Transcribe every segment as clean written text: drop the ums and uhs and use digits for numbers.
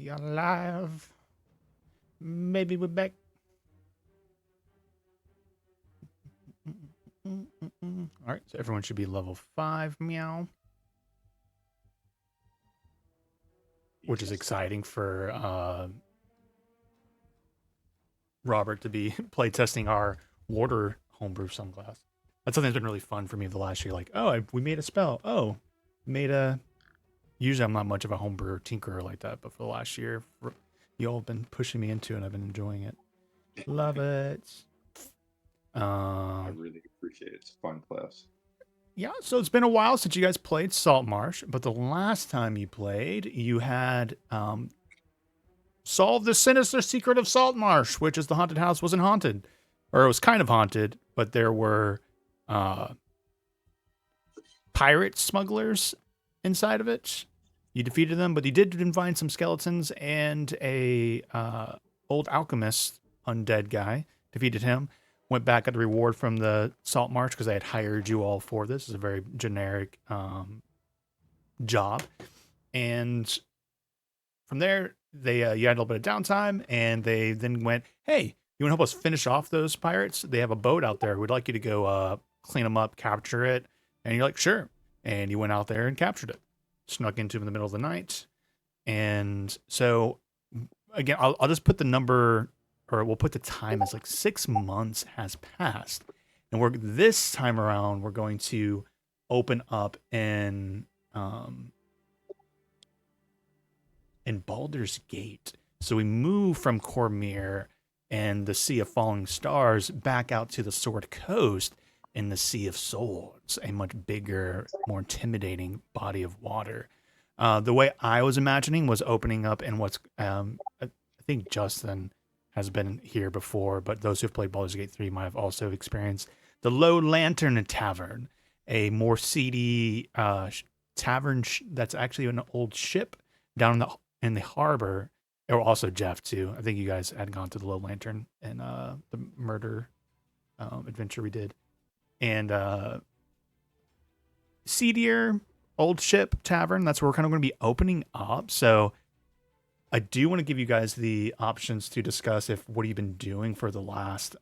We are live. Maybe we're back. All right, so everyone should be level 5, meow. Which is exciting for Robert to be playtesting our water homebrew sunglass. That's something that's been really fun for me the last year. Like, we made a spell. Oh, made a. Usually, I'm not much of a homebrewer tinkerer like that, but for the last year, you all have been pushing me into it, and I've been enjoying it. Love it. I really appreciate it. It's a fun class. Yeah, so it's been a while since you guys played Saltmarsh, but the last time you played, you had solved the sinister secret of Saltmarsh, which is the haunted house wasn't haunted, or it was kind of haunted, but there were uh, pirate smugglers inside of it. You defeated them, but you did find some skeletons and a old alchemist undead guy. Defeated him. Went back, got the reward from the Salt Marsh because I had hired you all for this. It's a very generic job. And from there, they you had a little bit of downtime, and they then went, "Hey, you want to help us finish off those pirates? They have a boat out there. We'd like you to go clean them up, capture it." And you're like, "Sure." And you went out there and captured it, snuck into them in the middle of the night. And so, again, I'll just put the number, or we'll put the time as like 6 months has passed, and we're this time around we're going to open up in Baldur's Gate. So we move from Cormyr and the Sea of Falling Stars back out to the Sword Coast in the Sea of Swords, a much bigger, more intimidating body of water. The way I was imagining was opening up in what's, I think Justin has been here before, but those who've played Baldur's Gate 3 might have also experienced the Low Lantern Tavern, a more seedy tavern that's actually an old ship down in the harbor. Or also Jeff too. I think you guys had gone to the Low Lantern and the murder adventure we did, and seedier old ship tavern. That's where we're kind of going to be opening up. So I do want to give you guys the options to discuss if what have you been doing for the last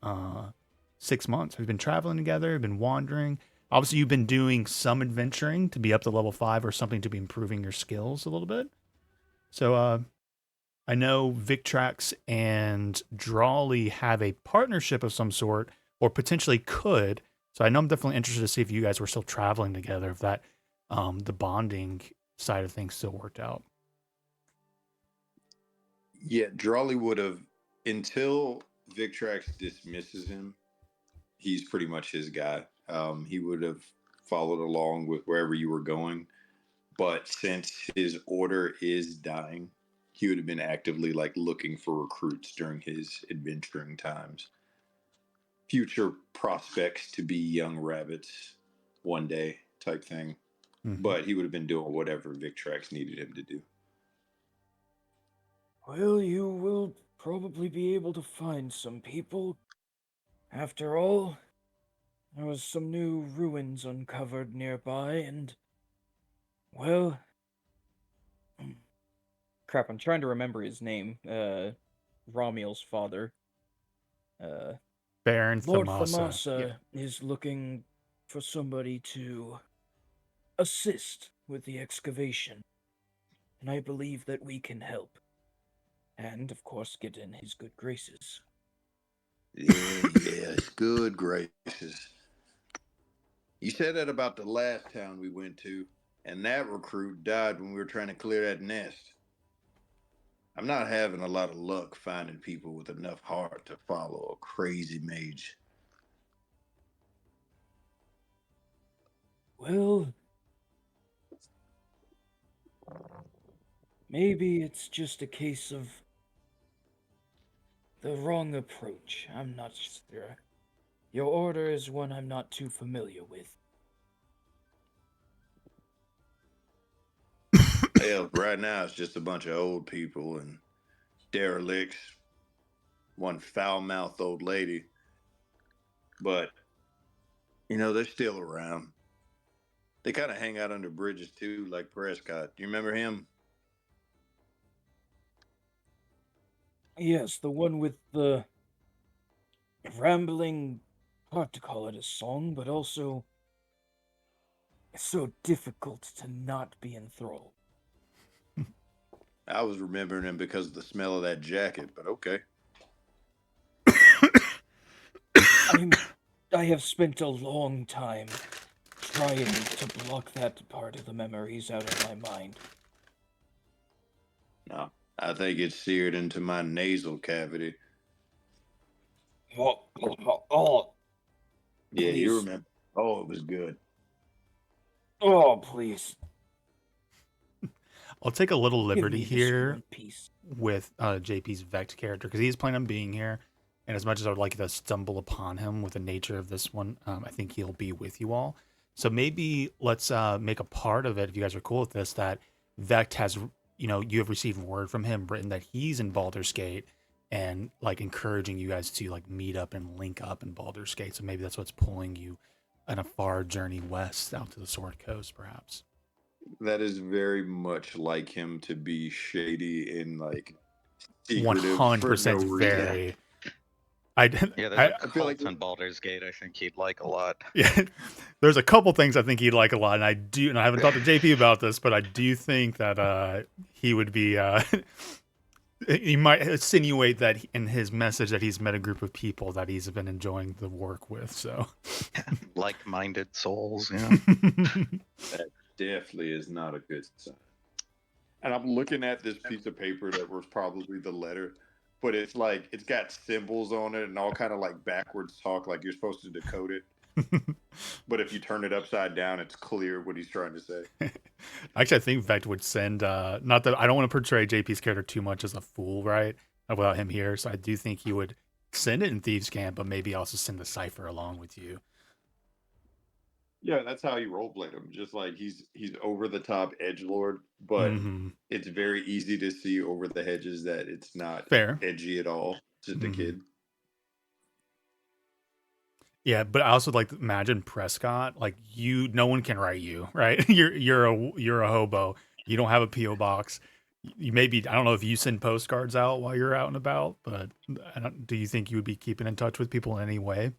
6 months. Have you been traveling together? Have you been wandering? Obviously, you've been doing some adventuring to be up to level 5 or something to be improving your skills a little bit. So I know Victrax and Drawley have a partnership of some sort, or potentially could. So I know I'm definitely interested to see if you guys were still traveling together, if that the bonding side of things still worked out. Yeah, Drawley would have, until Victrax dismisses him, he's pretty much his guy. He would have followed along with wherever you were going. But since his order is dying, he would have been actively like looking for recruits during his adventuring times. Future prospects to be young rabbits one day type thing. Mm-hmm. But he would have been doing whatever Victrax needed him to do. Well, you will probably be able to find some people. After all, there was some new ruins uncovered nearby, and, well, crap, I'm trying to remember his name. Romiel's father. Uh, Baron Lord Thamasa. Yeah. Thamasa is looking for somebody to assist with the excavation, and I believe that we can help. And, of course, get in his good graces. Yes, good gracious. You said that about the last town we went to, and that recruit died when we were trying to clear that nest. I'm not having a lot of luck finding people with enough heart to follow a crazy mage. Well, maybe it's just a case of the wrong approach. I'm not sure. Your order is one I'm not too familiar with. Hell, right now it's just a bunch of old people and derelicts, one foul mouthed old lady. But, they're still around. They kind of hang out under bridges too, like Prescott. Do you remember him? Yes, the one with the rambling, hard to call it a song, but also so difficult to not be enthralled. I was remembering him because of the smell of that jacket, but okay. I have spent a long time trying to block that part of the memories out of my mind. No, I think it's seared into my nasal cavity. Oh, Yeah, you please. remember. Oh, it was good. Oh, please. I'll take a little Give liberty me this here one piece. with JP's Vect character because he's planning on being here. And as much as I would like to stumble upon him with the nature of this one, I think he'll be with you all. So maybe let's make a part of it, if you guys are cool with this, that Vect has, you have received word from him written that he's in Baldur's Gate and like encouraging you guys to like meet up and link up in Baldur's Gate. So maybe that's what's pulling you on a far journey west out to the Sword Coast, perhaps. That is very much like him to be shady and like One secretive hundred for no percent reason. very. I Yeah, there's a I I feel like cult in Baldur's Gate I think he'd like a lot. yeah. There's a couple things I think he'd like a lot, and I haven't talked to JP about this, but I do think that he would be he might insinuate that in his message that he's met a group of people that he's been enjoying the work with. So Like-minded souls, yeah. that definitely is not a good sign. And I'm looking at this piece of paper that was probably the letter, but it's like it's got symbols on it and all kind of like backwards talk, like you're supposed to decode it. But if you turn it upside down, it's clear what he's trying to say. Actually, I think Vect would send. Not that I don't want to portray JP's character too much as a fool, right? Without him here, so I do think he would send it in Thieves' Camp, but maybe also send the cipher along with you. Yeah, that's how you roleplay him. Just like he's over the top edge lord, but Mm-hmm. it's very easy to see over the hedges that it's not Fair. edgy at all. Just a Mm-hmm. kid. Yeah, but I also like to imagine Prescott. Like no one can write you, right? You're a hobo. You don't have a PO box. You maybe I don't know if you send postcards out while you're out and about, but do you think you would be keeping in touch with people in any way?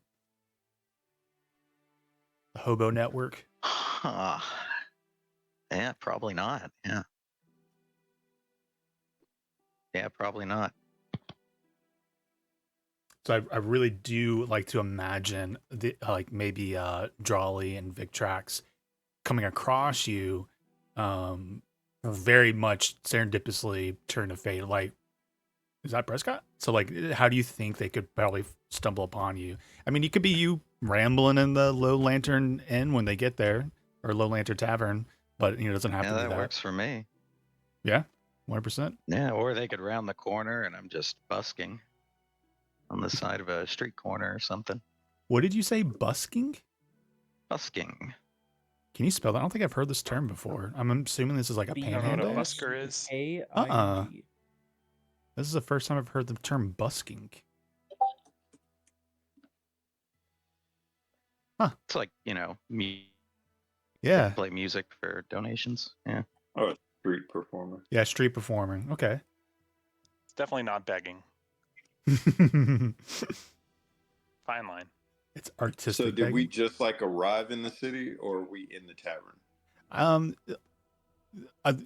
The hobo network. Huh. Yeah, probably not. Yeah. Yeah, probably not. So I really do like to imagine like maybe Jolly and Victrax coming across you, very much serendipitously turn to fate. Like, is that Prescott? So like, how do you think they could probably stumble upon you? I mean, it could be you rambling in the Low Lantern Inn when they get there, or Low Lantern Tavern, but it doesn't have Yeah, to be that that. works for me. Yeah, 100%. Yeah, or they could round the corner and I'm just busking on the side of a street corner or something. What did you say? Busking? Busking. Can you spell that? I don't think I've heard this term before. I'm assuming this is like a B- I don't know what a panhandle. busker is. A-I-N-G. This is the first time I've heard the term busking. It's like, Yeah. play music for donations. Yeah. Oh, street performer. Yeah, street performing. Okay. It's definitely not begging. Fine line. It's artistic. So did we begging. just like arrive in the city, or are we in the tavern? Do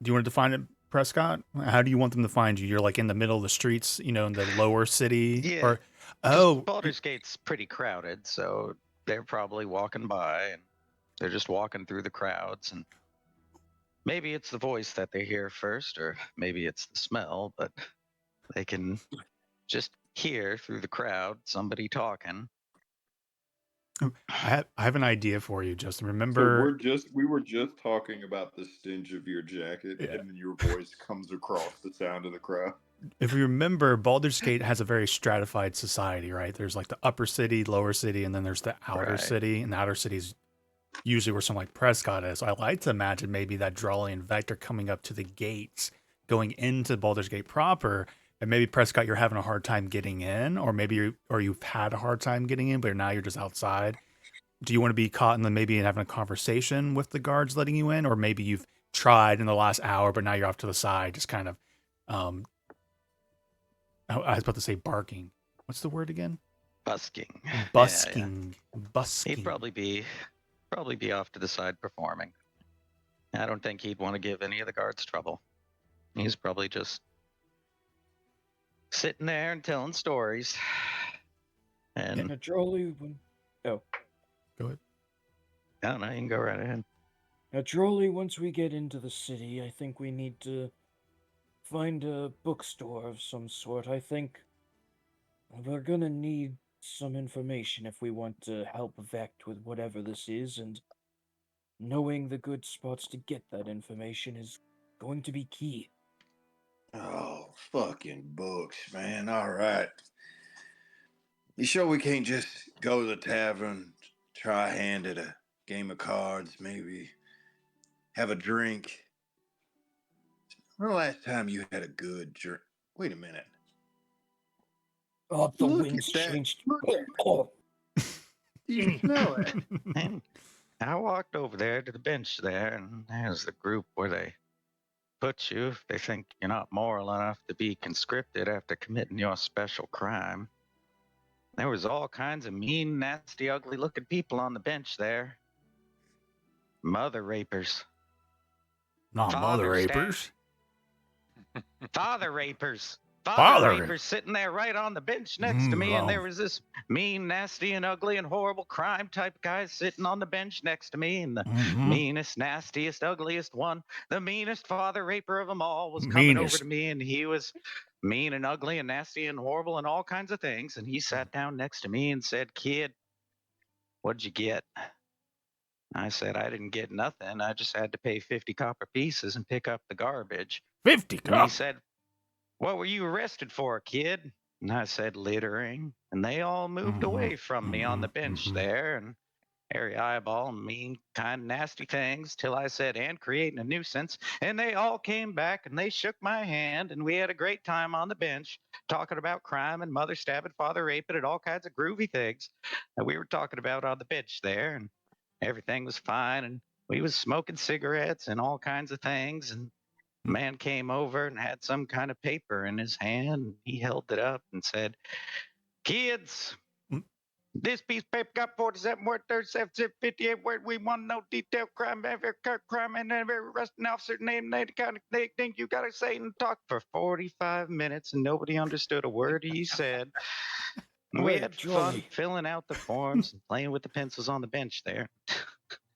you want to define it, Prescott? How do you want them to find you? You're like in the middle of the streets, in the lower city, Yeah. or oh, Baldur's Gate's pretty crowded, so they're probably walking by and they're just walking through the crowds, and maybe it's the voice that they hear first, or maybe it's the smell, but they can just hear through the crowd somebody talking. I have an idea for you, Justin. So Remember, we were just talking about the stench of your jacket, Yeah. and then your voice comes across the sound of the crowd. if you remember, Baldur's Gate has a very stratified society, right? There's like the upper city, lower city, and then there's the outer Right. city, and the outer city is usually where someone like Prescott is. So I like to imagine maybe that Drawley and Vector coming up to the gates, going into Baldur's Gate proper, and maybe Prescott, you're having a hard time getting in, or maybe you've had a hard time getting in, but now you're just outside. Do you want to be caught in maybe having a conversation with the guards letting you in, or maybe you've tried in the last hour, but now you're off to the side, just kind of Oh, I was about to say barking. What's the word again? Busking. Busking. Yeah. Busking. He'd probably be off to the side performing. I don't think he'd want to give any of the guards trouble. He's probably just sitting there and telling stories. And Now, Charlie, Go ahead. I don't know, you can go right ahead. Now, Charlie, once we get into the city, I think we need to find a bookstore of some sort. I think we're gonna need some information if we want to help Vect with whatever this is, and knowing the good spots to get that information is going to be key. Oh, fucking books, man. All right. You sure we can't just go to the tavern, try a hand at a game of cards, maybe have a drink? When the last time you had a good drink? Wait a minute. Oh, the Look wind's at that. changed. Look at Oh, Do you smell it? And I walked over there to the bench there, and there's the group where they put you if they think you're not moral enough to be conscripted after committing your special crime. There was all kinds of mean, nasty, ugly-looking people on the bench there. Mother rapers. Not mother Father rapers. Father rapers. Father. Rapers sitting there right on the bench next to me, and there Oh. was this mean, nasty, and ugly and horrible crime type guy sitting on the bench next to me, and the Mhm. meanest, nastiest, ugliest one, the meanest father raper of them all, was coming over Meanest. to me, and he was mean and ugly and nasty and horrible and all kinds of things, and he sat down next to me and said, "Kid, what'd you get?" I said, "I didn't get nothing. I just had to pay 50 copper pieces and pick up the garbage." 50 And he cup. said, "What were you arrested for, kid?" And I said, "Littering." And they all moved away from me on the bench there, and Harry eyeball mean, kind, nasty things till I said, "And creating a nuisance." And they all came back and they shook my hand, and we had a great time on the bench talking about crime and mother stabbing, father raping, and all kinds of groovy things that we were talking about on the bench there. And everything was fine, and we was smoking cigarettes and all kinds of things. And a man came over and had some kind of paper in his hand. He held it up and said, "Kids, this piece of paper got 47 word, 37, 58 word. We want to know detailed crime, every crime, and every arresting officer name, the kind of thing you got to say," and talk for 45 minutes, and nobody understood a word he said. And we Hey, had fun Charlie. filling out the forms and playing with the pencils on the bench there.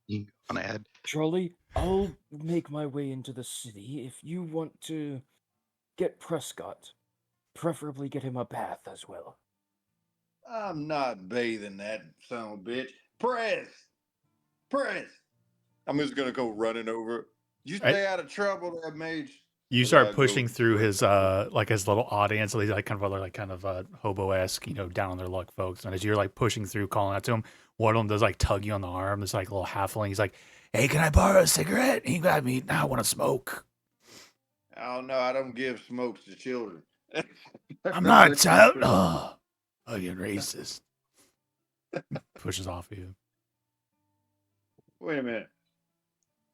You go on ahead. Charlie, I'll make my way into the city. If you want to get Prescott, preferably get him a bath as well. I'm not bathing that son of a bitch. Press! Press! I'm just gonna go running over. You I- stay out of trouble there, Mage. You As start I pushing go through direct- his like his little audience, so he's like kind of hobo-esque, down on their luck folks. And as you're like pushing through, calling out to him, one of them does like tug you on the arm. This like little halfling. He's like, "Hey, can I borrow a cigarette?" And you got me. Now I want to smoke. Oh no, I don't give smokes to children. I'm not a child. Oh, fucking racist. Pushes off of you. Wait a minute.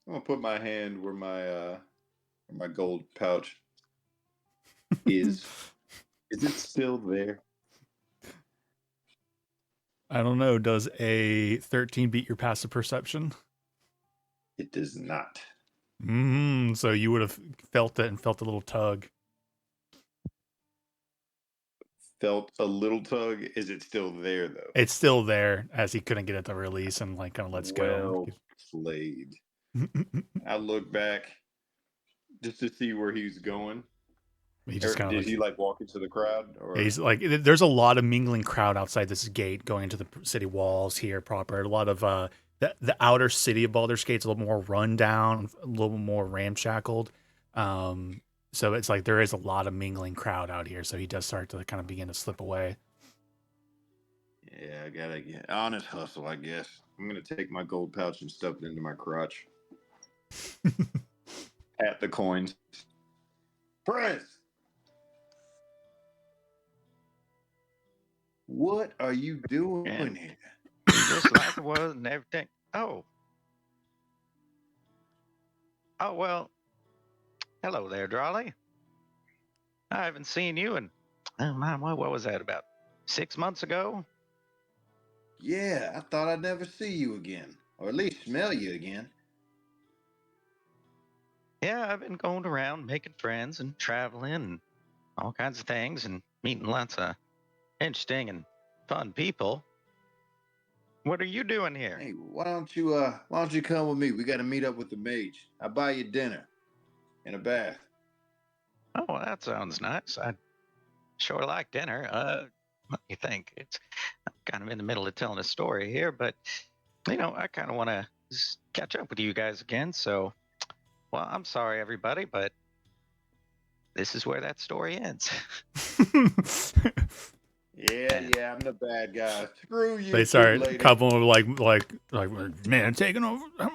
I'm gonna put my hand where my gold pouch is. Is it still there? I don't know. Does a 13 beat your passive perception? It does not. So you would have felt it and felt a little tug. Felt a little tug. Is it still there though? It's still there as he couldn't get it to release and like kind of lets Well go. played. I look back just to see where he's going. He just Or kind of did like he like walk into the crowd? Or he's like there's a lot of mingling crowd outside this gate going into the city walls here proper. A lot of the outer city of Baldur's Gate's a little more run down, a little more ramshackled. So it's like there is a lot of mingling crowd out here. So he does start to kind of begin to slip away. yeah, I gotta get honest hustle, I guess. I'm gonna take my gold pouch and stuff it into my crotch. Pat the coins. Press. What are you doing And here? just like it was and everything. Oh, well, hello there, Drawley. I haven't seen you in Oh man, what was that, about 6 months ago? Yeah, I thought I'd never see you again, or at least smell you again. Yeah, I've been going around making friends and traveling and all kinds of things and meeting lots of interesting and fun people. What are you doing here? Hey, why don't you come with me? We got to meet up with the mage. I'll buy you dinner and a bath. Oh, well, that sounds nice. I sure like dinner. What do you think? It's I'm kind of in the middle of telling a story here, but I kind of want to catch up with you guys again. So, well, I'm sorry, everybody, but this is where that story ends. Yeah, I'm the bad guy. Screw you They two, start a lady. couple of like man taking over. I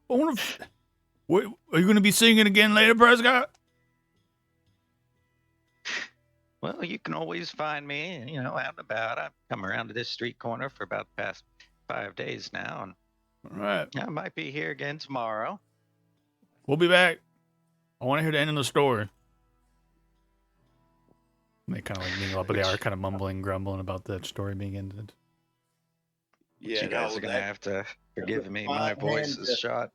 wonder if, are you going to be singing again later, Prescott? Well, you can always find me, out and about. I've come around to this street corner for about the past 5 days now, and All right, I might be here again tomorrow. we'll be back. I want to hear the end of the story. And they kind of like mingle up, but they are kind of mumbling, grumbling about the story being ended. Yeah, You guys no, are gonna have to forgive me. My voice is shot.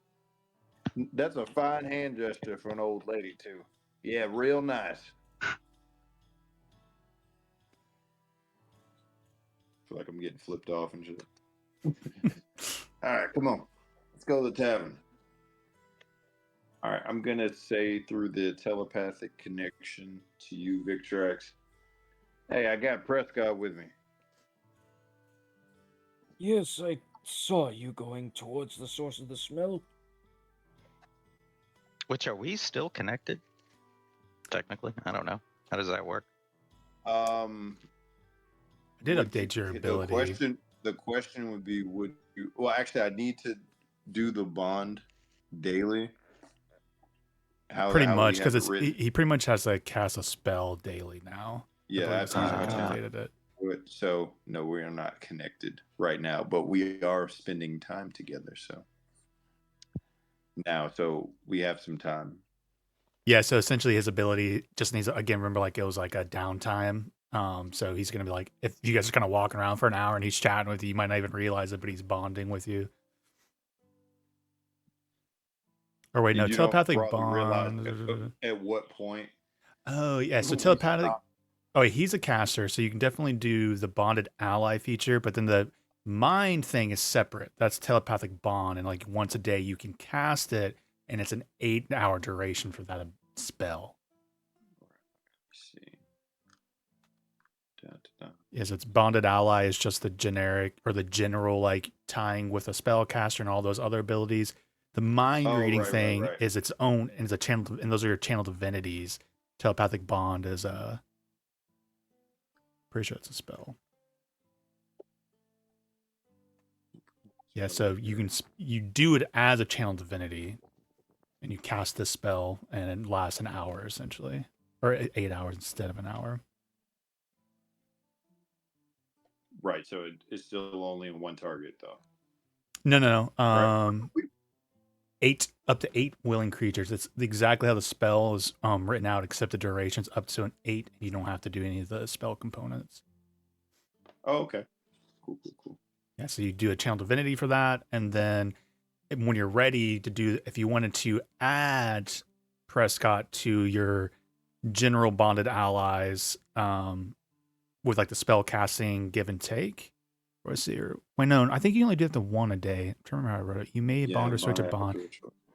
That's a fine hand gesture for an old lady too. Yeah, real nice. Feel like I'm getting flipped off and shit. All right, come on. Let's go to the tavern. All right, I'm gonna say through the telepathic connection to you, Victrax. Hey, I got Prescott with me. Yes, I saw you going towards the source of the smell. Which, are we still connected? Technically, I don't know. How does that work? Um, I did would update your you- ability. The question would be, would you? Well, actually, I need to do the bond daily. Pretty How do much, you have because it it's written? he pretty much has to cast a spell daily now. I Yeah, believe that's it's easier how to I updated it. do it. So no, we are not connected right now, but we are spending time together. So we have some time. Yeah, so essentially his ability just needs again, remember like it was like a downtime. So he's gonna be like if you guys are kind of walking around for an hour and he's chatting with you, you might not even realize it, but he's bonding with you. Or wait, And no, you don't telepathic probably realize bond. at what point Oh yeah, so we telepathic. stop. Oh, he's a caster, so you can definitely do the bonded ally feature, but then the mind thing is separate. That's telepathic bond, and like once a day you can cast it, and it's an 8-hour duration for that spell. Let's see. Da, da, da. Is its bonded ally is just the generic or the general like tying with a spellcaster and all those other abilities. The mind Oh, reading right. thing is its own and is a channel, and those are your channel divinities. Telepathic bond is pretty sure it's a spell. Yeah, so you do it as a channel divinity, and you cast this spell, and it lasts an hour essentially, or 8 hours instead of an hour. Right. So it's still only on one target, though. No. Right. Up to 8 willing creatures. It's exactly how the spell is written out, except the duration's up to an 8. You don't have to do any of the spell components. Oh, okay. Cool. Yeah, so you do a channel divinity for that, and then when you're ready to do, if you wanted to add Prescott to your general bonded allies, with like the spell casting give and take. Or let's see, wait, no, I think you only do it the one a day. I'm trying to remember how I wrote it. You may bond or switch a bond.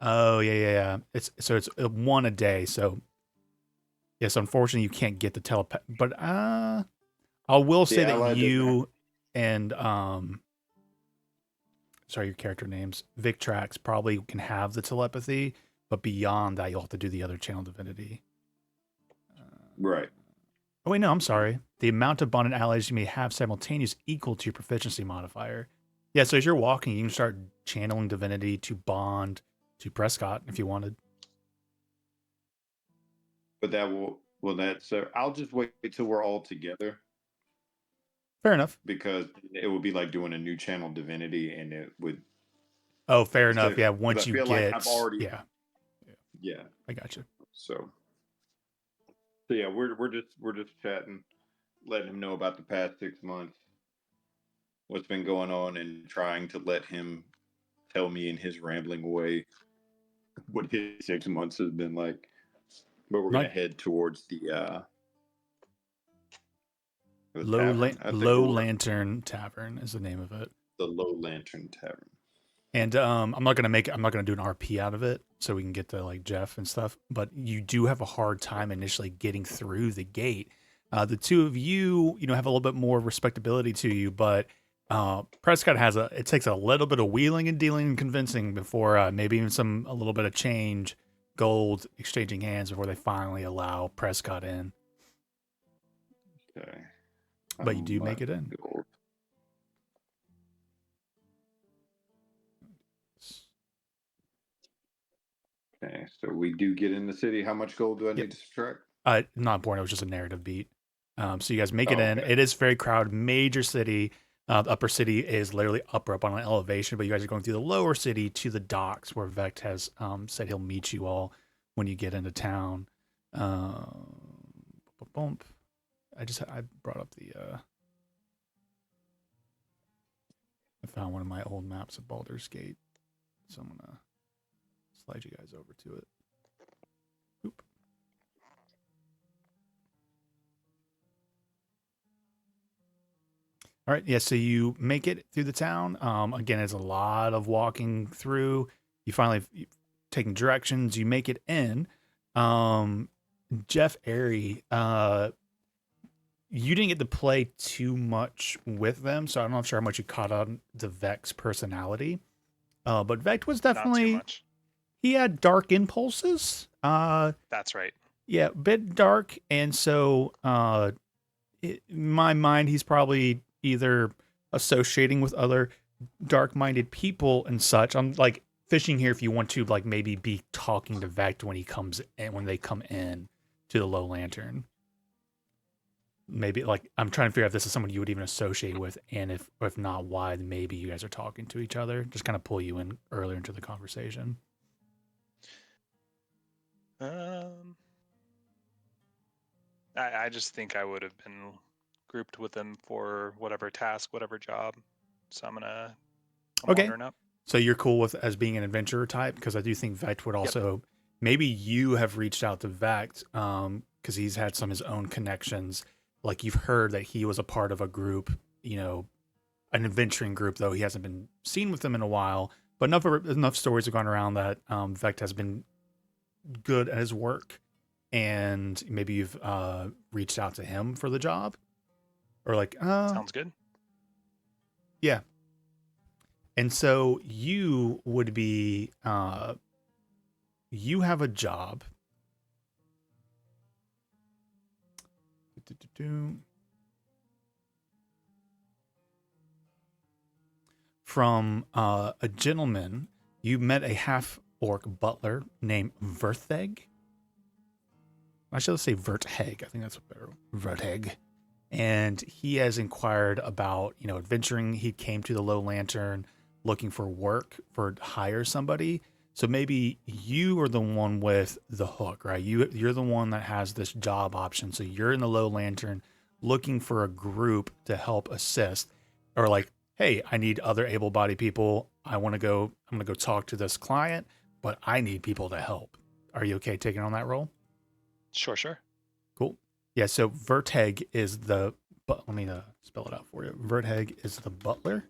Oh yeah. It's one a day. So yes, unfortunately you can't get the telepath. But I will say that you and sorry, your character names Victrax probably can have the telepathy, but beyond that you'll have to do the other channel divinity. Right. Oh, wait, no, I'm sorry. The amount of bonded allies you may have simultaneous equal to your proficiency modifier. Yeah, so as you're walking, you can start channeling divinity to bond to Prescott if you wanted. But I'll just wait till we're all together. Fair enough. Because it would be like doing a new channel divinity, and it would. Oh, fair enough. Yeah, once you get, like I've already. Yeah, I got you. So yeah, we're just chatting. letting him know about the past 6 months, what's been going on, and trying to let him tell me in his rambling way what his 6 months has been like. But we're Not gonna head towards the Low tavern. I think Low we're Lantern Tavern is the name of it. the Low Lantern Tavern. And I'm not gonna do an RP out of it so we can get to like Jeff and stuff. But you do have a hard time initially getting through the gate. The two of you, have a little bit more respectability to you, but Prescott it takes a little bit of wheeling and dealing and convincing before maybe even a little bit of change, gold exchanging hands before they finally allow Prescott in. Okay. But you do make it in. Gold. Okay, so we do get in the city. How much gold do I need to subtract? Not important. It was just a narrative beat. So you guys make it in. Okay. It is very crowded. Major city. The upper city is literally up on an elevation, but you guys are going through the lower city to the docks where Vecht has said he'll meet you all when you get into town. Bump. I brought up I found one of my old maps of Baldur's Gate, so I'm gonna slide you guys over to it. Oop. All right, yeah, so you make it through the town. Again, it's a lot of walking through. You finally taking directions. You make it in. Jeff Airy, you didn't get to play too much with them, so I'm not sure how much you caught on the Vect's personality. But Vect was Not too definitely, much. he had dark impulses. That's right. Yeah, a bit dark, and so in my mind, he's probably either associating with other dark-minded people and such. I'm like fishing here if you want to like maybe be talking to Vect when he comes in, when they come in to the Low Lantern. Maybe like I'm trying to figure out if this is someone you would even associate with, and if not, why maybe you guys are talking to each other. Just kind of pull you in earlier into the conversation. I just think I would have been grouped with them for whatever task, whatever job. So I'm Okay. wandering up. So you're cool with as being an adventurer type, because I do think Vect would also maybe you have reached out to Vect because he's had some of his own connections. Like you've heard that he was a part of a group, an adventuring group, though he hasn't been seen with them in a while. But enough stories have gone around that Vect has been good at his work, and maybe you've reached out to him for the job, or like Sounds good. yeah. And so you would be you have a job. From a gentleman. You met a half-orc butler named Vertheg. I should say Vertheg. I think that's better. Vertheg. And he has inquired about, adventuring. He came to the Low Lantern looking for work, for hire somebody. So maybe you are the one with the hook, right? You're the one that has this job option. So you're in the Low Lantern looking for a group to help assist, or like, hey, I need other able-bodied people. I'm going to go talk to this client, but I need people to help. Are you okay taking on that role? Sure. Cool. Yeah, so Vertheg is let me spell it out for you. Vertheg is the butler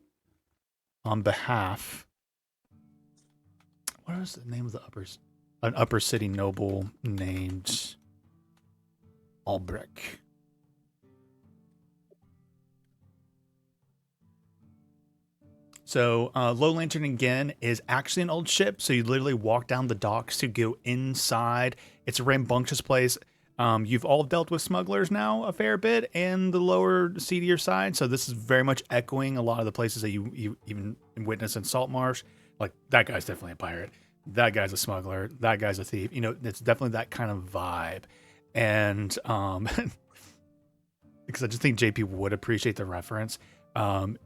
on behalf. What is the name of an upper city noble named Albrecht. So Low Lantern again is actually an old ship. So you literally walk down the docks to go inside. It's a rambunctious place. You've all dealt with smugglers now a fair bit and the lower, seedier side. So this is very much echoing a lot of the places that you even witness in Saltmarsh. Like, that guy's definitely a pirate. That guy's a smuggler. That guy's a thief. It's definitely that kind of vibe. And because I just think JP would appreciate the reference.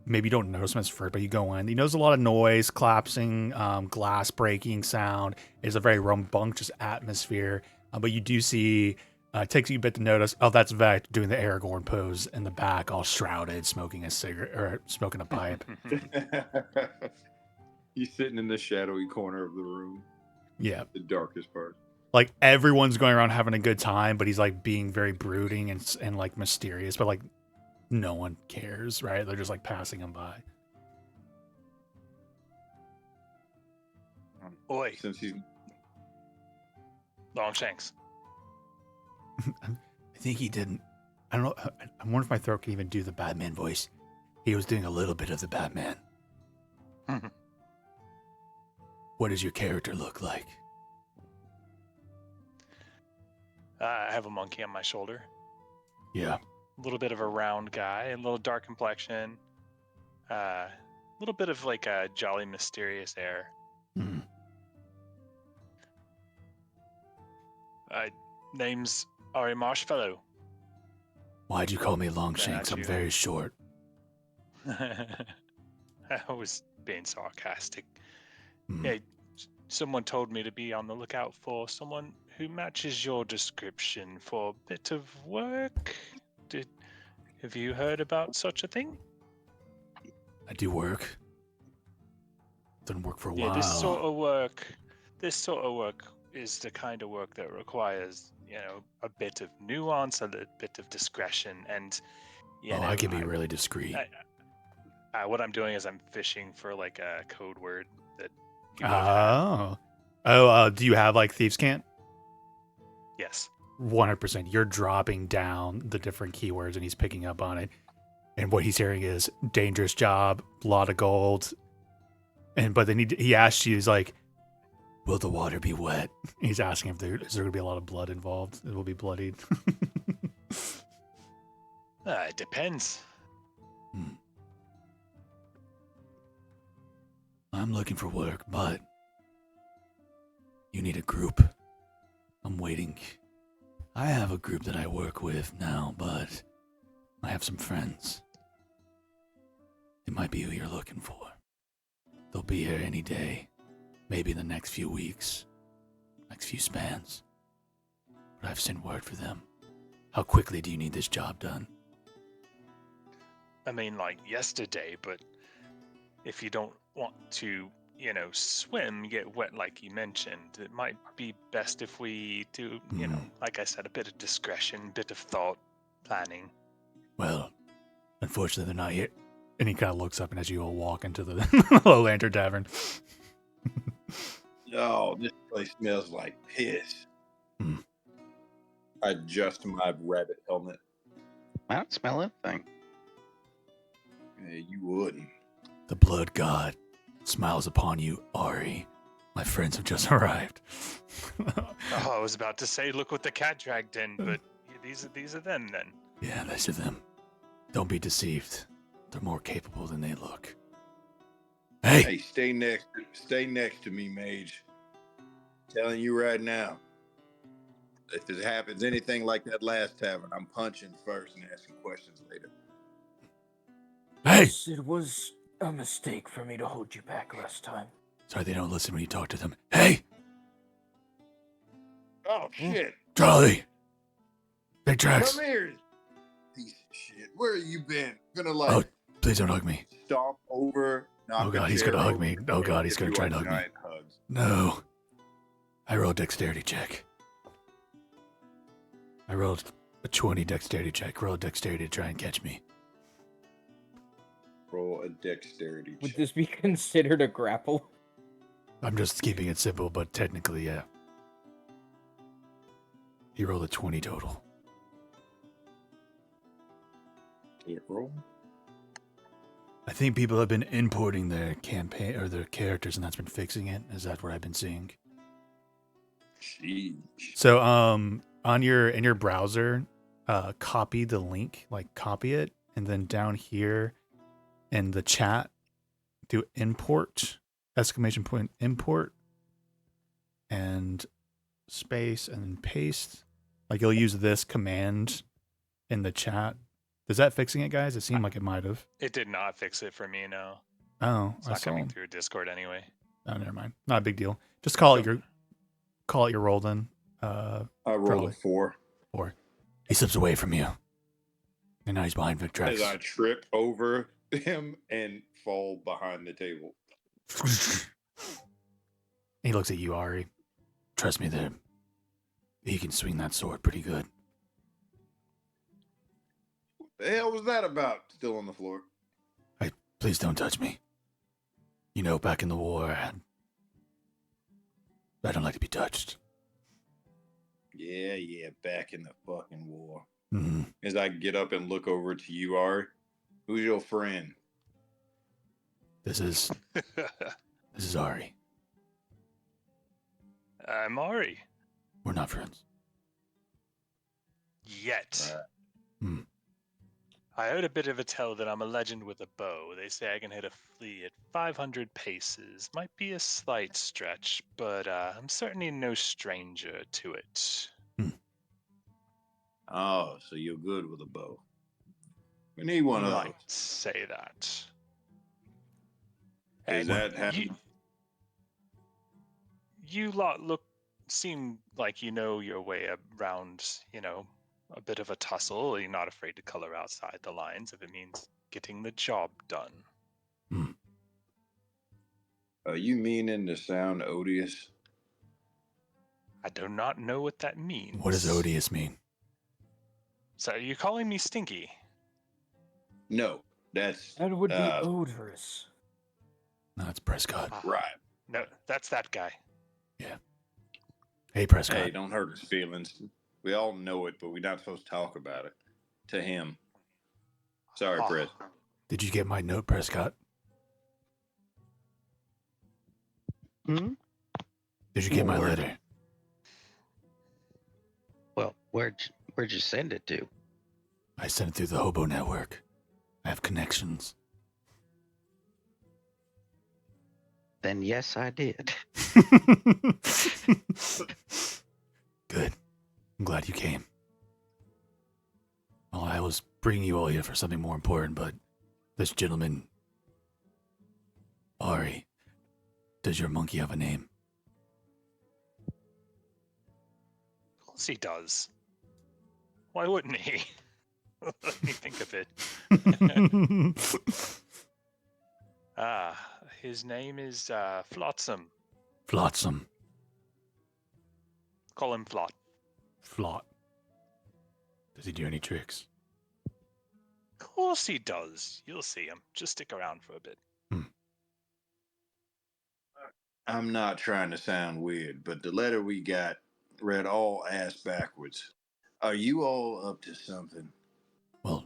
Maybe you don't notice him at first, but you go in. He knows a lot of noise, collapsing, glass breaking sound. It's a very rambunctious atmosphere. But you do see Takes you a bit to notice. Oh, that's Vect doing the Aragorn pose in the back, all shrouded, smoking a cigarette or smoking a pipe. He's sitting in the shadowy corner of the room, Yeah, the darkest part. like everyone's going around having a good time, but he's like being very brooding and like mysterious, but like no one cares, right? They're just like passing him by. Oi, Since he's Longshanks. I think he didn't. I don't know. I wonder if my throat can even do the Batman voice. He was doing a little bit of the Batman. What does your character look like? I have a monkey on my shoulder. Yeah. A little bit of a round guy, a little dark complexion. A little bit of like a jolly, mysterious air. Hmm. Name's Ari Marshfellow. Why'd you call me Longshanks? I'm you. very short. I was being sarcastic. Hmm. Yeah, someone told me to be on the lookout for someone who matches your description for a bit of work. Have you heard about such a thing? I do work. Done work for a Yeah, while. this sort of work is the kind of work that requires, a bit of nuance, a little bit of discretion, and I can be really discreet. What I'm doing is I'm fishing for like a code word that you both have. Do you have like Thieves' Cant? Yes. 100%. You're dropping down the different keywords and he's picking up on it. And what he's hearing is dangerous job, lot of gold. But then he asks you, he's like, will the water be wet? He's asking if is there going to be a lot of blood involved. It will be bloodied. It depends. I'm looking for work, but you need a group. I'm waiting. I have a group that I work with now, but I have some friends. It might be who you're looking for. They'll be here any day. Maybe the next few weeks. Next few spans. But I've sent word for them. How quickly do you need this job done? I mean, like yesterday, but if you don't want to, swim, get wet like you mentioned, it might be best if we do, like I said, a bit of discretion, bit of thought, planning. Well, unfortunately, they're not here. And he kind of looks up, and as you all walk into the Low Lantern Tavern. Oh, this place smells like piss. I adjust my rabbit helmet. I don't smell anything. Yeah, you wouldn't. The blood god smiles upon you, Ari. My friends have just arrived. I was about to say, look what the cat dragged in, but these are them then. Yeah, these are them. Don't be deceived. They're more capable than they look. Hey, stay next to me, Mage. Telling you right now. If it happens anything like that last tavern, I'm punching first and asking questions later. Hey! Yes, it was a mistake for me to hold you back last time. Sorry, they don't listen when you talk to them. Hey! Oh, shit. Charlie! Big Tracks! Come here. Piece of shit. Where have you been? Gonna Oh, please don't hug me. stomp over. Oh God, he's gonna hug me. Oh God, he's gonna try to hug me. Hugs. No. I rolled a dexterity check. I rolled a 20 dexterity check. Roll a dexterity to try and catch me. Roll a dexterity Would check. this be considered a grapple? I'm just keeping it simple, but technically, yeah. He rolled a 20 total. Did it roll? I think people have been importing their campaign or their characters, and that's been fixing it. Is that what I've been seeing? Sheesh. So, in your browser, copy the link, copy it, and then down here in the chat, do import, ! Import, and space, and then paste. You'll use this command in the chat. Is that fixing it, guys? It seemed like it might have. It did not fix it for me, no. Oh, It's not coming through Discord anyway. Oh, never mind. Not a big deal. Just call it your roll then. I rolled a 4. Or he slips away from you. And now he's behind Victrex. As I trip over him and fall behind the table. He looks at you, Ari. Trust me, there. He can swing that sword pretty good. The hell was that about? Still on the floor. Please don't touch me. You know, back in the war, I don't like to be touched. Yeah, back in the fucking war. Mm-hmm. As I get up and look over to you, Art, who's your friend? This is Ari. I'm Ari. We're not friends. Yet. Hmm. I heard a bit of a tell that I'm a legend with a bow. They say I can hit a flea at 500 paces. Might be a slight stretch, but I'm certainly no stranger to it. Oh, so you're good with a bow. We need one You of might those. say that. Is And that how you lot seem like you know your way around, a bit of a tussle. You're not afraid to color outside the lines if it means getting the job done. Are you meaning to sound odious? I do not know what that means. What does odious mean? So are you calling me stinky? No, that's That would be odorous. No, it's Prescott. right. No, that's that guy. Yeah. Hey, Prescott. Hey, don't hurt his feelings. We all know it, but we're not supposed to talk about it to him. Sorry, Ah. Pres. Did you get my note, Prescott? Hmm? Did you get my Lord. letter? Well, where'd you send it to? I sent it through the Hobo Network. I have connections. Then yes, I did. Good. I'm glad you came. Well, I was bringing you all here for something more important, but this gentleman, Ari, does your monkey have a name? Of course he does. Why wouldn't he? Let me think of it. His name is Flotsam. Flotsam. Call him Flot. Flot. Does he do any tricks? Of course he does. You'll see him. Just stick around for a bit. I'm not trying to sound weird, but the letter we got read all ass backwards. Are you all up to something? Well,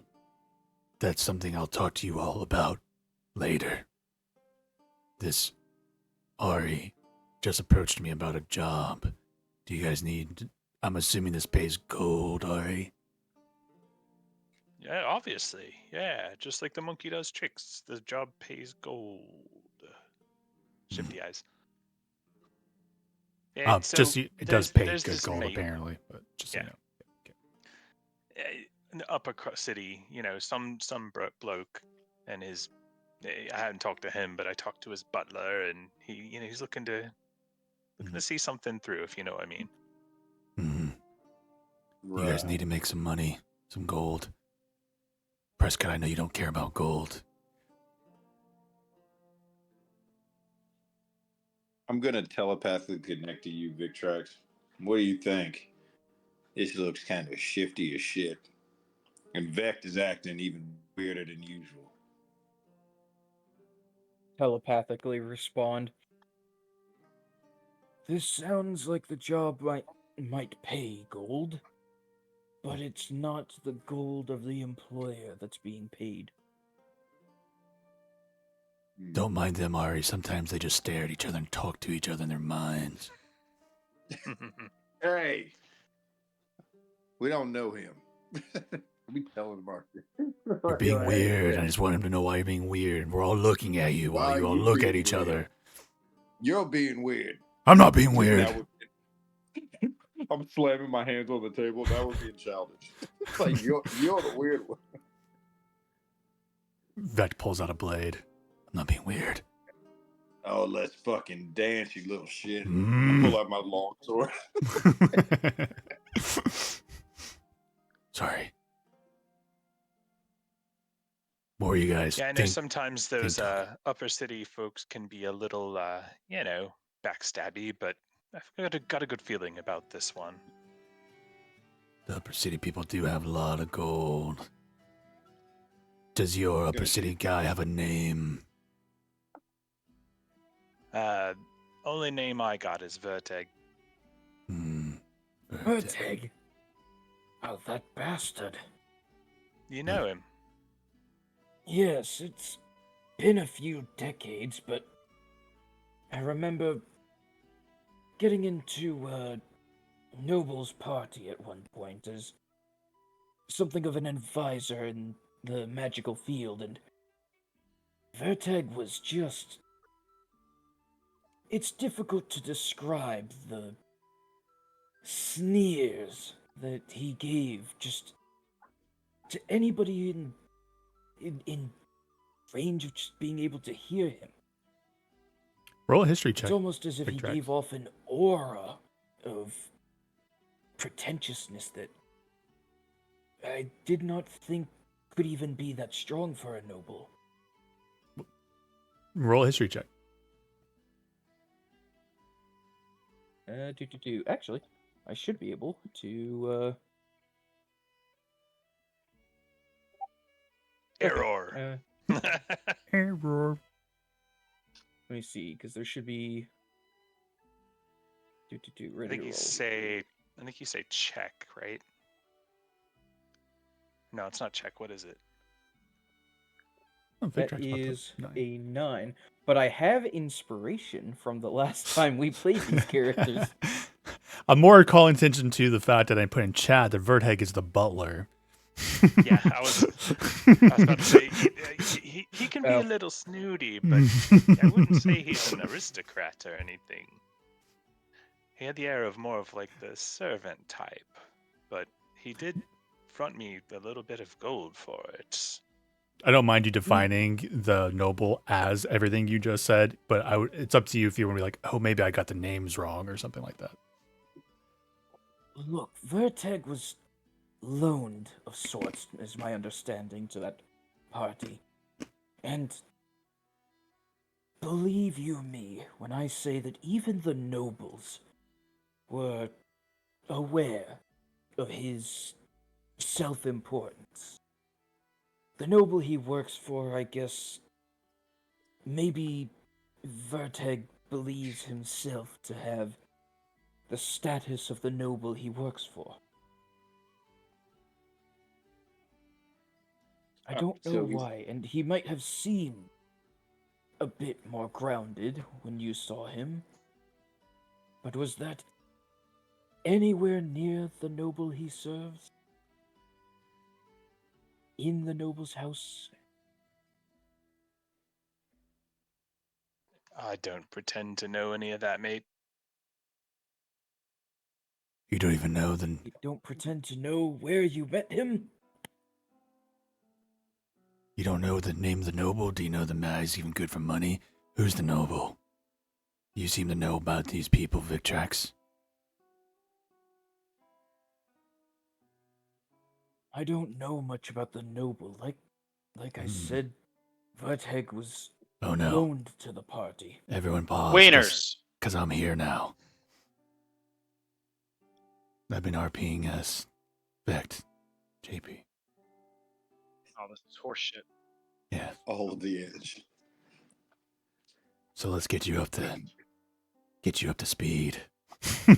that's something I'll talk to you all about later. This Ari just approached me about a job. Do you guys need... I'm assuming this pays gold, Ari? Yeah, obviously. Yeah, just like the monkey does tricks. The job pays gold. Shifty eyes. Yeah, so it does pay there's good this gold, mate, apparently. But just so you know. in the upper city, some bloke and his. I hadn't talked to him, but I talked to his butler, and he's looking to see something through, if you know what I mean. Mm-hmm. Right. You guys need to make some money, some gold. Prescott, I know you don't care about gold. I'm gonna telepathically connect to you, Victrax. What do you think? This looks kind of shifty as shit. And Vect is acting even weirder than usual. Telepathically respond. This sounds like the job might pay gold, but it's not the gold of the employer that's being paid. Don't mind them, Ari. Sometimes they just stare at each other and talk to each other in their minds. Hey, we don't know him. We telling Mark. You're being weird. I just want him to know why you're being weird. We're all looking at you while Why you all you look at being each weird? other. You're being weird. I'm not being weird. I'm slamming my hands on the table. That was being childish. It's like you're the weird one. Vect pulls out a blade. I'm not being weird. Oh, let's fucking dance, you little shit. I Mm. pull out my long sword. Sorry. What were you guys Yeah, I know think? sometimes those think of? upper city folks can be a little, backstabby, but I've got a good feeling about this one. The upper city people do have a lot of gold. Does your upper city guy have a name? Only name I got is Verteg. Verteg. Oh, that bastard. You know him? Yes, it's been a few decades, but I remember getting into Noble's party at one point as something of an advisor in the magical field, and Verteg was just... It's difficult to describe the sneers that he gave just to anybody in range of just being able to hear him. Roll a history It's check. almost as if he Victrax. gave off an aura of pretentiousness that I did not think could even be that strong for a noble. Roll a history check. Actually, I should be able to, Error. Error. let me see, because there should be... I ready think to you roll. say check, right? No, it's not check. What is it? Oh, That Victrax about is the 9. a 9. But I have inspiration from the last time we played these characters. I'm more calling attention to the fact that I put in chat that Verteg is the butler. Yeah, I was about to say he can be Well. a little snooty, but I wouldn't say he's an aristocrat or anything. He had the air of more of like the servant type, but he did front me a little bit of gold for it. I don't mind you defining the noble as everything you just said, but it's up to you if you want to be like, oh, maybe I got the names wrong or something like that. Look, Verteg was loaned of sorts, is my understanding, to that party. And believe you me when I say that even the nobles were aware of his self-importance. The noble he works for, I guess, maybe Verteg believes himself to have the status of the noble he works for. I don't know why, and he might have seemed a bit more grounded when you saw him. But was that anywhere near the noble he serves? In the noble's house? I don't pretend to know any of that, mate. You don't even know the... You don't pretend to know where you met him? You don't know the name of the noble? Do you know the man is even good for money? Who's the noble? You seem to know about these people, Victrax. I don't know much about the noble. Like I said, Verteg was Oh no. loaned to the party. Everyone pause. Wieners. Because I'm here now. I've been RPing as Vect. JP. Oh, this is horseshit. Yeah. All of the edge. So let's get you up to speed. Do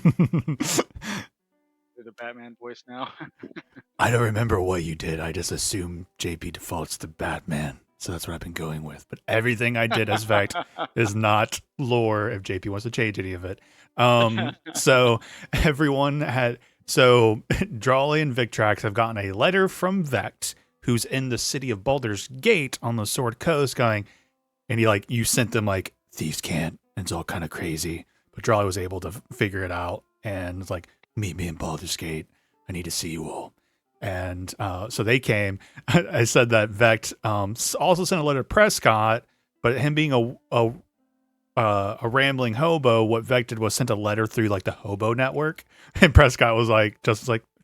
the Batman voice now. I don't remember what you did. I just assume JP defaults to Batman. So that's what I've been going with. But everything I did as Vect is not lore if JP wants to change any of it. So everyone had... So Drawley and Victrax have gotten a letter from Vect, who's in the city of Baldur's Gate on the Sword Coast going... And you sent them thieves can't. And it's all kind of crazy. But Drawley was able to figure it out. And it's like, meet me in Baldur's Gate. I need to see you all. And so they came. I said that Vect also sent a letter to Prescott, but him being a rambling hobo, what Vect did was sent a letter through the hobo network. And Prescott was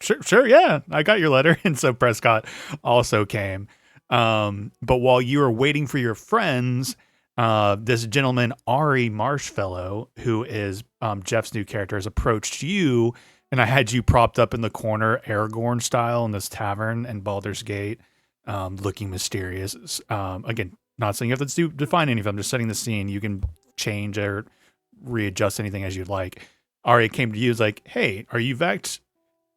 Sure, yeah, I got your letter. And so Prescott also came. But while you were waiting for your friends, this gentleman, Ari Marshfellow, who is Jeff's new character, has approached you, and I had you propped up in the corner, Aragorn style, in this tavern in Baldur's Gate, looking mysterious. Again, not saying you have to define any of them, just setting the scene. You can change or readjust anything as you'd like. Ari came to you, is like, hey, are you Vex?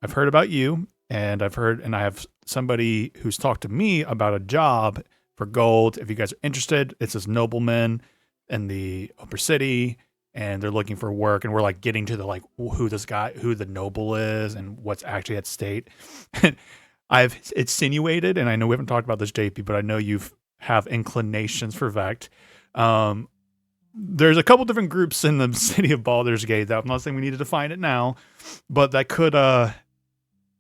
I've heard about you, and I have somebody who's talked to me about a job for gold. If you guys are interested, it's this nobleman in the upper city, and they're looking for work. And we're like getting to the who the noble is, and what's actually at stake. I've insinuated, and I know we haven't talked about this, JP, but I know you've have inclinations for Vect. There's a couple different groups in the city of Baldur's Gate that I'm not saying we need to define it now, but that could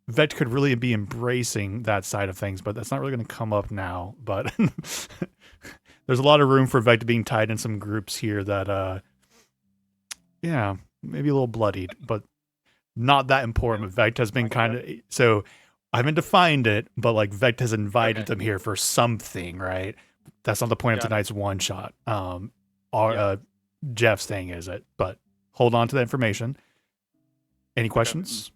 Vect could really be embracing that side of things, but that's not really going to come up now. But there's a lot of room for Vect being tied in some groups here that, yeah, maybe a little bloodied, but not that important. But Vect has been kind of, so I haven't defined it, but like Vect has invited them here for something, right? That's not the point of tonight's one shot. Jeff's thing is it, but hold on to that information. Any questions?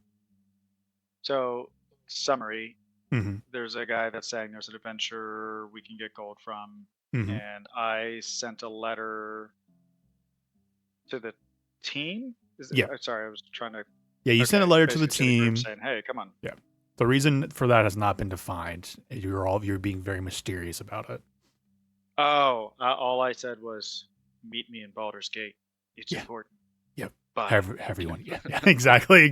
So, summary. Mm-hmm. There's a guy that's saying there's an adventure we can get gold from, Mm-hmm. and I sent a letter to the team. Yeah. Sorry, I was trying to. Yeah, you sent a letter to the basically team group saying, "Hey, come on." Yeah. The reason for that has not been defined. You're being very mysterious about it. Oh, all I said was, "Meet me in Baldur's Gate. It's important." Yep. Bye. Everyone. Yeah. Exactly.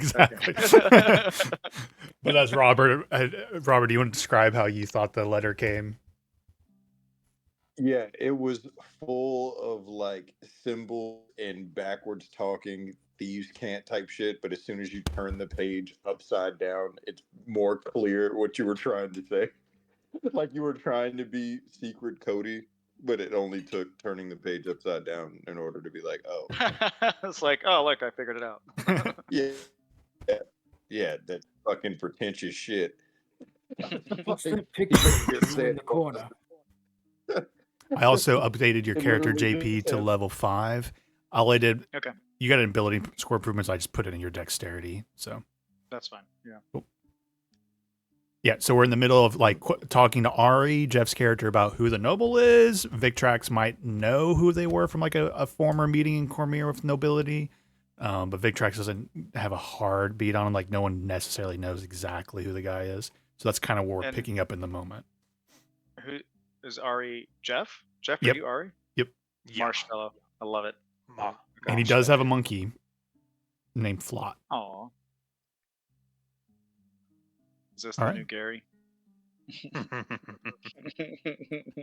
But as Robert, do you want to describe how you thought the letter came? Yeah, it was full of like symbols and backwards talking, thieves can't type shit, but as soon as you turn the page upside down, it's more clear what you were trying to say. Like you were trying to be secret Cody, but it only took turning the page upside down in order to be like, oh. It's like, oh, look, I figured it out. Yeah, that fucking pretentious shit. What's that picture in the corner? I also updated your character JP to level 5. All I did, you got an ability score improvements. I just put it in your dexterity, so that's fine. Yeah. Cool. Yeah, so we're in the middle of like talking to Ari, Jeff's character, about who the noble is. Victrax might know who they were from like a former meeting in Cormyr with nobility, but Victrax doesn't have a hard beat on him. Like no one necessarily knows exactly who the guy is. So that's kind of where we're picking up in the moment. Who is Ari? Jeff? Jeff, yep. Are you Ari? Yep. Marshfellow. I love it. And he does have a monkey named Flot. Aw. Is this All the right. new Gary?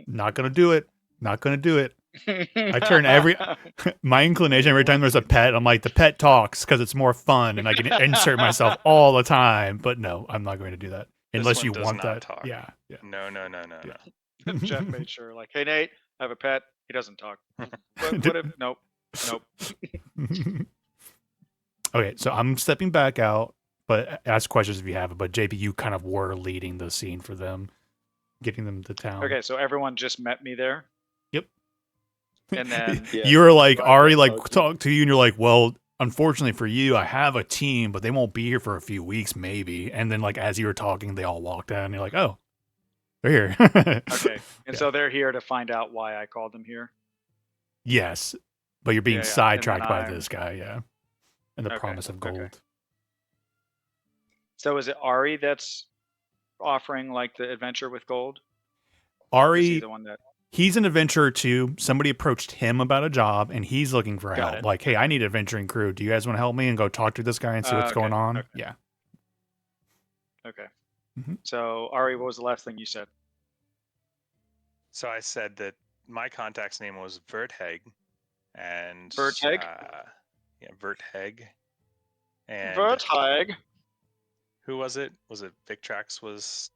Not gonna do it. Not gonna do it. I turn my inclination every time there's a pet. I'm like, the pet talks because it's more fun, and I can insert myself all the time. But no, I'm not going to do that unless you want that. Talk. Yeah. No. Jeff made sure, like, hey Nate, I have a pet. He doesn't talk. What if? Nope. Okay, so I'm stepping back out, but ask questions if you have it. But JP, you kind of were leading the scene for them, getting them to town. Okay, so everyone just met me there. Yep. And then you were like, Ari, like talk to you, and you're like, well, unfortunately for you, I have a team, but they won't be here for a few weeks, maybe. And then, like, as you were talking, they all walked out, and you're like, oh, they're here. Okay, and so they're here to find out why I called them here. Yes, but you're being sidetracked by this guy, and the promise of gold. Okay. So is it Ari that's offering like the adventure with gold? Ari, the one that... he's an adventurer too. Somebody approached him about a job, and he's looking for help. Like, hey, I need an adventuring crew. Do you guys want to help me and go talk to this guy and see what's going on? Okay. Yeah. Okay. Mm-hmm. So Ari, what was the last thing you said? So I said that my contact's name was Vertheg, and Vertheg. Vertheg. And Vertheg. Who was it? Was it Victrax was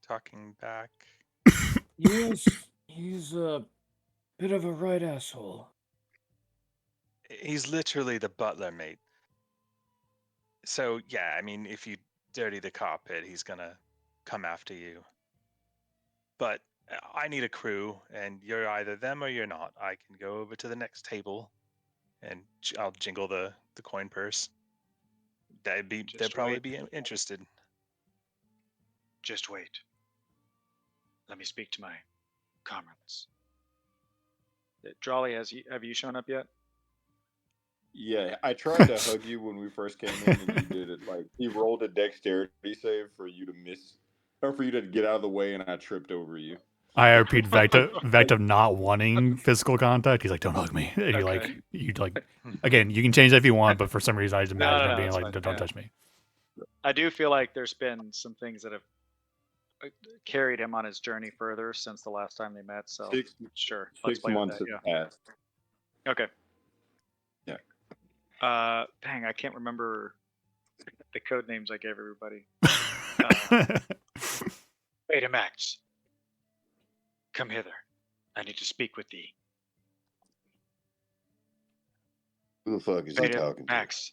talking back? Yes, he's a bit of a right asshole. He's literally the butler, mate. So yeah, I mean, if you dirty the carpet, he's gonna come after you. But I need a crew, and you're either them or you're not. I can go over to the next table, and I'll jingle the coin purse. They'd probably wait. be interested. Just wait. Let me speak to my comrades. Drawley, have you shown up yet? Yeah, I tried to hug you when we first came in, and you did it. Like he rolled a dexterity save for you to miss, or for you to get out of the way, and I tripped over you. I repeat, Vector not wanting physical contact. He's like, "Don't hug me." And Okay. you again, you can change that if you want, but for some reason, I just imagine him being it's like, fine. "Don't Yeah. touch me." I do feel like there's been some things that have carried him on his journey further since the last time they met. So sure, let's 6 play with months that. have Yeah. passed. Okay. Yeah. Dang, I can't remember the code names I gave everybody. Betamax, come hither. I need to speak with thee. Who the fuck is he talking to? Betamax.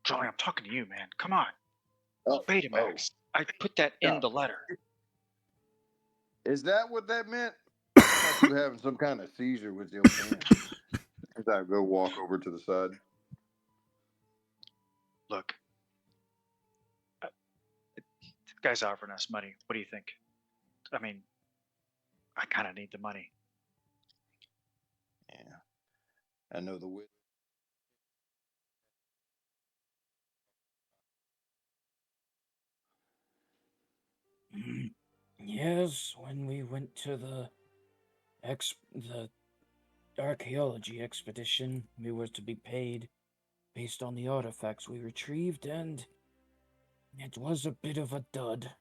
Johnny, I'm talking to you, man. Come on. Oh, Betamax. I put that in the letter. Is that what that meant? I thought you were having some kind of seizure with your pen. As I go walk over to the side. Look, this guy's offering us money. What do you think? I mean, I kind of need the money. Yeah, I know the wit. Yes, when we went to the archaeology expedition, we were to be paid based on the artifacts we retrieved, and it was a bit of a dud.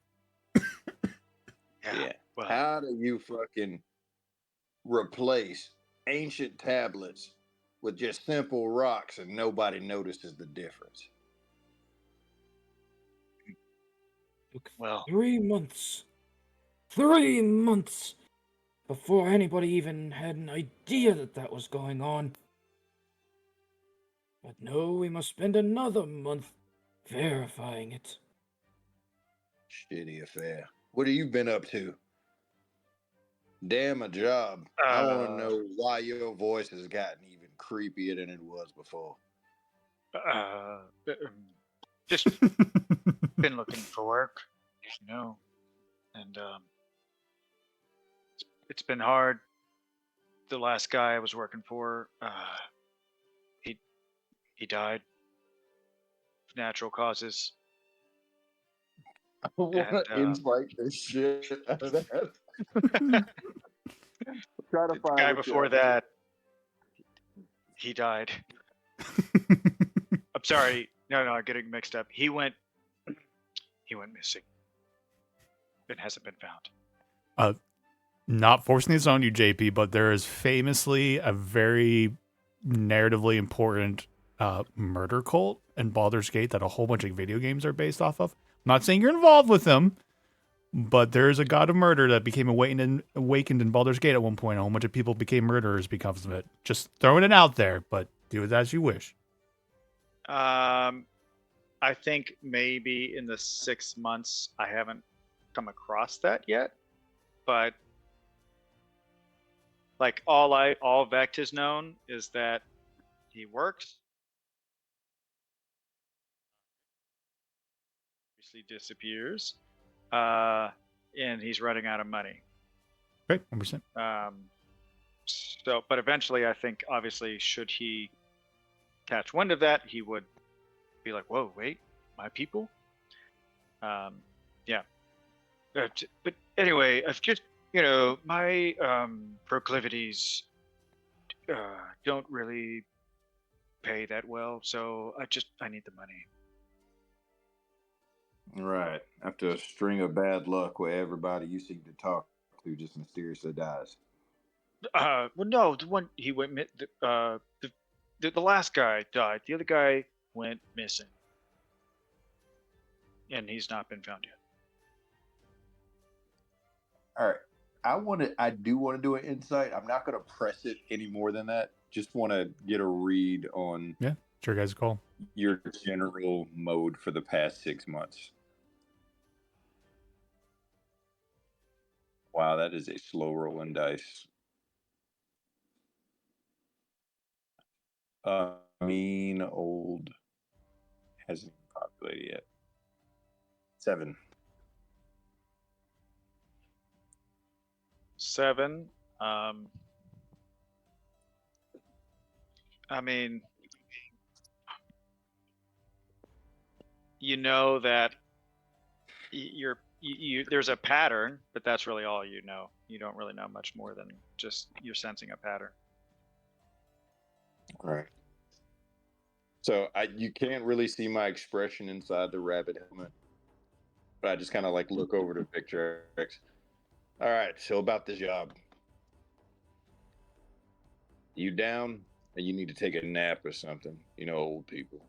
Yeah. Well, How do you fucking replace ancient tablets with just simple rocks and nobody notices the difference? Took well, 3 months. 3 months before anybody even had an idea that was going on. But no, we must spend another month verifying it. Shitty affair. What have you been up to? Damn a job. I want to know why your voice has gotten even creepier than it was before. just been looking for work, you know, and it's been hard. The last guy I was working for, he died of natural causes. I want to insight the shit out of that. Try to The find guy what before you're- that, he died. I'm sorry. No, I'm getting mixed up. He went missing. It hasn't been found. Not forcing this on you, JP, but there is famously a very narratively important murder cult in Baldur's Gate that a whole bunch of video games are based off of. I'm not saying you're involved with them, but there is a god of murder that became awakened in Baldur's Gate at one point. A whole bunch of people became murderers because of it. Just throwing it out there, but do it as you wish. I think maybe in the 6 months I haven't come across that yet, but like all Vect has known is that he works, obviously disappears, and he's running out of money. Great, 100%. So, but eventually, I think obviously, should he catch wind of that, he would be like, "Whoa, wait, my people." Yeah. But anyway, I've just my proclivities don't really pay that well, so I need the money. Right. After a string of bad luck where everybody you seem to talk to just mysteriously dies. Well, no, the one he went the last guy died. The other guy went missing, and he's not been found yet. All right. I do want to do an insight. I'm not going to press it any more than that. Just want to get a read on What's your guys' call? Your general mode for the past 6 months. Wow, that is a slow rolling dice. Mean old hasn't even populated yet. 7. 7. I mean, you know that there's a pattern, but that's really all you know. You don't really know much more than just you're sensing a pattern. Right. So you can't really see my expression inside the rabbit helmet, but I just kind of like look over to Victor X. All right, so about this job. You down? And you need to take a nap or something. You know, old people.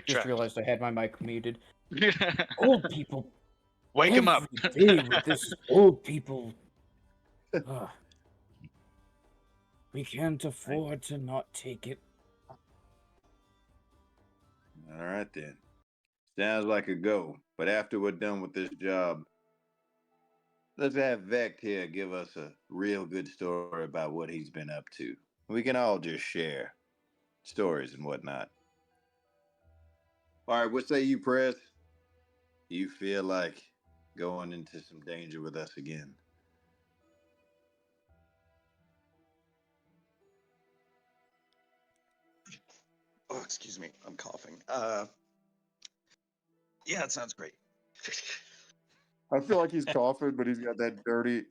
Just realized I had my mic muted. Old people. Wake him up. Every day with this old people. We can't afford to not take it. All right, then. Sounds like a go. But after we're done with this job, let's have Vect here give us a real good story about what he's been up to. We can all just share stories and whatnot. All right, what say you, Press? You feel like going into some danger with us again? Oh, excuse me. I'm coughing. Yeah, it sounds great. I feel like he's coughing, but he's got that dirty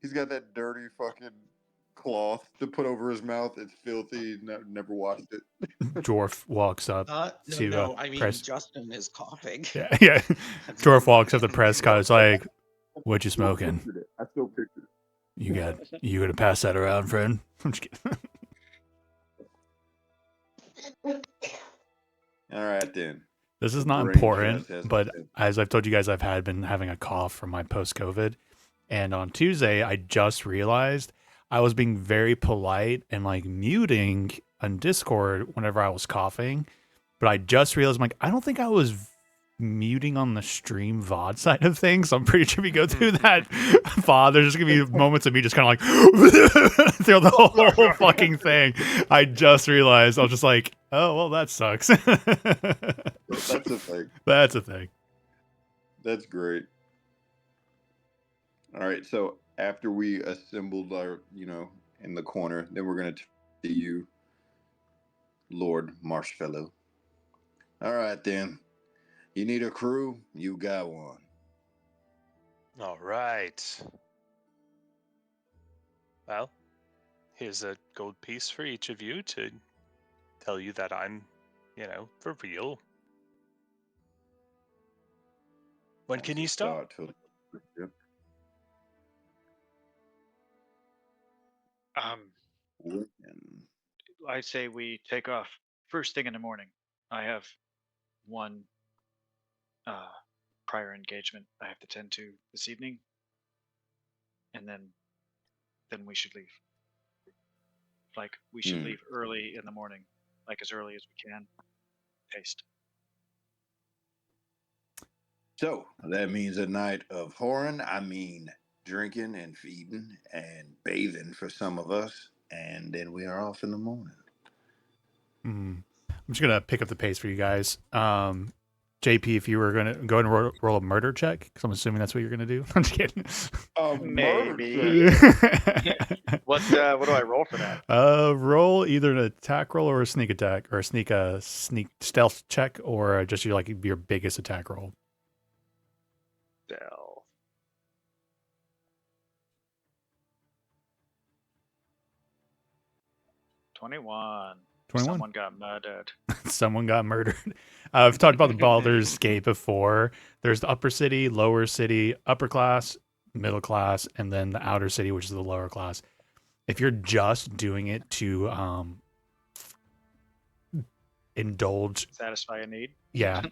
fucking cloth to put over his mouth. It's filthy. Never washed it. Dwarf walks up to I mean, press. Justin is coughing. Yeah. Dwarf walks up to Prescott. It's like, what you smoking? I still pictured it. You gonna pass that around, friend? I'm just kidding. All right, then. This is The not brain important, trust has but been- as I've told you guys, I've been having a cough from my post-COVID, and on Tuesday I just realized I was being very polite and like muting on Discord whenever I was coughing, but I just realized I'm like, I don't think I was muting on the stream VOD side of things. So I'm pretty sure if we go through that VOD, there's just gonna be moments of me just kind of like through the whole fucking thing. I just realized I was just like, oh well, that sucks. That's a thing. That's a thing. That's great. All right, so after we assembled our, in the corner, then we're gonna see you, Lord Marshfellow. All right, then. You need a crew? You got one. All right. Well, here's a gold piece for each of you to tell you that I'm, for real. When can you start? I say we take off first thing in the morning. I have one prior engagement I have to tend to this evening, and then we should leave. Like we should leave early in the morning, like as early as we can. Taste. So that means a night of whoring. I mean, drinking and feeding and bathing for some of us, and then we are off in the morning. I'm just gonna pick up the pace for you guys. JP, if you were gonna go ahead and roll a murder check, because I'm assuming that's what you're gonna do. I'm just kidding. Maybe. What do I roll for that? Roll either an attack roll or a sneak attack, or a sneak stealth check, or just your biggest attack roll. Stealth. 21. 21? Someone got murdered. Someone got murdered. I've talked about the Baldur's Gate before. There's the upper city, lower city, upper class, middle class, and then the outer city, which is the lower class. If you're just doing it to indulge, Satisfy a need. yeah,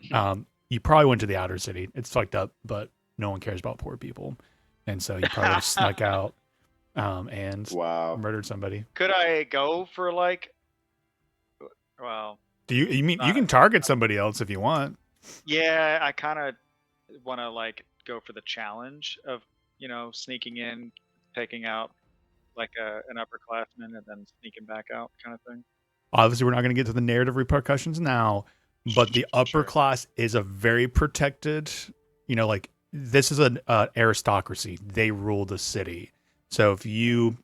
you probably went to the outer city. It's fucked up, but no one cares about poor people. and so you probably would have snuck out and Wow. murdered somebody. Could I go for like? Well, Do you mean you not- can target somebody else if you want? yeah, I kind of want to like go for the challenge of sneaking in, taking out like an upperclassman, and then sneaking back out, kind of thing. Obviously, we're not going to get to the narrative repercussions now, but the upper Sure. class is a very protected. Like this is an aristocracy. They rule the city. So if you're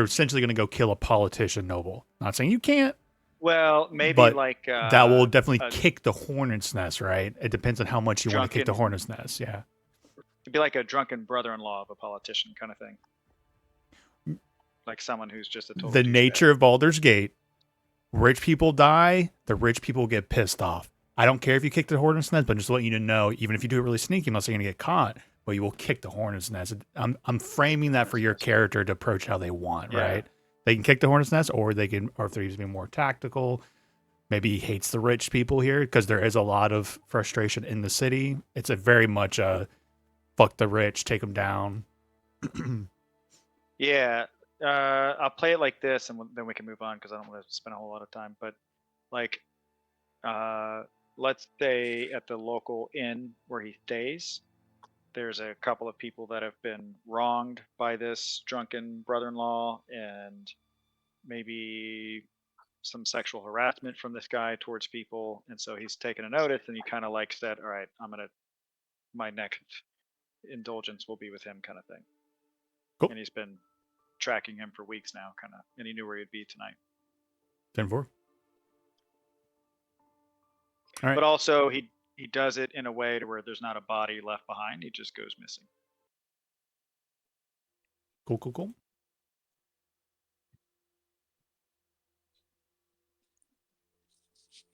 essentially going to go kill a politician noble. Not saying you can't. Well, maybe But like that will definitely a kick the hornet's nest, right? It depends on how much you want to kick the drunken- hornet's nest. Yeah. It'd be like a drunken brother-in-law of a politician, kind of thing. Like someone who's just a total The douchebag. nature of Baldur's Gate, rich people die, the rich people get pissed off. I don't care if you kick the hornet's nest, but just to let you to know, even if you do it really sneaky, unless you're going to get caught, but you will kick the hornet's nest. I'm framing that for your character to approach how they want, Yeah. right? They can kick the hornet's nest, or they can, or if they're using more tactical, maybe he hates the rich people here because there is a lot of frustration in the city. It's a very much a fuck the rich, take them down. Yeah, I'll play it like this, and then we can move on because I don't want to spend a whole lot of time. But like, let's say at the local inn where he stays, there's a couple of people that have been wronged by this drunken brother-in-law, and maybe some sexual harassment from this guy towards people, and so he's taken a notice, and he kind of like said, "All right, my next indulgence will be with him," kind of thing. Cool. And he's been tracking him for weeks now, kind of, and he knew where he'd be tonight. 10-4. All right. But also, he does it in a way to where there's not a body left behind; he just goes missing. Cool.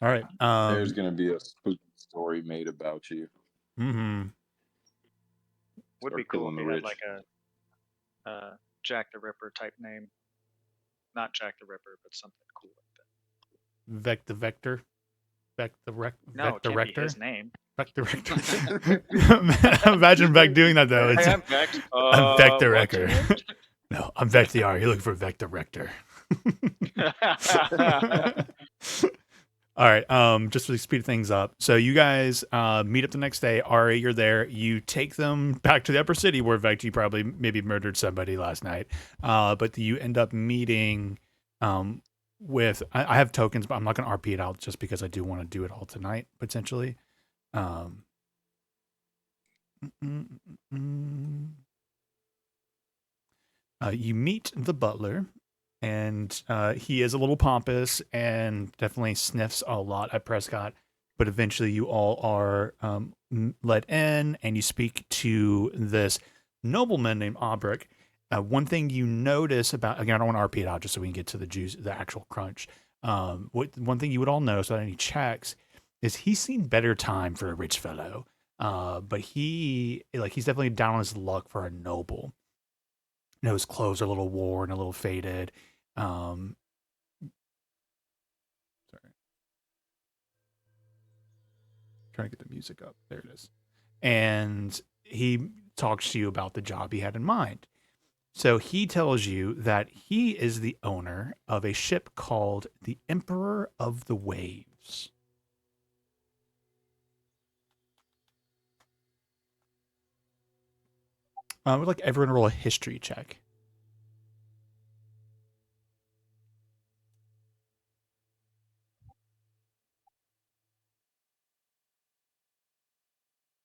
All right. There's gonna be a spooky story made about you. Mm-hmm. Would Start be cool killing if the he had rich. like a Jack the Ripper type name. Not Jack the Ripper, but something cool like that. The Vector. No, Vec it the can't be Rector. his name. Vec the Rector. Imagine Vec doing that though. It's, I am Vex. I'm Vec the what's your Wrecker. name? No, I'm Vec the R. You're looking for Vec the Rector. All right. Just to speed things up. So you guys meet up the next day. Ari, you're there. You take them back to the upper city where Vecti probably maybe murdered somebody last night. But you end up meeting with I have tokens, but I'm not gonna RP it out just because I do want to do it all tonight, potentially. You meet the butler, and he is a little pompous and definitely sniffs a lot at Prescott. But eventually, you all are let in, and you speak to this nobleman named Aubric. One thing you notice about, again, I don't want to RP it out just so we can get to the juice, the actual crunch. One thing you would all notice without any checks is he's seen better time for a rich fellow. But he's definitely down on his luck for a noble. You know, his clothes are a little worn, a little faded. Sorry. Trying to get the music up. There it is. And he talks to you about the job he had in mind. So he tells you that he is the owner of a ship called the Emperor of the Waves. Would like everyone to roll a history check.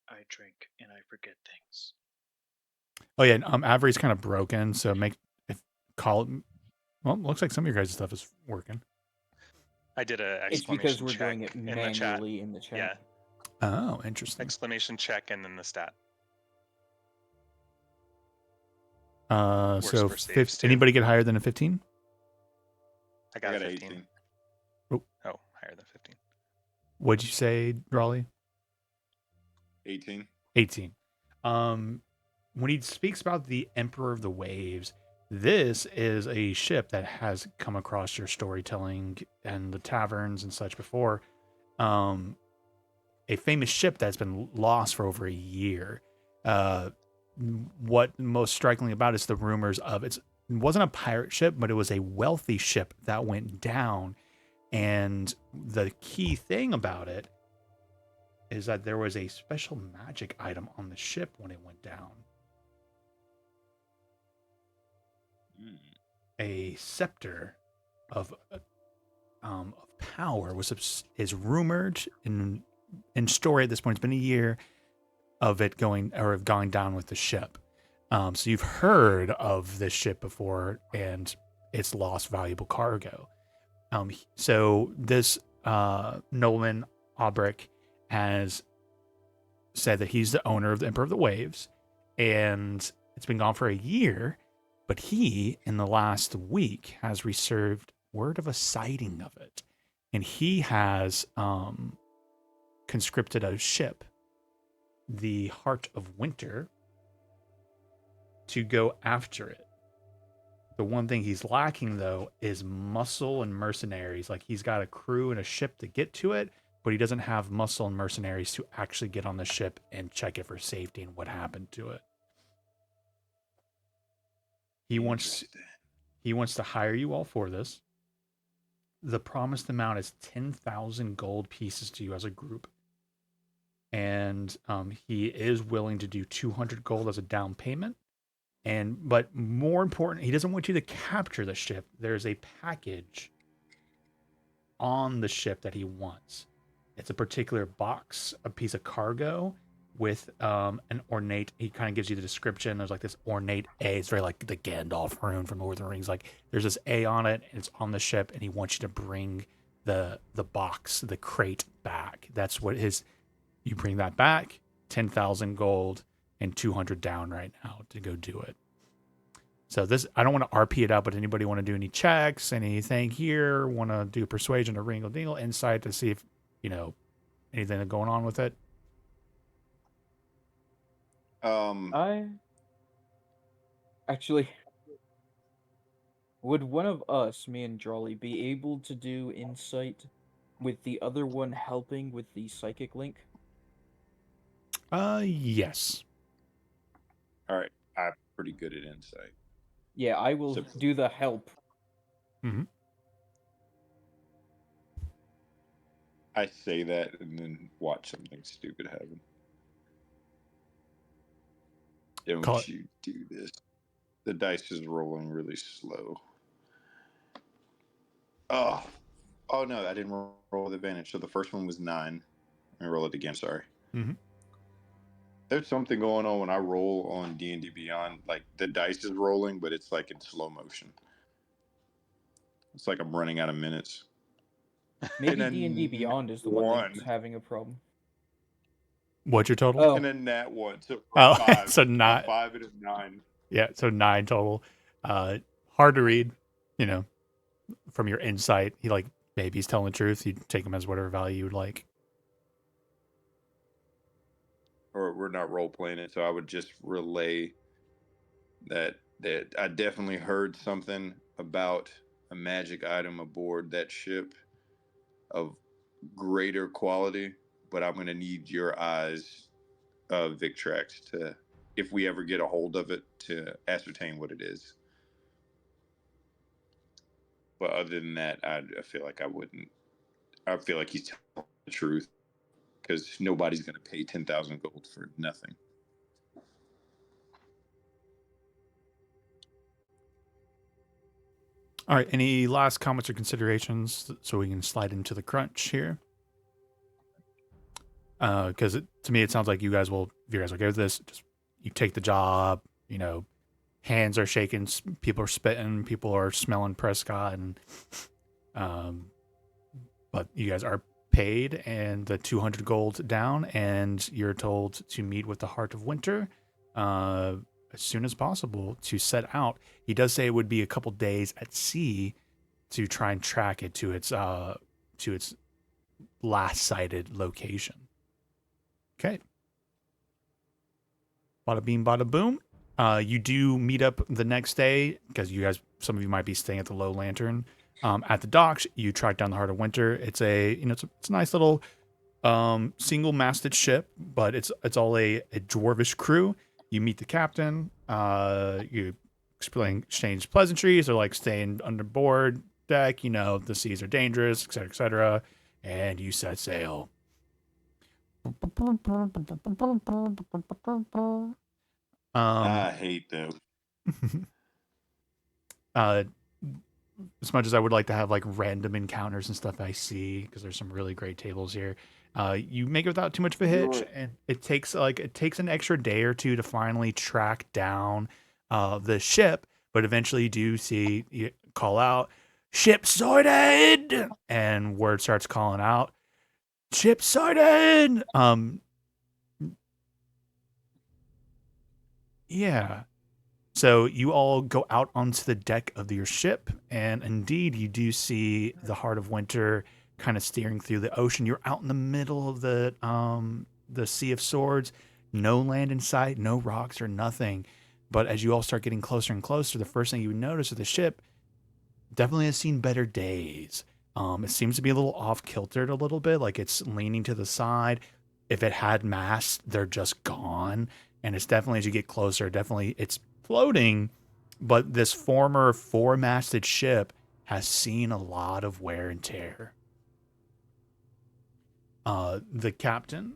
I drink and I forget things. Oh yeah, Avery's kind of broken, so well, looks like some of your guys' stuff is working. I did a It's because exclamation we're check doing it in the chat. manually in the chat. Yeah, Oh, interesting. exclamation check and then the stat. So for saves, too. anybody get higher than a 15? I I got, got a an 15. 18. Oh, higher than 15. What'd you say, Raleigh? 18. 18. When he speaks about the Emperor of the Waves, this is a ship that has come across your storytelling and the taverns and such before. A famous ship that's been lost for over a year. what most strikingly about is the rumors of it wasn't a pirate ship, but it was a wealthy ship that went down. And the key thing about it is that there was a special magic item on the ship when it went down. A scepter of power is rumored in story at this point. It's been a year of it going down with the ship. So you've heard of this ship before and it's lost valuable cargo. So this Nolan Aubrich has said that he's the owner of the Emperor of the Waves, and it's been gone for a year, but he, in the last week, has received word of a sighting of it. And he has conscripted a ship, the Heart of Winter, to go after it. The one thing he's lacking, though, is muscle and mercenaries. Like, he's got a crew and a ship to get to it, but he doesn't have muscle and mercenaries to actually get on the ship and check it for safety and what happened to it. He wants to hire you all for this. The promised amount is 10,000 gold pieces to you as a group. And he is willing to do 200 gold as a down payment. But more important, he doesn't want you to capture the ship. There's a package on the ship that he wants. It's a particular box, a piece of cargo with an ornate. He kind of gives you the description. There's like this ornate A. It's very like the Gandalf rune from Lord of the Rings. Like there's this A on it, and it's on the ship, and he wants you to bring the box, the crate back. That's what his. You bring that back, 10,000 gold and 200 down right now to go do it. So this, I don't want to RP it out, but anybody want to do any checks, anything here, want to do persuasion or ringle dingle insight to see if, anything going on with it? I actually, would one of us, me and Jolly, be able to do insight with the other one helping with the psychic link? Yes. All right. I'm pretty good at insight. Yeah, I will do the help. Mm-hmm. I say that and then watch something stupid happen. Don't you do this. The dice is rolling really slow. Oh no, I didn't roll with advantage. So the first one was 9. Let me roll it again, sorry. Mm-hmm. There's something going on when I roll on D&D Beyond. Like, the dice is rolling, but it's like in slow motion. It's like I'm running out of minutes. Maybe D&D Beyond is the one that's having a problem. What's your total? Oh. And then that one. So 5. So 5 and a 9. Yeah, so 9 total. Hard to read, from your insight. Maybe he's telling the truth. You take him as whatever value you would like. Or we're not role playing it, so I would just relay that I definitely heard something about a magic item aboard that ship of greater quality, but I'm going to need your eyes, Victrax, to, if we ever get a hold of it, to ascertain what it is. But other than that, I feel like I wouldn't. I feel like he's telling the truth, because nobody's going to pay 10,000 gold for nothing. All right. Any last comments or considerations so we can slide into the crunch here? Because to me, it sounds like if you guys are okay with this, just you take the job, hands are shaking, people are spitting, people are smelling Prescott, and but you guys are paid and the 200 gold down, and you're told to meet with the Heart of Winter as soon as possible to set out. He does say it would be a couple days at sea to try and track it to its last sighted location. Okay. Bada beam, bada boom. You do meet up the next day because some of you might be staying at the Low Lantern. At the docks, you track down the Heart of Winter. It's a nice little single-masted ship, but it's all a dwarvish crew. You meet the captain. You exchange pleasantries, or like staying under board deck. You know the seas are dangerous, etc., etc. And you set sail. I hate them. uh, as much as I would like to have like random encounters and stuff I see, because there's some really great tables here. You make it without too much of a hitch, and it takes an extra day or two to finally track down the ship. But eventually, you call out, "Ship sighted!" and word starts calling out, "Ship sighted!" Yeah. So you all go out onto the deck of your ship, and indeed, you do see the Heart of Winter kind of steering through the ocean. You're out in the middle of the Sea of Swords, no land in sight, no rocks or nothing. But as you all start getting closer and closer, the first thing you would notice is the ship definitely has seen better days. It seems to be a little off kiltered a little bit, like it's leaning to the side. If it had masts, they're just gone. And it's definitely, as you get closer, definitely it's floating, but this former four-masted ship has seen a lot of wear and tear. The captain.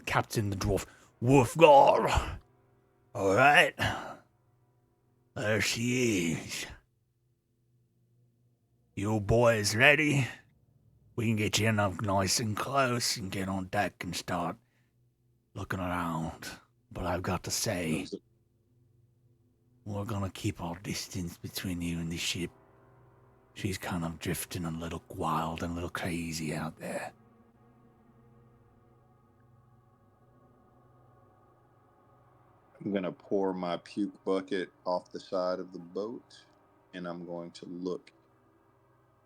Captain the dwarf. Wolfgar. All right. There she is. You boys ready? We can get you in up nice and close and get on deck and start looking around. But I've got to say, we're gonna keep our distance between you and the ship. She's kind of drifting a little wild and a little crazy out there. I'm gonna pour my puke bucket off the side of the boat, and I'm going to look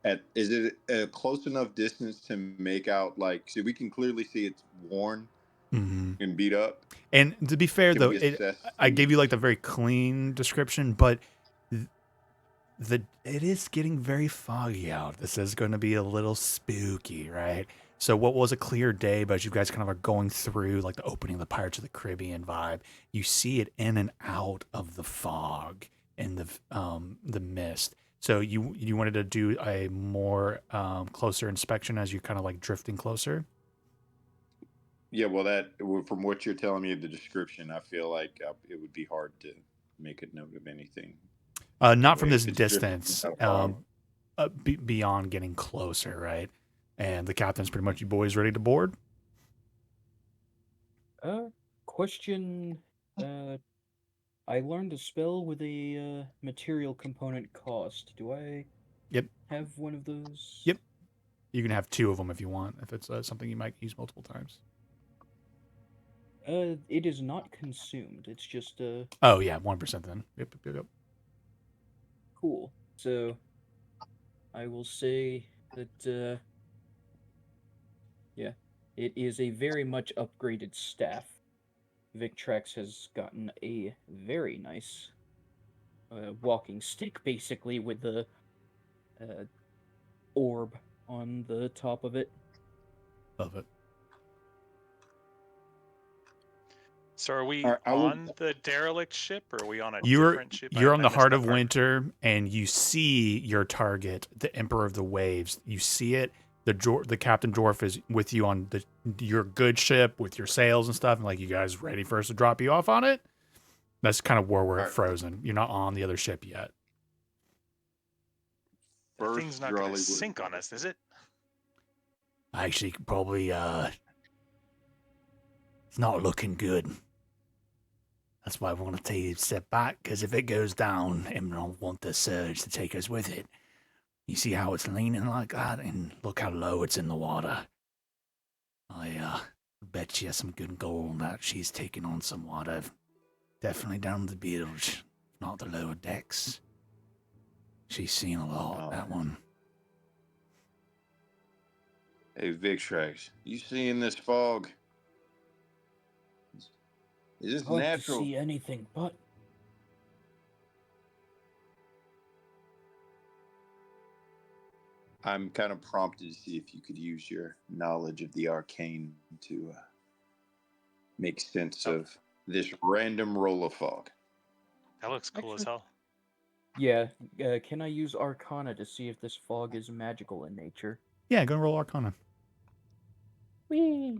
at. Is it a close enough distance to make out so we can clearly see it's worn and beat up? And to be fair, Can though, we assess I gave you like the very clean description, but it is getting very foggy out. This is going to be a little spooky, right? So what was a clear day, but as you guys kind of are going through like the opening of the Pirates of the Caribbean vibe, you see it in and out of the fog and the mist. So you wanted to do a more closer inspection as you kind of like drifting closer. Yeah, well, from what you're telling me of the description, I feel like it would be hard to make a note of anything. Not from this If it's distance, drifting out fog. beyond getting closer, right? And the captain's pretty much, you boys ready to board? Question. I learned a spell with a material component cost. Do I Yep. have one of those? Yep. You can have two of them if you want, if it's something you might use multiple times. It is not consumed. It's just Oh yeah, 1% then. Yep. cool. So I will say that yeah, it is a very much upgraded staff. Victrex has gotten a very nice walking stick, basically, with the orb on the top of it. Love it. So are we Alright, on the derelict ship, or are we on a You're different ship? you're on I the missed Heart that of part. Winter, and you see your target, the Emperor of the Waves. You see it. The Captain Dwarf is with you on your good ship with your sails and stuff, and like, you guys ready for us to drop you off on it? That's kind of where we're frozen. You're not on the other ship yet. That thing's not going to sink on us, is it? Actually, probably it's not looking good. That's why I want to tell you to step back, because if it goes down, and I want the surge to take us with it. You see how it's leaning like that, and look how low it's in the water. I bet you some good gold that she's taking on some water. Definitely down the bilge, not the lower decks. She's seen a lot, that one. Hey, Victrex, you seeing this fog? Is this Hard natural? to see anything but. I'm kind of prompted to see if you could use your knowledge of the arcane to make sense Oh. of this random roll of fog. That looks cool as Actually- hell. Yeah, can I use Arcana to see if this fog is magical in nature? Yeah, go and roll Arcana. Whee!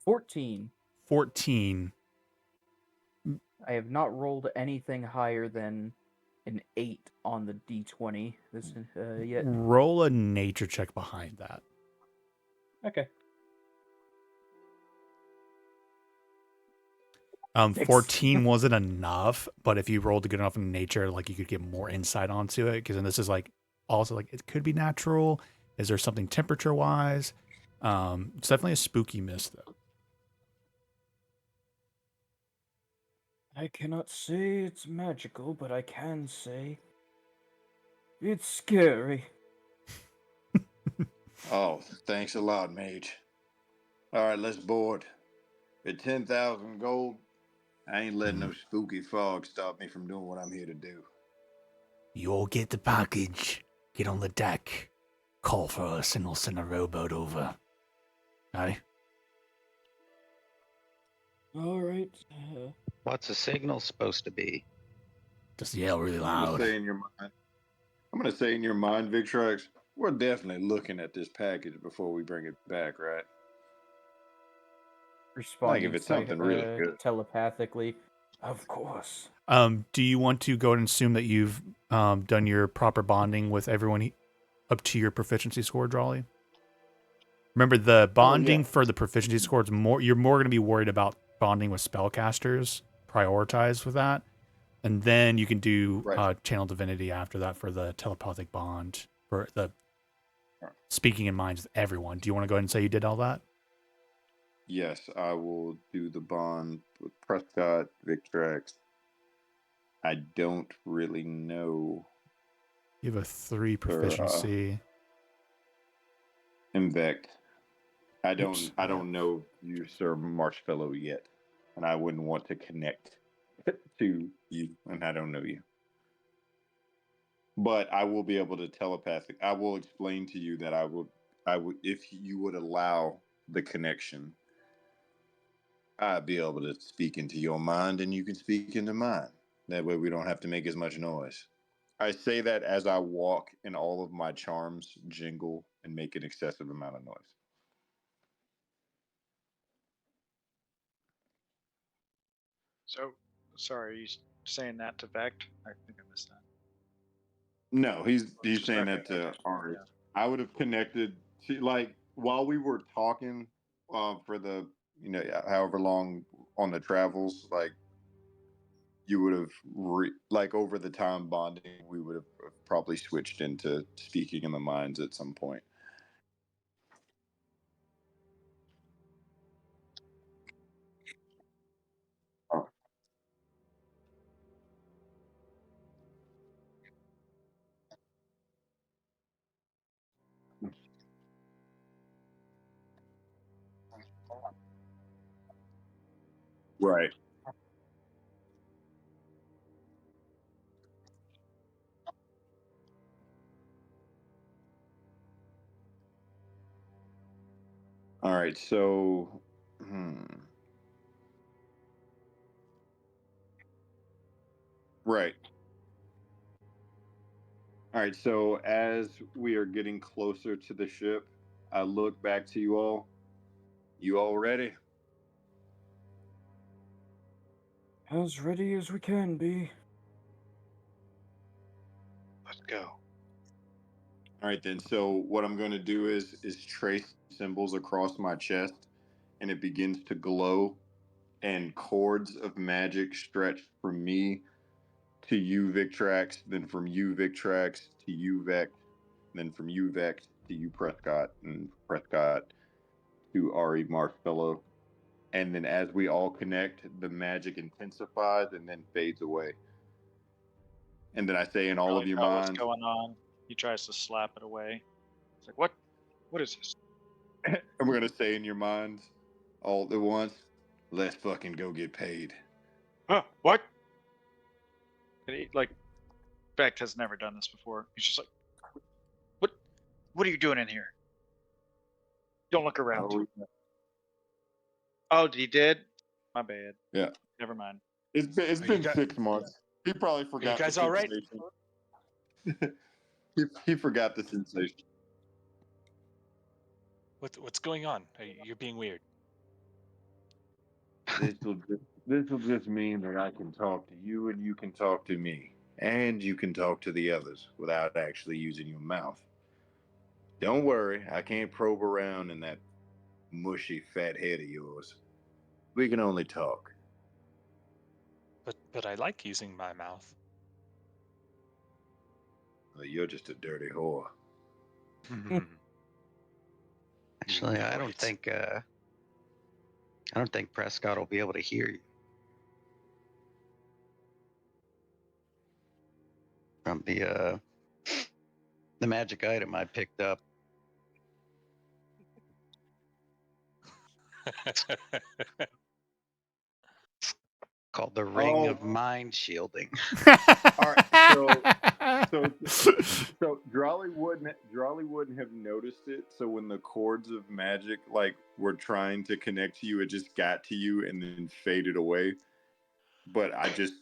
14. 14. I have not rolled anything higher than an 8 on the d20 this yet. Roll a nature check behind that. Okay. 6. 14 wasn't enough, but if you rolled good enough in nature, like you could get more insight onto it. Because then this is like also like it could be natural. Is there something temperature wise? It's definitely a spooky mist though. I cannot say it's magical, but I can say it's scary. Oh, thanks a lot, mage. All right, let's board. At 10,000 gold, I ain't letting no spooky fog stop me from doing what I'm here to do. You all get the package. Get on the deck. Call for us, and we'll send a rowboat over. Aye. All right. What's a signal supposed to be? Just yell really I'm gonna loud. say in your mind, Victrax, we're definitely looking at this package before we bring it back, right? Responding if it's something really good. telepathically. Of course. Do you want to go and assume that you've done your proper bonding with everyone up to your proficiency score, Drawley? Remember, the bonding for the proficiency score is more. You're more going to be worried about bonding with spellcasters. Prioritize with that, and then you can do channel divinity after that for the telepathic bond for the speaking in minds with everyone. Do you want to go ahead and say you did all that? Yes, I will do the bond with Prescott, Victrax. I don't really know. You have a 3 proficiency. Invect. I Oops. don't know you, Sir Marshmallow, yet, and I wouldn't want to connect to you, and I don't know you. But I will be able to telepathic. I will explain to you that I would, if you would allow the connection, I'd be able to speak into your mind, and you can speak into mine. That way, we don't have to make as much noise. I say that as I walk, and all of my charms jingle and make an excessive amount of noise. So, sorry, are you saying that to Vect? I think I missed that. No, he's Just saying okay, that to okay. Ari. Yeah. I would have connected to, like, while we were talking for the however long on the travels, like you would have like over the time bonding, we would have probably switched into speaking in the minds at some point. Oh. Right. All right. So, right. All right. So, as we are getting closer to the ship, I look back to you all. You all ready? As ready as we can be. Let's go. All right, then. So what I'm going to do is trace symbols across my chest, and it begins to glow, and cords of magic stretch from me to you, Victrax, then from you, Victrax, to you, Vex, then from you, Vex, to you, Prescott, and Prescott to Ari Marshmallow. And then as we all connect, the magic intensifies and then fades away. And then I say in all of your What's minds, going on? He tries to slap it away. It's like, what? What is this? and we're going to say in your minds all at once, let's fucking go get paid. Huh? What? And he, like, Beck has never done this before. He's just like, what are you doing in here? Don't look around. Oh, he did? My bad. Yeah. Never mind. It's Are been you guys- 6 months. He probably forgot. guys the all right? sensation. he forgot the sensation. What's going on? You're being weird. This will just mean that I can talk to you and you can talk to me. And you can talk to the others without actually using your mouth. Don't worry, I can't probe around in that mushy fat head of yours. We can only talk. But I like using my mouth. Well, you're just a dirty whore. Actually, I don't Right. think Prescott will be able to hear you. From the magic item I picked up. Called the Ring of Mind Shielding. All right, so Drawley wouldn't have noticed it. So when the cords of magic like were trying to connect to you, it just got to you and then faded away. But I just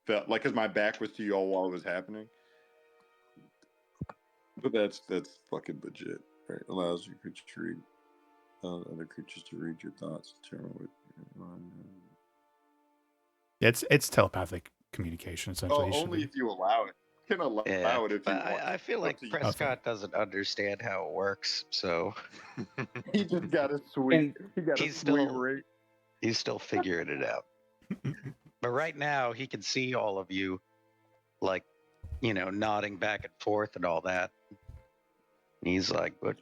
felt like, because my back was to you all while it was happening. But that's fucking legit. Right? Allows your creature to read other creatures to read your thoughts. Determine what. It's telepathic communication essentially. Oh, only if you allow it. You can allow it if you but want. I feel Up like to you. Prescott doesn't understand how it works, so He just got a sweet. And He got a he's sweet still- ring. he's still figuring it out. But right now, he can see all of you, like, nodding back and forth and all that. And he's like, "What?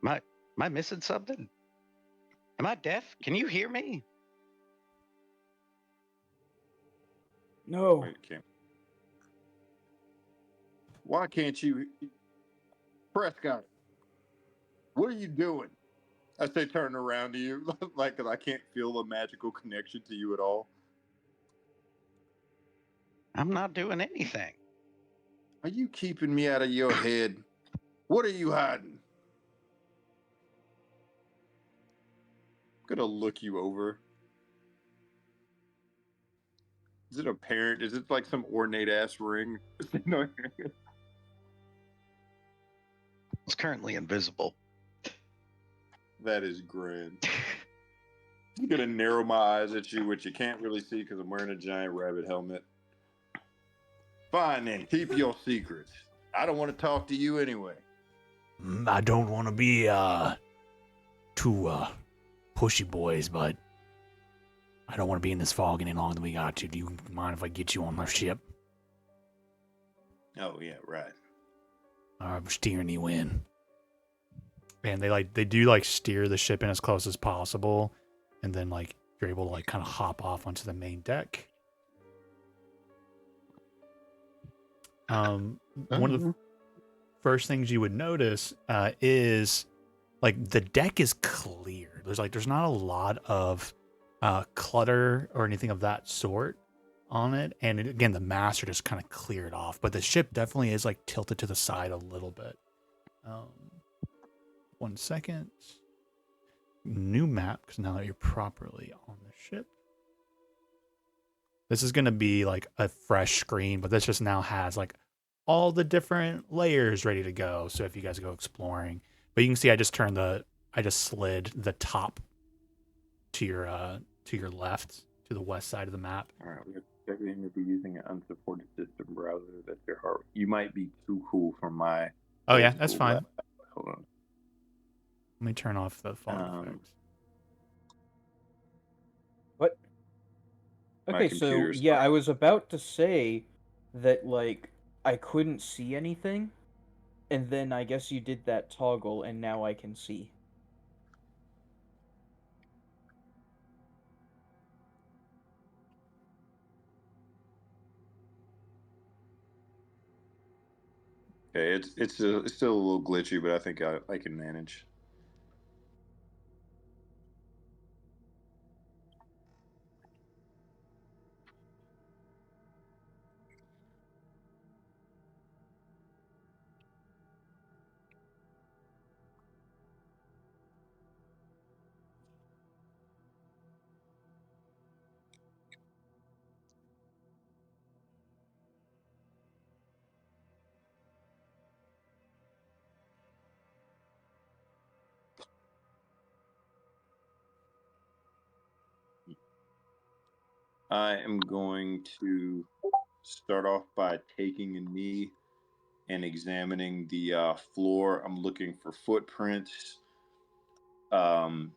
Am I missing something? Am I deaf? Can you hear me?" No. Wait, can't. Why can't you, Prescott? What are you doing? I say, turn around to you, like, 'cause I can't feel a magical connection to you at all. I'm not doing anything. Are you keeping me out of your head? What are you hiding? I'm gonna look you over. Is it a parent? Is it like some ornate ass ring? No. It's currently invisible. That is grand. I'm gonna narrow my eyes at you, which you can't really see because I'm wearing a giant rabbit helmet. Fine then, keep your secrets. I don't want to talk to you anyway. I don't want to be too pushy, boys, but I don't want to be in this fog any longer than we got to. Do you mind if I get you on the ship? Oh yeah, right. I'm steering you in. And they do steer the ship in as close as possible, and then you're able to kind of hop off onto the main deck. One of the first things you would notice is the deck is clear. There's not a lot of clutter or anything of that sort on it, and again the masts are just kind of cleared off, but the ship definitely is tilted to the side a little bit. 1 second. New map, because now that you're properly on the ship. This is going to be a fresh screen, but this just now has all the different layers ready to go. So if you guys go exploring, but you can see I just slid the top to your left, to the west side of the map. All right, we have everything to be using an unsupported system browser. That's your heart. You might be too cool for my. Oh yeah, that's fine. Laptop. Hold on. Let me turn off the font effects. What? My Okay, so computer's yeah, fine. I was about to say that I couldn't see anything, and then I guess you did that toggle, and now I can see. Okay, it's still a little glitchy, but I think I can manage. I am going to start off by taking a knee and examining the floor. I'm looking for footprints, um,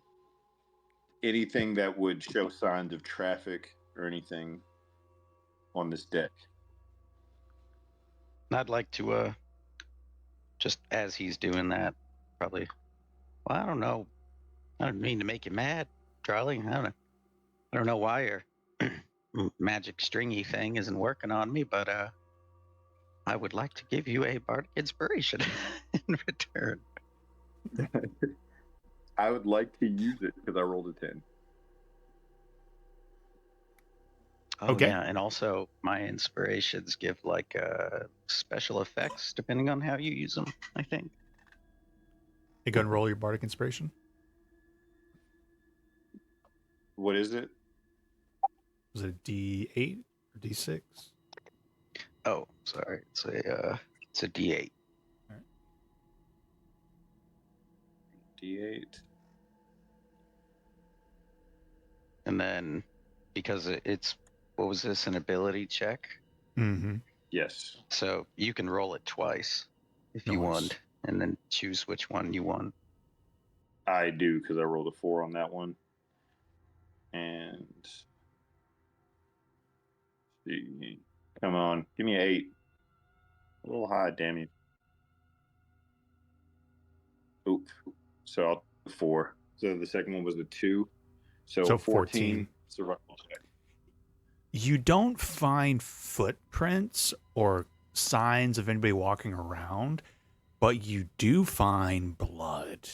anything that would show signs of traffic or anything on this deck. I'd like to, just as he's doing that, probably. Well, I don't know. I don't mean to make you mad, Charlie. I don't know why your magic stringy thing isn't working on me, but I would like to give you a bardic inspiration in return. I would like to use it because I rolled a 10. Oh Okay. yeah, and also my inspirations give like special effects depending on how you use them. I think. You go and roll your bardic inspiration. What is it? Was it a D8 or D6? Oh, sorry. It's a D8. D8. And then because it's what was this, an ability check? Mm-hmm. Yes. So you can roll it twice if you Nice. want, and then choose which one you want. I do because I rolled a 4 on that one. And see. Come on. Give me an 8. A little high, damn you. Oop. So I'll do 4. So the second one was a 2. So 14. Survival check. You don't find footprints or signs of anybody walking around, but you do find blood.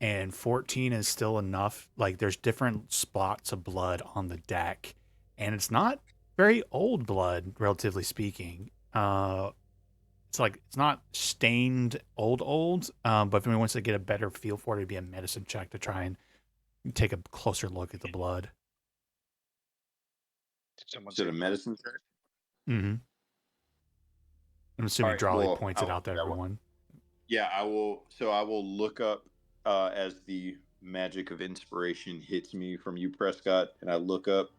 And 14 is still enough. Like, there's different spots of blood on the deck, and it's not very old blood, relatively speaking. It's not stained old. But if anyone wants to get a better feel for it, it'd be a medicine check to try and take a closer look at the blood. Did someone Is it say a medicine check? Mm-hmm. I'm assuming Alright, Drawley well, points it out to everyone. Yeah, I will. So I will look up as the magic of inspiration hits me from you, Prescott, and I look up.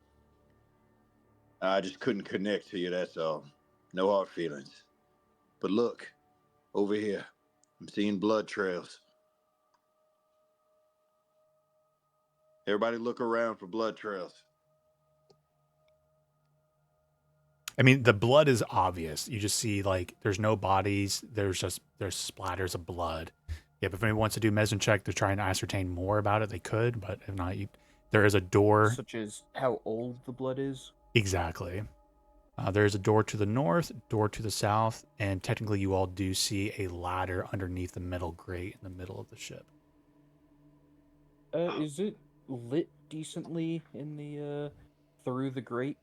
I just couldn't connect to you. That's all. No hard feelings. But look, over here, I'm seeing blood trails. Everybody, look around for blood trails. I mean, the blood is obvious. You just see like there's no bodies. There's splatters of blood. Yeah, but if anyone wants to do medicine check to try and ascertain more about it, they could. But if not, there is a door. Such as how old the blood is. Exactly. There is a door to the north, door to the south, and technically you all do see a ladder underneath the metal grate in the middle of the ship. Is it lit decently in the through the grate?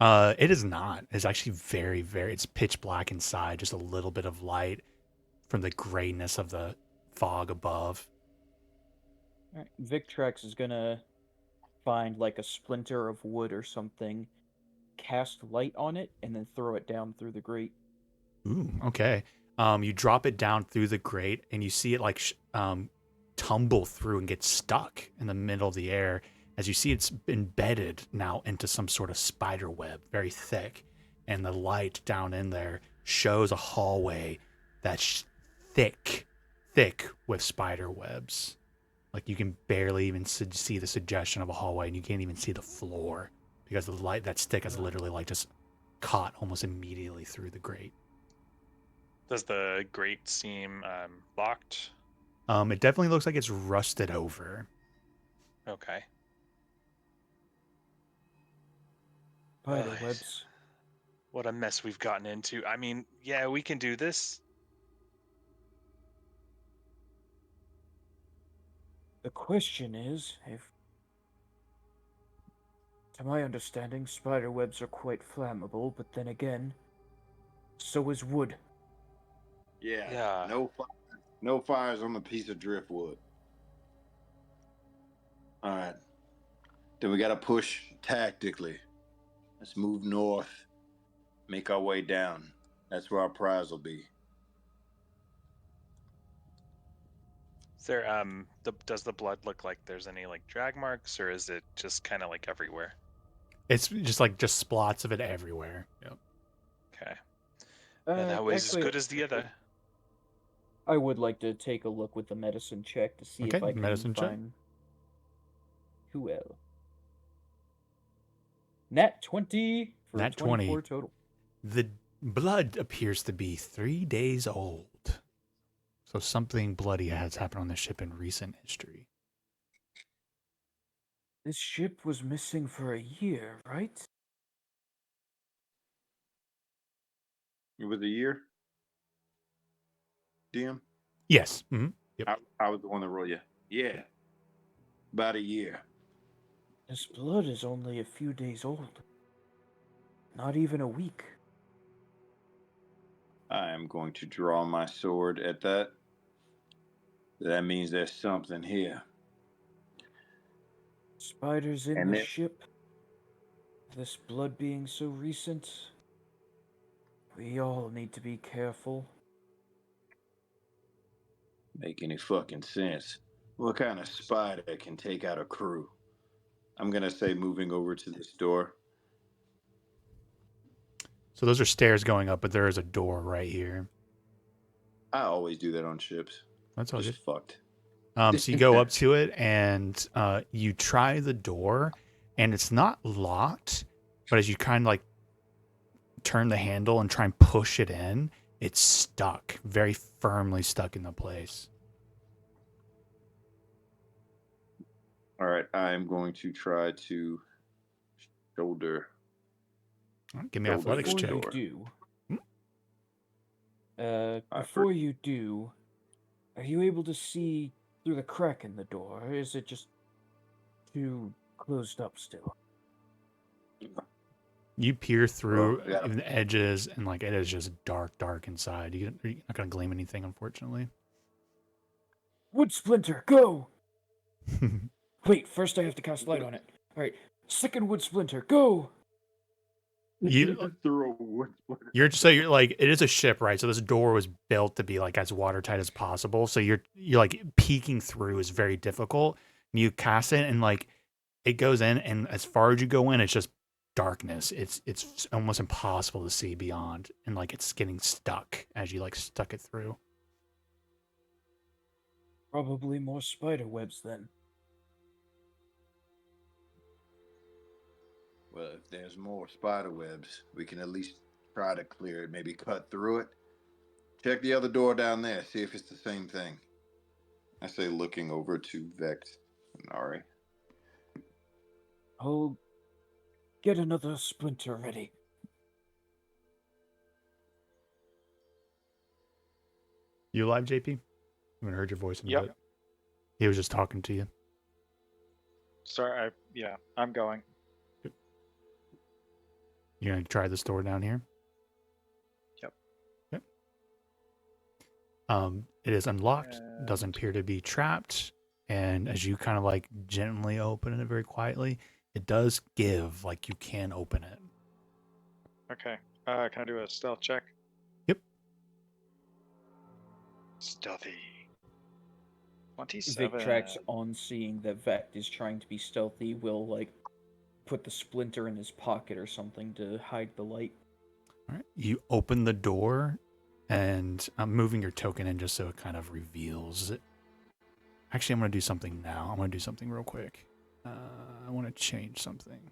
It is not. It's actually it's pitch black inside, just a little bit of light from the grayness of the fog above. Alright, Victrex is gonna find like a splinter of wood or something, cast light on it, and then throw it down through the grate. Ooh, okay. You drop it down through the grate, and you see it like tumble through and get stuck in the middle of the air. As you see, it's embedded now into some sort of spider web, very thick, and the light down in there shows a hallway that's thick with spider webs. Like you can barely even see the suggestion of a hallway, and you can't even see the floor because the light that stick is literally like just caught almost immediately through the grate. Does the grate seem locked? It definitely looks like it's rusted over. Okay. Spider Ugh. webs. What a mess we've gotten into. I mean, yeah, we can do this. The question is, if, to my understanding, spider webs are quite flammable, but then again, so is wood. Yeah. No fires on a piece of driftwood. All right. Then we got to push tactically. Let's move north. Make our way down. That's where our prize will be. Is there does the blood look like there's any like drag marks, or is it just kind of like everywhere? It's just like spots of it everywhere. Yep. Okay. Yeah, that was as Actually, good as the other. I would like to take a look with the medicine check to see Okay, if I can medicine check. find. Well. Nat 20 for Nat 24 20. total. The blood appears to be 3 days old. So something bloody has happened on the ship in recent history. This ship was missing for a year, right? It was a year. DM. Yes. Mm-hmm. Yep. I was the one that rolled you. Yeah. About a year. This blood is only a few days old. Not even a week. I am going to draw my sword at that. That means there's something here. Spiders in And the then ship. This blood being so recent. We all need to be careful. make any fucking sense. What kind of spider can take out a crew? I'm gonna say moving over to this door. So those are stairs going up, but there is a door right here. I always do that on ships. That's all good. Just fucked. So you go up to it and you try the door, and it's not locked, but as you kind of like turn the handle and try and push it in, it's stuck, very firmly stuck in the place. All right, I am going to try to shoulder. All right, give me Shoulder athletics the check. door. Before you do, are you able to see through the crack in the door, or is it just too closed up still? You peer through Well, yeah. even the edges, and like it is just dark inside. You're not gonna glean anything, unfortunately. Wood splinter, go! Wait, first I have to cast light on it. Alright, second wood splinter, go! you threw a wood splinter. you're like it is a ship, right? So this door was built to be like as watertight as possible. So you're like peeking through is very difficult. And you cast it, and like it goes in, and as far as you go in, it's just darkness. It's almost impossible to see beyond, and like it's getting stuck as you like stuck it through. Probably more spider webs then. Well, if there's more spider webs, we can at least try to clear it, maybe cut through it. Check the other door down there, see if it's the same thing. I say looking over to Vex and Ari. I'll get another splinter ready. You alive, JP? I haven't heard your voice in a Yep. bit. He was just talking to you. Sorry, I'm going. You're gonna try this door down here? Yep. Yep. It is unlocked, doesn't appear to be trapped, and as you kind of like gently open it very quietly, it does give like you can open it. Okay. Can I do a stealth check? Yep. Stealthy. 27. Victrax, on seeing that Vect is trying to be stealthy, will like put the splinter in his pocket or something to hide the light. All right. You open the door, and I'm moving your token in just so it kind of reveals it. Actually, I'm going to do something now. I'm going to do something real quick. I want to change something.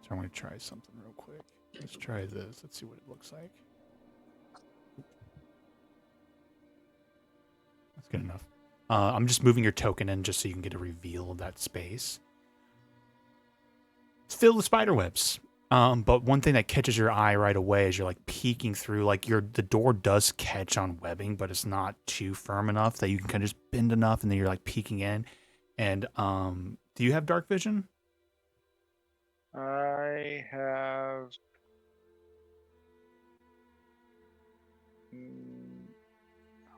So I'm going to try something real quick. Let's try this. Let's see what it looks like. That's good enough. I'm just moving your token in just so you can get a reveal of that space. It's filled with spider webs. But one thing that catches your eye right away as you're like peeking through, like the door does catch on webbing, but it's not too firm enough that you can kind of just bend enough, and then you're like peeking in. And do you have dark vision? I have.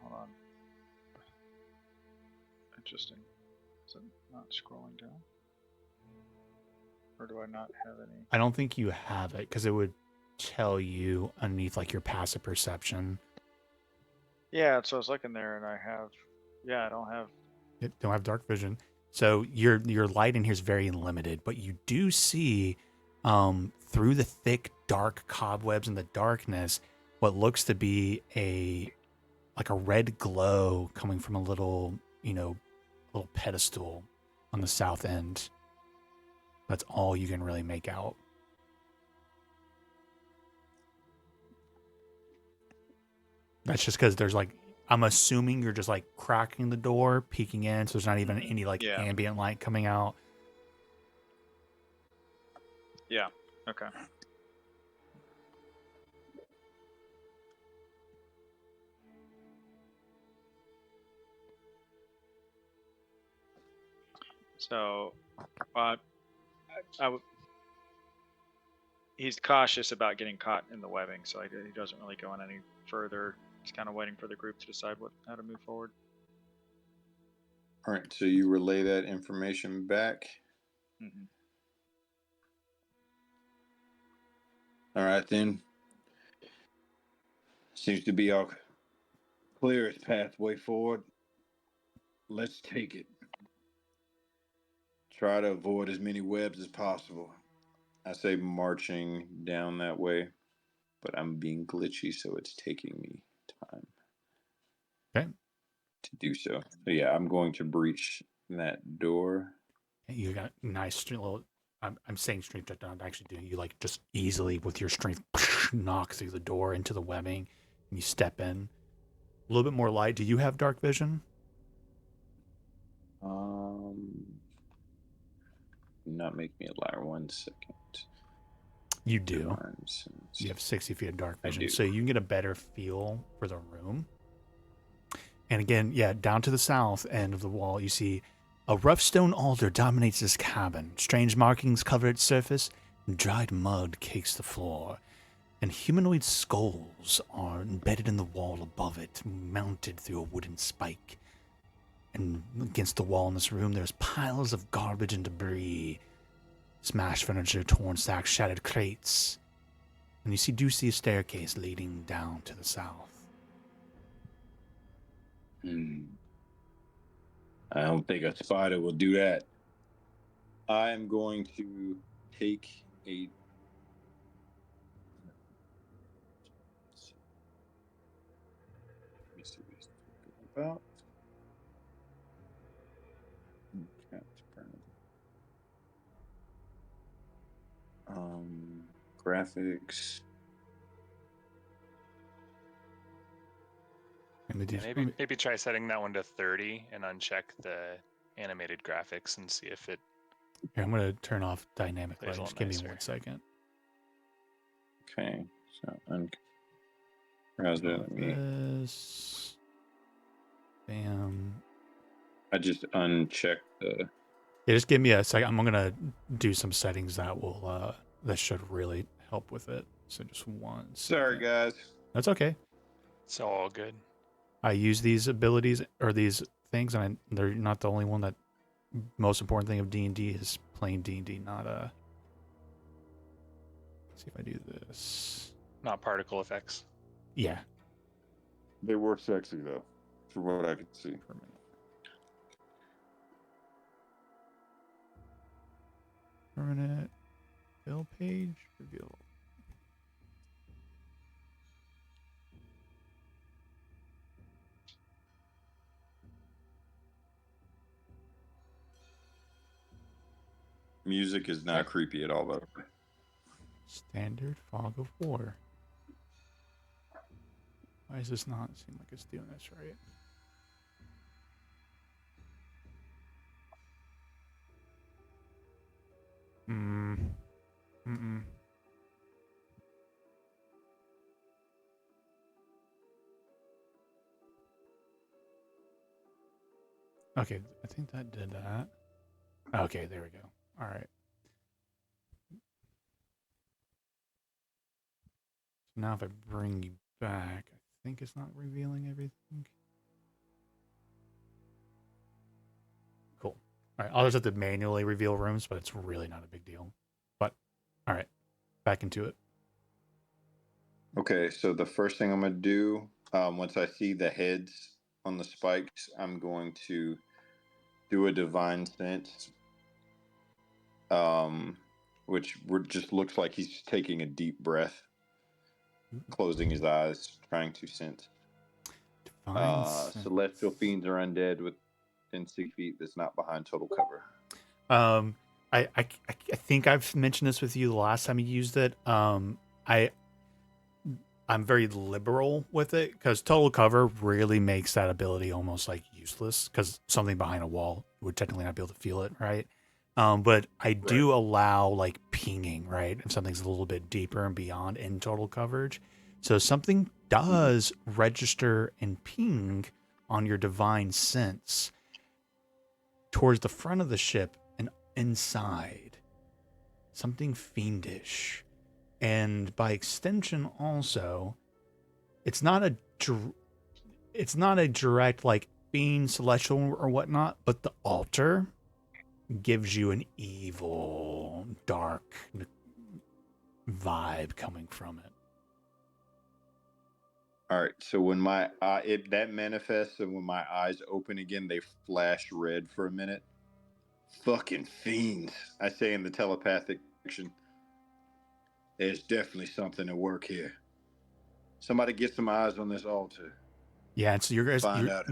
Hold on. Interesting. Is it not scrolling down? Or do I not have any? I don't think you have it because it would tell you underneath like your passive perception. Yeah, so I was looking there, and I don't have. You don't have dark vision. So your light in here is very limited, but you do see through the thick dark cobwebs and the darkness what looks to be a red glow coming from a little little pedestal on the south end. That's all you can really make out. That's just because there's like, I'm assuming you're just like cracking the door, peeking in, so there's not even any like Yeah. ambient light coming out. Yeah. Okay. So, he's cautious about getting caught in the webbing, so he doesn't really go on any further. He's kind of waiting for the group to decide how to move forward. All right, so you relay that information back. Mm-hmm. All right, then. Seems to be our clearest pathway forward. Let's take it. Try to avoid as many webs as possible. I say marching down that way, but I'm being glitchy, so it's taking me time. Okay. To do so. So yeah, I'm going to breach that door. You got nice little. I'm saying strength check, not actually doing. You like just easily with your strength knock through the door into the webbing, and you step in. A little bit more light. Do you have dark vision? Not make me a liar. 1 second. You do. You have 60 feet of dark vision, so you can get a better feel for the room. And again, yeah, down to the south end of the wall, you see a rough stone altar dominates this cabin. Strange markings cover its surface, and dried mud cakes the floor. And humanoid skulls are embedded in the wall above it, mounted through a wooden spike. And against the wall in this room, there's piles of garbage and debris. Smashed furniture, torn sacks, shattered crates. And you do see a staircase leading down to the south. I don't think a spider will do that. I am going to take a... Let me see what he's talking about. Graphics. Maybe try setting that one to 30 and uncheck the animated graphics and see if it. Here, I'm going to turn off dynamic Plays a lighting. Just little give me nicer. 1 second. Okay, so let me. This. Bam. I just unchecked the. Yeah, just give me a second. I'm gonna do some settings that will that should really help with it. So just 1 second. Sorry, guys. That's okay. It's all good. I use these abilities or these things, and they're not the only one. That most important thing of D&D is playing D&D, not Let's see if I do this. Not particle effects. Yeah. They were sexy though, from what I could see. For a minute. Permanent fill page reveal. Music is not creepy at all, though. Standard fog of war. Why does this not seem like it's doing this right? Okay, I think that did that. Okay, there we go. All right. So now if I bring you back, I think it's not revealing everything. Cool. All right, I'll just have to manually reveal rooms, but it's really not a big deal. But, all right, back into it. Okay, so the first thing I'm going to do, once I see the heads on the spikes, I'm going to do a divine sense, which just looks like he's taking a deep breath, closing his eyes, trying to sense. Divine sense. Celestial fiends are undead within 6 feet that's not behind total cover. I think I've mentioned this with you the last time you used it. I'm very liberal with it because total cover really makes that ability almost like useless because something behind a wall would technically not be able to feel it, right? But I do allow like pinging, right? If something's a little bit deeper and beyond in total coverage. So something does register and ping on your divine sense towards the front of the ship and inside. Something fiendish. And by extension also, it's not a direct like fiend, celestial or whatnot, but the altar gives you an evil, dark vibe coming from it. All right, so when my that manifests, and when my eyes open again, they flash red for a minute. Fucking fiends, I say in the telepathic action. There's definitely something at work here. Somebody get some eyes on this altar. Yeah, and so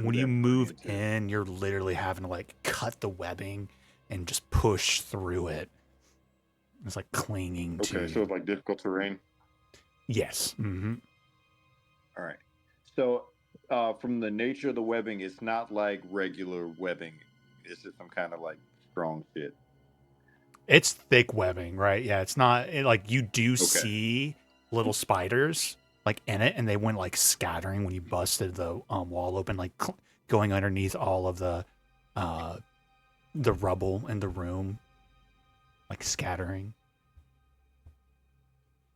when you move into. in, you're literally having to like cut the webbing and just push through it. It's like clinging to Okay, so it's like difficult terrain. Yes. Mm-hmm. All right. So, from the nature of the webbing, it's not like regular webbing. It's just some kind of like strong shit. It's thick webbing, right? Yeah, it's not like you do see little spiders like in it, and they went like scattering when you busted the wall open, like going underneath all of the rubble in the room, like scattering.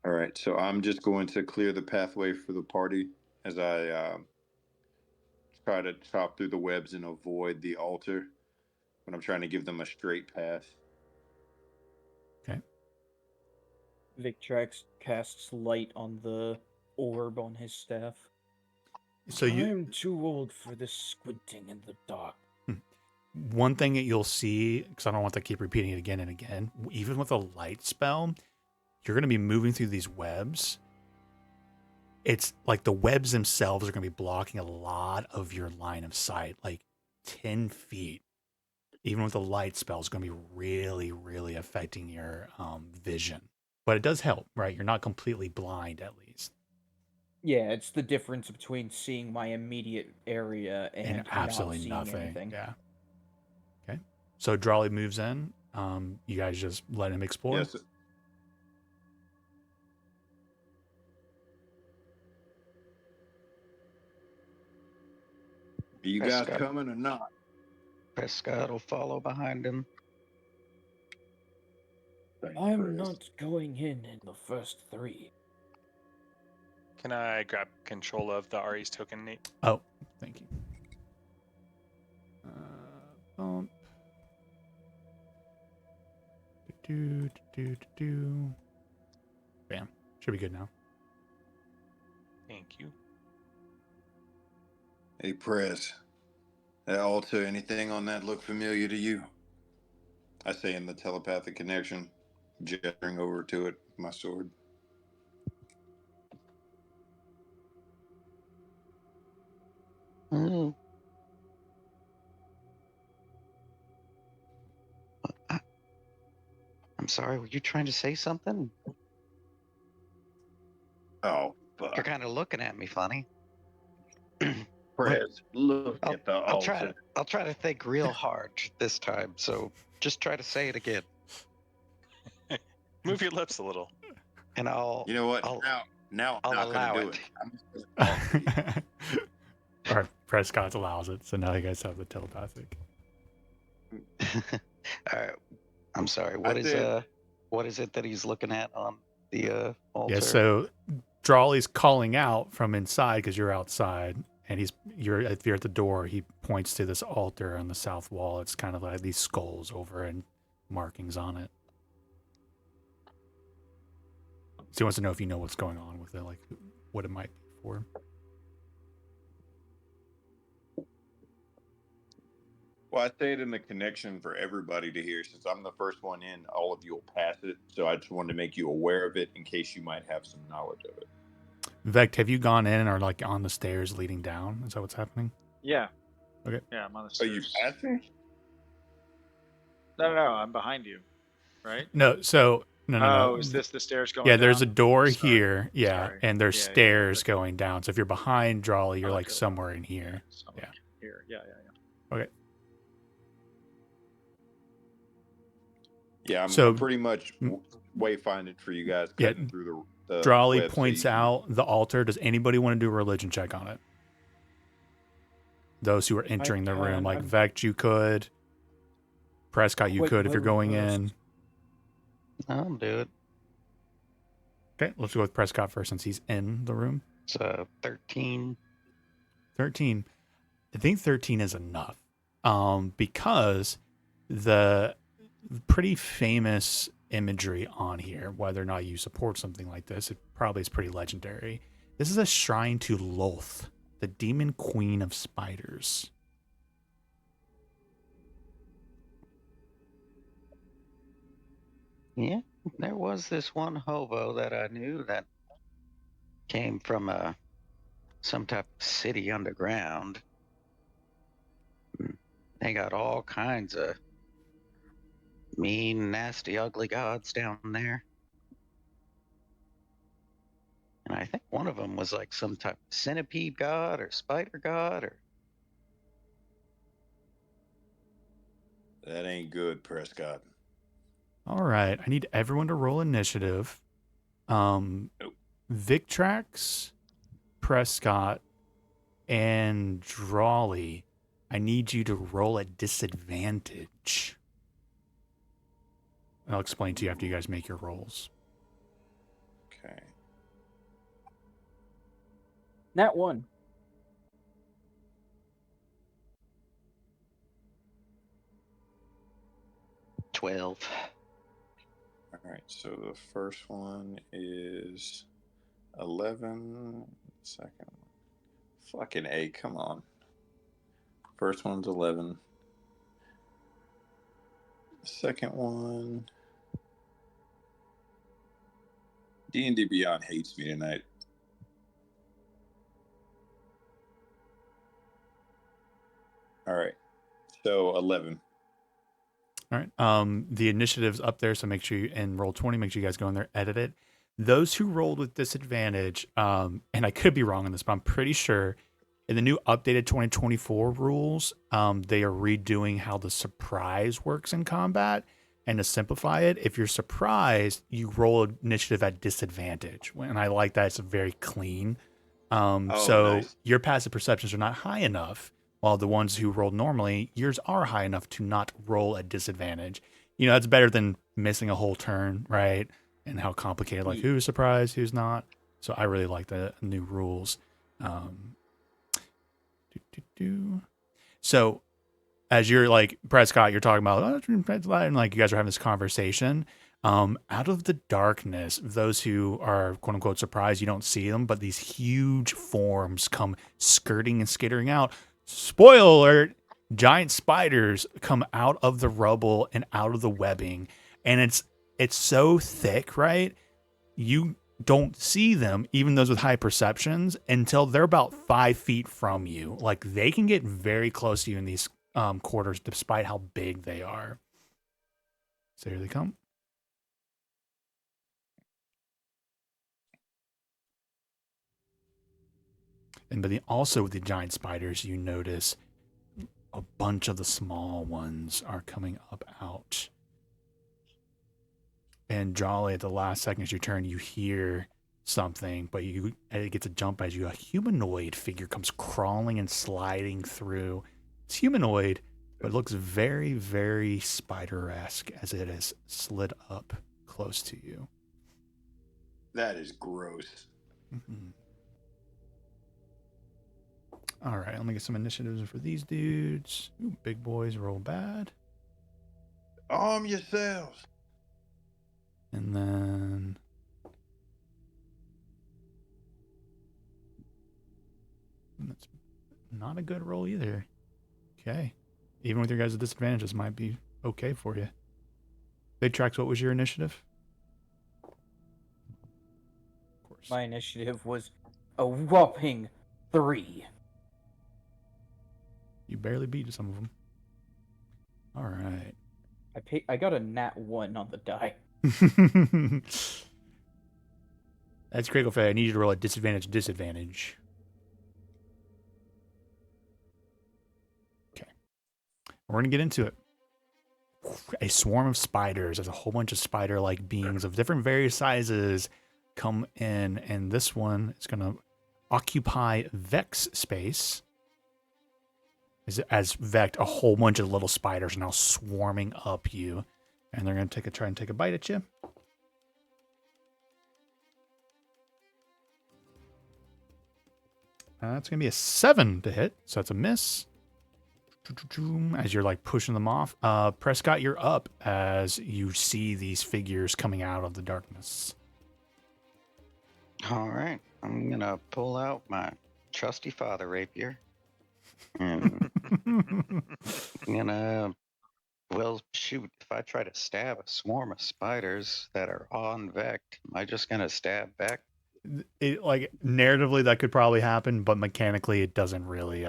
All right, so I'm just going to clear the pathway for the party as I try to chop through the webs and avoid the altar when I'm trying to give them a straight path. Okay. Victrax casts light on the orb on his staff. So I'm too old for this squinting in the dark. One thing that you'll see, because I don't want to keep repeating it again and again, even with a light spell, you're going to be moving through these webs. It's like the webs themselves are going to be blocking a lot of your line of sight, like 10 feet. Even with the light spell, it's going to be really, really affecting your vision. But it does help, right? You're not completely blind, at least. Yeah, it's the difference between seeing my immediate area and absolutely not seeing nothing. anything. Yeah. Okay. So Drawley moves in. You guys just let him explore? Yes. Are you guys coming or not? Prescott will follow behind him. I'm not going in the first 3. Can I grab control of the Ari's token, Nate? Oh, thank you. Bump. Bam. Should be good now. Thank you. Hey, Prez. That altar, anything on that look familiar to you? I say in the telepathic connection, gesturing over to it with my sword. Mm. I'm sorry, were you trying to say something? Oh, fuck. You're kind of looking at me funny. Prez, look at the altar. I'll try to think real hard this time, so just try to say it again. Move your lips a little. And I'll... You know what? Now I'm not allow going to do it. it. I'm just going to talk to you. All right, Prescott allows it, so now you guys have the telepathic. All right. I'm sorry. What is it that he's looking at on the altar? Yeah, so Drawley's calling out from inside because you're outside, and if you're at the door, he points to this altar on the south wall. It's kind of like these skulls over and markings on it. So he wants to know if you know what's going on with it. Like, what it might be for. Well, I say it in the connection for everybody to hear. Since I'm the first one in, all of you will pass it. So I just wanted to make you aware of it in case you might have some knowledge of it. Vect, have you gone in or like on the stairs leading down? Is that what's happening? Yeah. Okay. Yeah, I'm on the Oh, you stairs. passed me? No, I'm behind you, right? No, so no. Oh, is this the stairs going Yeah, down? there's a door Sorry. here. Yeah, Sorry. and there's Yeah, stairs okay. going down. So if you're behind Drawley, you're like Okay. somewhere in here. Somewhere Yeah. here. Yeah. Okay. Yeah, So- I'm pretty much wayfinding for you guys, Yeah, cutting through the Drawley web so points you can- out the altar. Does anybody want to do a religion check on it? Those who are entering the room, like I'm- Vect, you could. Prescott, you Wait, could if you're who going first? in. I'll do it. Okay, let's go with Prescott first since he's in the room. It's 13. 13. I think 13 is enough. Because the pretty famous imagery on here, whether or not you support something like this, it probably is pretty legendary. This is a shrine to Lolth, the demon queen of spiders. Yeah, there was this one hobo that I knew that came from some type of city underground. They got all kinds of mean, nasty, ugly gods down there. And I think one of them was like some type of centipede god or spider god or... That ain't good, Prescott. All right, I need everyone to roll initiative. Victrax, Prescott, and Drawley, I need you to roll at disadvantage. I'll explain to you after you guys make your rolls. Okay. Nat 1. $12. All right. So the first one is 11. Second one. Fucking A. Come on. First one's 11. Second one. D&D Beyond hates me tonight. All right. So 11. All right. The initiative's up there, so make sure you in roll 20, make sure you guys go in there, edit it. Those who rolled with disadvantage, and I could be wrong on this, but I'm pretty sure in the new updated 2024 rules, they are redoing how the surprise works in combat. And to simplify it, if you're surprised, you roll initiative at disadvantage. And I like that. It's very clean. So nice. your passive perceptions are not high enough, while the ones who rolled normally, yours are high enough to not roll at disadvantage. You know, that's better than missing a whole turn, right? And how complicated, like who's surprised, who's not. So I really like the new rules. So as you're like, Prescott, you're talking about, and like you guys are having this conversation. Out of the darkness, those who are quote unquote surprised, you don't see them, but these huge forms come skirting and skittering out. Spoiler alert, giant spiders come out of the rubble and out of the webbing. And it's so thick, right? You don't see them, even those with high perceptions, until they're about 5 feet from you. Like they can get very close to you in these quarters, despite how big they are. So here they come. And but also with the giant spiders, you notice a bunch of the small ones are coming up out. And Jolly, at the last second as you turn, you hear something, but it gets a jump as a humanoid figure comes crawling and sliding through. It's humanoid, but it looks very, very spider-esque as it has slid up close to you. That is gross. Mm-hmm. All right, let me get some initiatives for these dudes. Ooh, big boys roll bad. Arm yourselves. And then not a good roll either. Okay. Even with your guys' disadvantages, might be okay for you. Big Tracks, what was your initiative? Of course. My initiative was a whopping 3. You barely beat some of them. All right. I got a nat 1 on the die. That's critical failure. I need you to roll a disadvantage. Okay. We're going to get into it. A swarm of spiders. There's a whole bunch of spider-like beings of different various sizes come in, and this one is going to occupy Vex space. As Vect, a whole bunch of little spiders are now swarming up you, and they're going to try and take a bite at you. That's going to be a 7 to hit, so that's a miss. As you're like pushing them off, Prescott, you're up as you see these figures coming out of the darkness. All right, I'm gonna pull out my trusty father rapier, and I'm gonna. Well, shoot, if I try to stab a swarm of spiders that are on Vect, am I just gonna stab back? It, like, narratively that could probably happen, but mechanically it doesn't really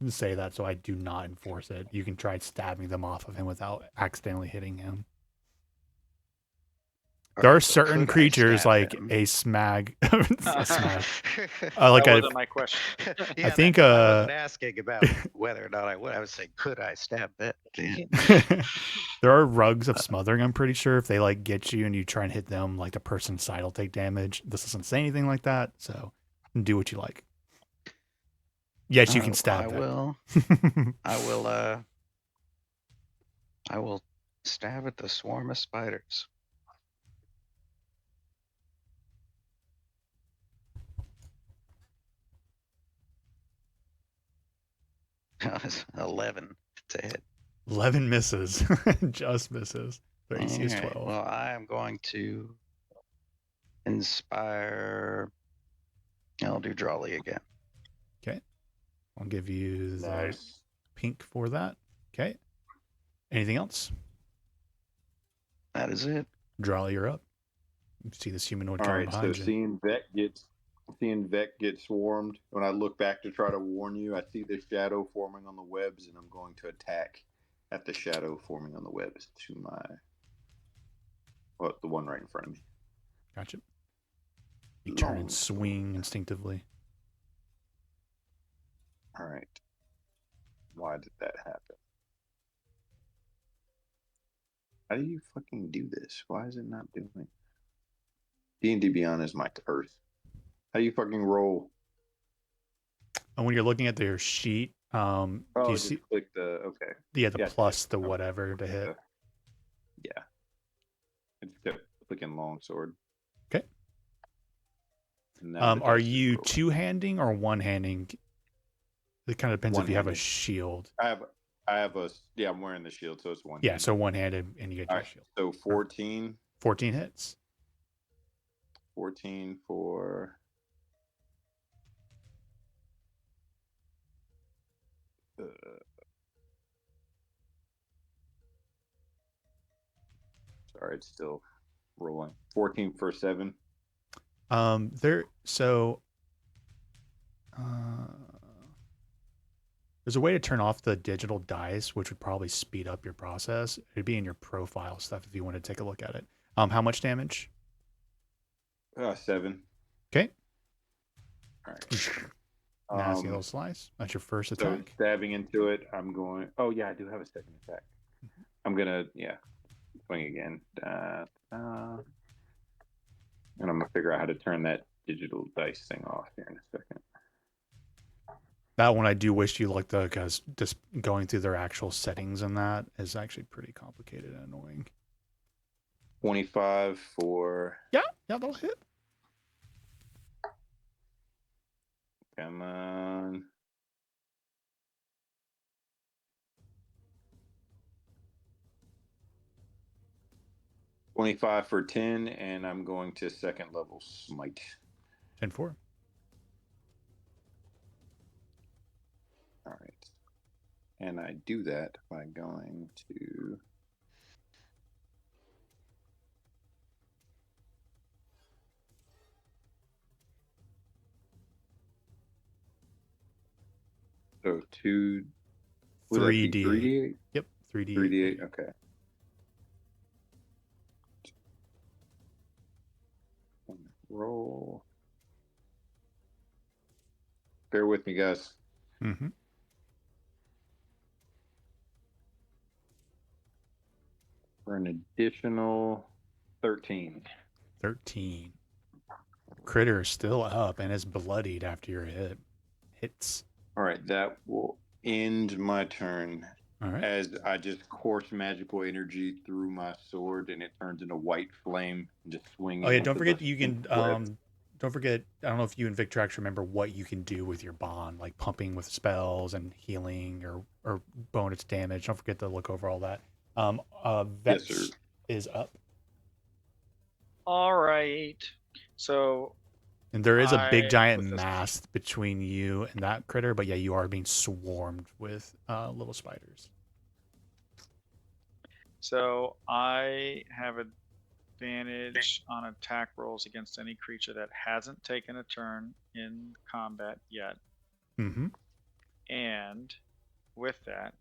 say that, so I do not enforce it. You can try stabbing them off of him without accidentally hitting him. There are certain Could I creatures stab like him? a smag, a smag. That Like wasn't my question. Yeah, think, I wasn't asking about whether or not I would. I was saying, could I stab it? there are rugs of smothering. I'm pretty sure if they like get you and you try and hit them, like the person's side will take damage. This doesn't say anything like that, so do what you like. Yes, you can stab. I that. will. I will stab at the swarm of spiders. That's 11 to hit. 11 misses, just misses. Their AC is Alright, 12. well, I am going to inspire. I'll do Drawley again. Okay, I'll give you the Nice. pink for that. Okay. Anything else? That is it. Drawley, you're up. You see this humanoid All coming right, so behind you. seeing Vec get swarmed, when I look back to try to warn you, I see the shadow forming on the webs, and I'm going to attack at the shadow forming on the webs to the one right in front of me. Gotcha. You turn Long and swing instinctively. All right. Why did that happen? How do you fucking do this? Why is it not doing it? D&D Beyond is my curse. How do you fucking roll? And when you're looking at their sheet, do you just see? click the okay. Yeah, the Yeah, plus the okay. whatever to hit. Yeah. I just kept clicking longsword. Okay. Now the Are dice is you rolling. two-handing or one-handing? It kind of depends if you have a One-handed. shield. I have I'm wearing the shield, so it's one. Yeah, so one-handed and you get All your right, shield. so 14. 14 hits. 14 for sorry, it's still rolling. 14 for 7. There's a way to turn off the digital dice, which would probably speed up your process. It'd be in your profile stuff if you want to take a look at it. How much damage? 7. Okay. All right. Nasty little slice. That's your first So attack. stabbing into it, I'm going. Oh yeah, I do have a second attack. I'm gonna swing again, and I'm gonna figure out how to turn that digital dice thing off here in a second. That one I do wish you looked though, because just going through their actual settings and that is actually pretty complicated and annoying. 25 for. Yeah, that'll hit. Come on. $25 for 10, and I'm going to second level smite. 10-4. And I do that by going to... So 2... Would that be 3d8. 3d8? Yep, 3d8. 3d8, okay. Roll. Bear with me, guys. Mm-hmm. For an additional 13. 13. Critter is still up and is bloodied after your hits. All right, that will end my turn. All right. As I just course magical energy through my sword, and it turns into white flame, and just swinging. Oh yeah, don't into forget the you can. web. Don't forget. I don't know if you and Victrax remember what you can do with your bond, like pumping with spells and healing or bonus damage. Don't forget to look over all that. Vetch Yes, sir. is up, All right. So and there is a big giant with this- mass between you and that critter. But yeah, you are being swarmed with little spiders. So I have advantage on attack rolls against any creature that hasn't taken a turn in combat yet. Mm-hmm. And with that,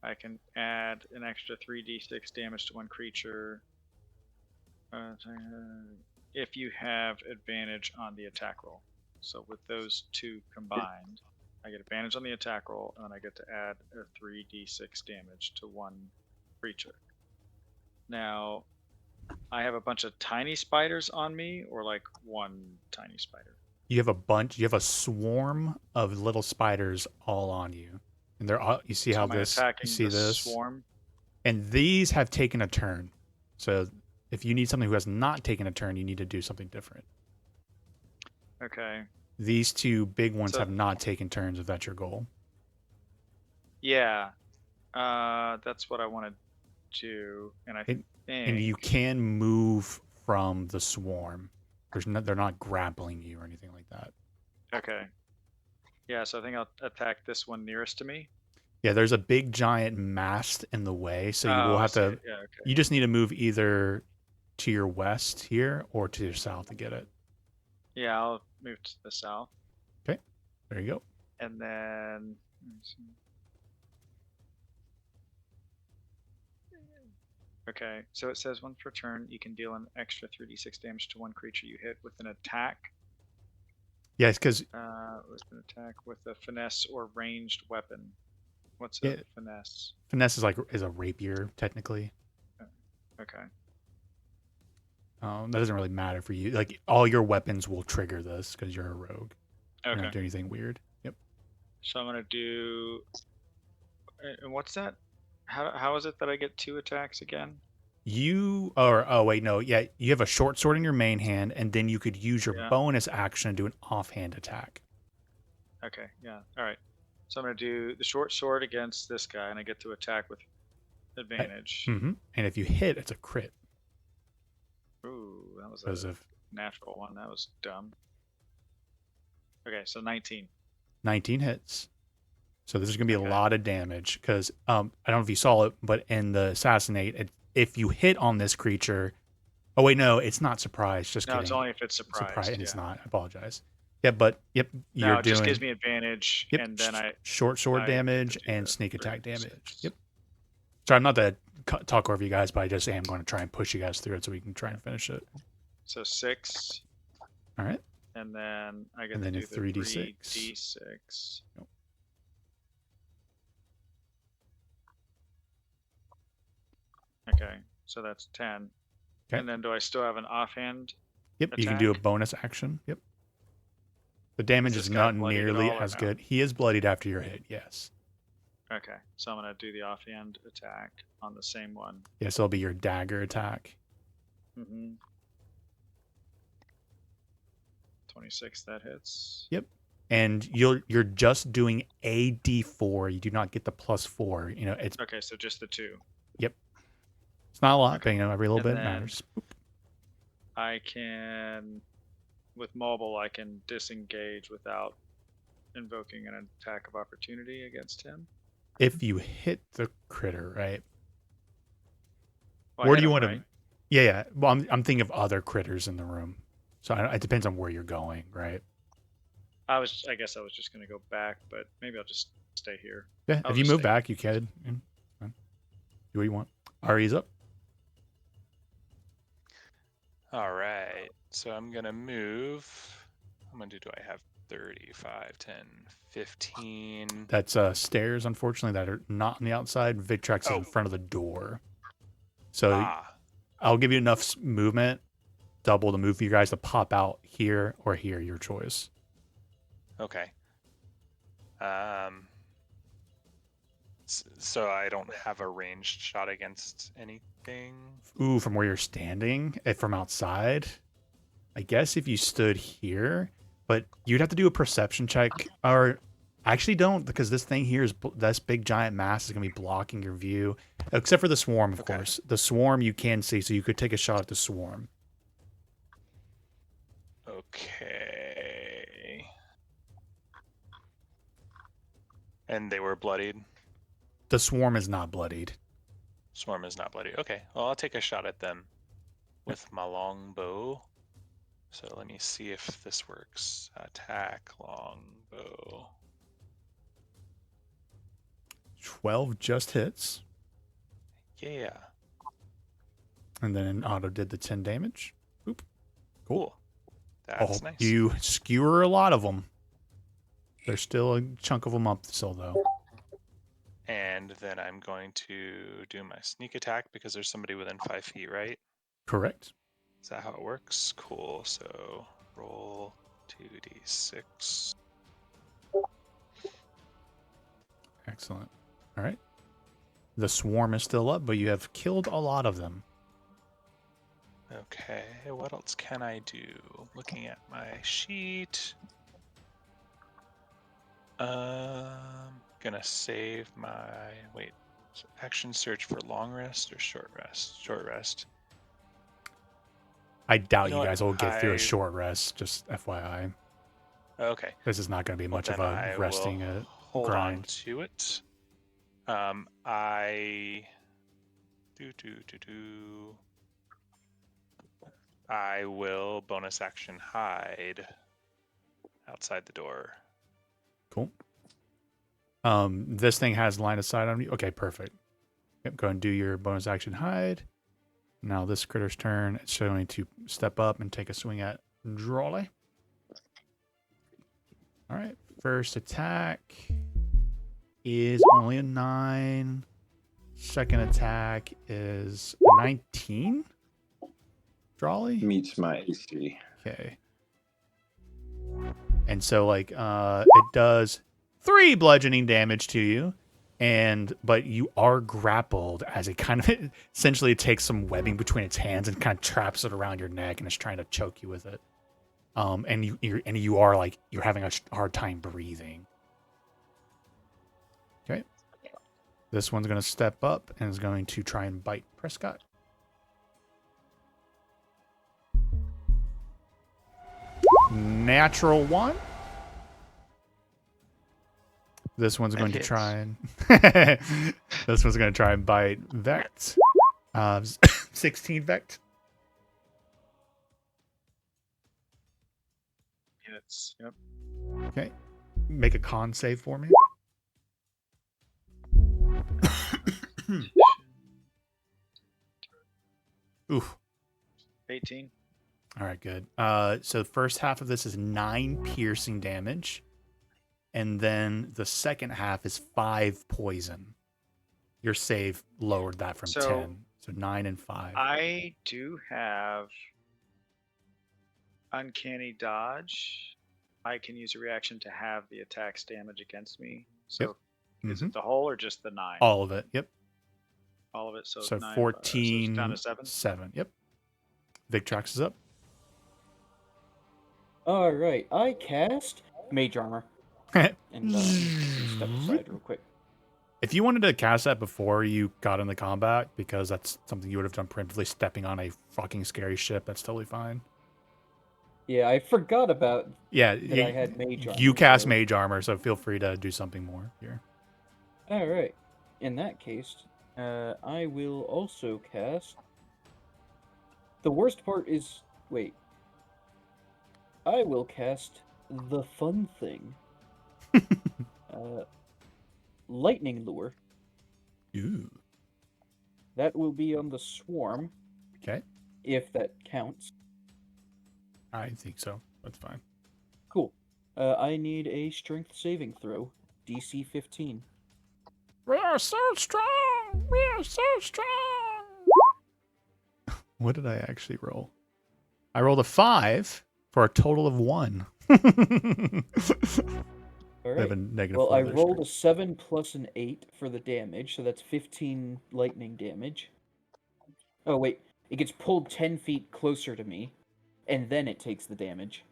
I can add an extra 3d6 damage to one creature if you have advantage on the attack roll. So with those two combined, I get advantage on the attack roll, and I get to add a 3d6 damage to one creature. Now, I have a bunch of tiny spiders on me, or like one tiny spider. You have a bunch. You have a swarm of little spiders all on you, and they're all. You see So how am I this? attacking You see the this? swarm? And these have taken a turn. So if you need something who has not taken a turn, you need to do something different. Okay. These two big ones So- have not taken turns. If that's your goal. Yeah. That's what I want to do, and I think. And you can move from the swarm. They're not grappling you or anything like that. Okay. Yeah, so I think I'll attack this one nearest to me. Yeah, there's a big giant mast in the way, so you will I have see to. it. Yeah, okay. You just need to move either to your west here or to your south to get it. Yeah, I'll move to the south, There you go. and then. Let me see. Okay, so it says once per turn, you can deal an extra 3d6 damage to one creature you hit with an attack. Yeah, it's because With an attack with a finesse or ranged weapon. What's Yeah. a finesse? finesse is a rapier technically. Okay. That doesn't really matter for you. Like all your weapons will trigger this because you're a rogue. You're Okay. not doing anything weird. Yep. So I'm gonna do. And what's that? How is it that I get 2 attacks again? Oh wait, no, yeah, you have a short sword in your main hand, and then you could use your Yeah. bonus action to do an offhand attack. Okay, yeah. All right. So I'm gonna do the short sword against this guy, and I get to attack with advantage. Mm-hmm. And if you hit, it's a crit Ooh, that was because a of natural one. That was dumb. Okay, so 19. 19 hits. So this is going to be Okay. a lot of damage because I don't know if you saw it, but in the assassinate, if you hit on this creature, oh wait, no, it's not surprise. Just No, kidding. it's only if it's surprised. and it's yeah. not. I apologize. Yeah, but yep, you're No, it doing just gives me advantage, yep, and then I. short sword I damage do and the sneak attack 3d6. damage. Yep. Sorry, I'm not to talk over you guys, but I just am going to try and push you guys through it so we can try and finish it. So 6, All right. and then I get And to then do a the 3d6. 3d6. Yep. Okay, so that's 10. Okay. And then do I still have an offhand? Yep, you can do a attack? bonus action. Yep. The damage Is is this guy not bloodied at nearly all or as no? good. He is bloodied after your hit, yes. Okay, so I'm gonna do the offhand attack on the same one. Yes, it'll be your dagger attack. Mm-hmm. 26, that hits. And you're just doing a d4. You do not get the +4. You know, it's Okay, so just the 2. not a lot, Okay. but you know, every little And bit then- matters. I can, with mobile, I can disengage without invoking an attack of opportunity against him. if you hit the critter, right? Well, I Where hit do you him, want to? right? Yeah, yeah. Well, I'm thinking of other critters in the room, so it depends on where you're going, right? I guess I was just gonna go back, but maybe I'll just stay here. Yeah. I'll If you just move stay back, you here. can. Yeah, fine. Do what you want. Ari's up. All right. So I'm going to move. How many do I have? 35, 10, 15. That's stairs, unfortunately, that are not on the outside. Victrax is Oh. in front of the door, so Ah, I'll give you enough movement, double the move for you guys to pop out here or here, your choice. okay. So I don't have a ranged shot against anything. Ooh, from where you're standing, from outside. I guess if you stood here, but you'd have to do a perception check, or actually don't, because this thing here is this big giant mass is gonna be blocking your view, except for the swarm, of Okay. course. The swarm you can see, so you could take a shot at the swarm. Okay. And they were bloodied. The swarm is not bloodied. Swarm is not bloody. Okay, well, I'll take a shot at them with my long bow. So let me see if this works. Attack longbow. 12 just hits, Yeah. and then auto did the 10 damage. Oop. Cool. That's nice. You skewer a lot of them. There's still a chunk of them up still, though. And then I'm going to do my sneak attack because there's somebody within 5 feet, right? Correct. Is that how it works? Cool. So roll 2d6. Excellent. All right. The swarm is still up, but you have killed a lot of them. Okay, what else can I do? Looking at my sheet. Gonna save my action search for long rest or short rest? Short rest. I doubt You know you what? guys will get through I- a short rest, just FYI. Okay. This is not going to be Well, much of then a I resting will hold on grind. to it. I I will bonus action hide outside the door. Cool. This thing has line of sight on you. Okay, perfect. Yep, go and do your bonus action hide. Now this critter's turn. It's going to step up and take a swing at Drawley. All right. First attack is only a 9. Second attack is 19. Drawley? Meets my AC. Okay. And so it does 3 bludgeoning damage to you, but you are grappled as it kind of essentially takes some webbing between its hands and kind of traps it around your neck and is trying to choke you with it. And you are you're having a hard time breathing. Okay. This one's going to step up and is going to try and bite Prescott. Natural 1. This one's going to hits. try and this one's going to try and bite Vect. 16 Vect. Hits. Yep. Okay. Make a con save for me. Oof. 18. All right, good. So the first half of this is 9 piercing damage, and then the second half is 5 poison. Your save lowered that from So, 10, so 9 and 5. I do have uncanny dodge. I can use a reaction to have the attack's damage against me. So is Mhm. it the whole or just the 9? All of it. Yep. All of it. So, So 9, 14. so it's down to 7. 7. Yep. Victrax is up. All right, I cast Mage Armor and step aside real quick. If you wanted to cast that before you got into combat, because that's something you would have done preemptively, stepping on a fucking scary ship, that's totally fine. Yeah, I forgot about Yeah, that I had Mage Armor. you cast so- Mage Armor, so feel free to do something more here. All right. In that case, I will also cast. The worst part is wait. I will cast the fun thing. Lightning lure. Ooh. That will be on the swarm, Okay. if that counts. I think so. That's fine. Cool. I need a strength saving throw, DC 15. We are so strong. We are so strong. What did I actually roll? I rolled a 5 for a total of 1. All I have right. a negative Well, 4 I there, rolled a strength. 7 plus an 8 for the damage, so that's 15 lightning damage. Oh, wait. It gets pulled 10 feet closer to me, and then it takes the damage.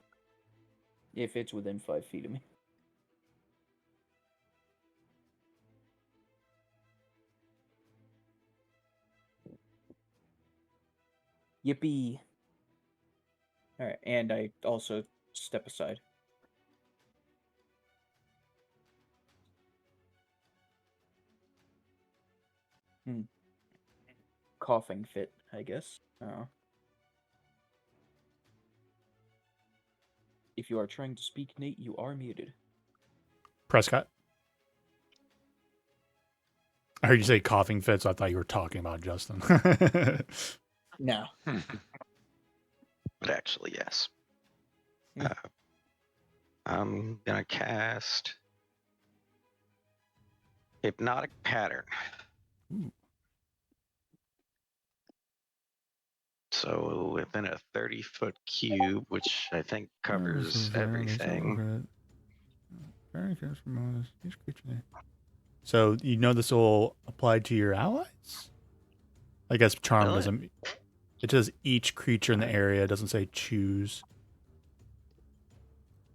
If it's within 5 feet of me. Yippee. Alright, and I also step aside. Coughing fit, I guess. Oh. If you are trying to speak, Nate, you are muted. Prescott. I heard you say coughing fit, so I thought you were talking about Justin. No. But actually, yes. Hmm. I'm gonna cast Hypnotic Pattern. Ooh. So within a 30-foot cube, which I think covers everything. So you know this will apply to your allies? I guess charm Really? doesn't. It says each creature in the area. It doesn't say choose.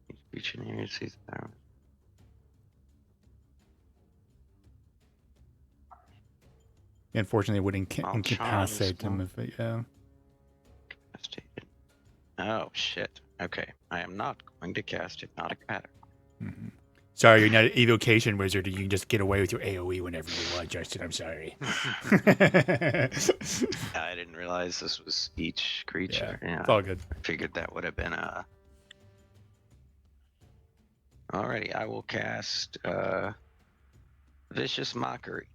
Each creature in the area sees power. Unfortunately, it would All incapacitate charms him if it, yeah. incapacitated. Oh shit. Okay, I am not going to cast Hypnotic Pattern. Mm-hmm. Sorry, you're not an evocation wizard. You can just get away with your AoE whenever you want, Justin. I'm sorry. I didn't realize this was each creature. Yeah, it's all good. I figured that would have been a. Alrighty, I will cast Vicious Mockery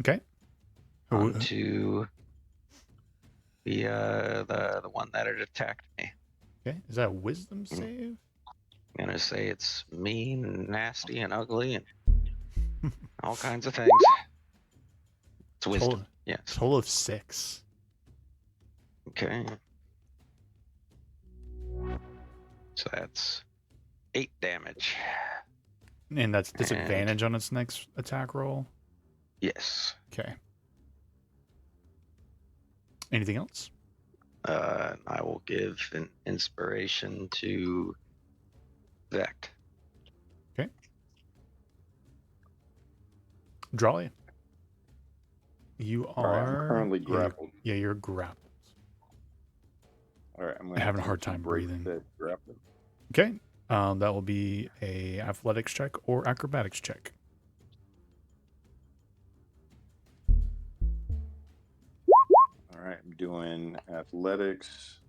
Okay. onto the one that had attacked me. Okay. Is that a wisdom save? I'm gonna say it's mean and nasty and ugly and all kinds of things. It's wisdom. Yes. Total of 6. Okay. So that's 8 damage. And that's disadvantage on its next attack roll? Yes. Okay. Anything else? I will give an inspiration to Vect. Okay. Drawley. You All right, I'm are currently grappled. Yeah, you're grappled. All right, I'm having a hard attempt to time break breathing. that grappling. Okay. That will be a athletics check or acrobatics check. All right, I'm doing athletics.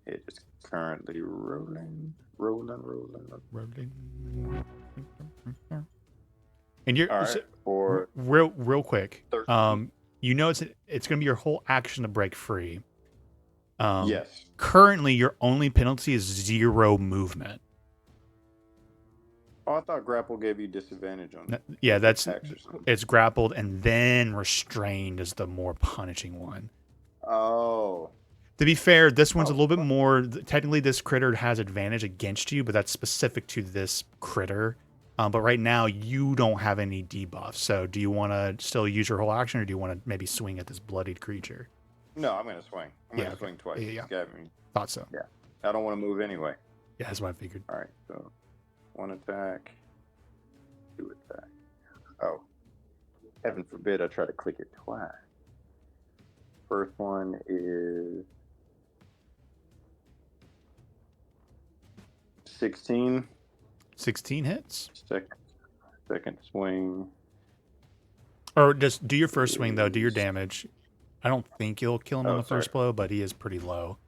It is currently rolling. And you're All right, for real quick. 13. You know it's going to be your whole action to break free. Yes. Currently, your only penalty is 0 movement. Oh, I thought grapple gave you disadvantage on. Yeah, that's attacks or something. it's grappled and then restrained is the more punishing one. Oh. To be fair, this one's a little bit more. Technically, this critter has advantage against you, but that's specific to this critter. But right now, you don't have any debuffs. So, do you want to still use your whole action, or do you want to maybe swing at this bloodied creature? No, I'm gonna swing. I'm gonna swing twice. Yeah. Got me. Thought so. Yeah. I don't want to move anyway. Yeah, that's what I figured. All right. So, 1 attack. 2 attack. Oh. Heaven forbid I try to click it twice. First one is 16. 16 hits. Second. Second swing. Or just do your first swing, though. Do your is- damage. I don't think you'll kill him on Oh, the sorry. first blow, but he is pretty low.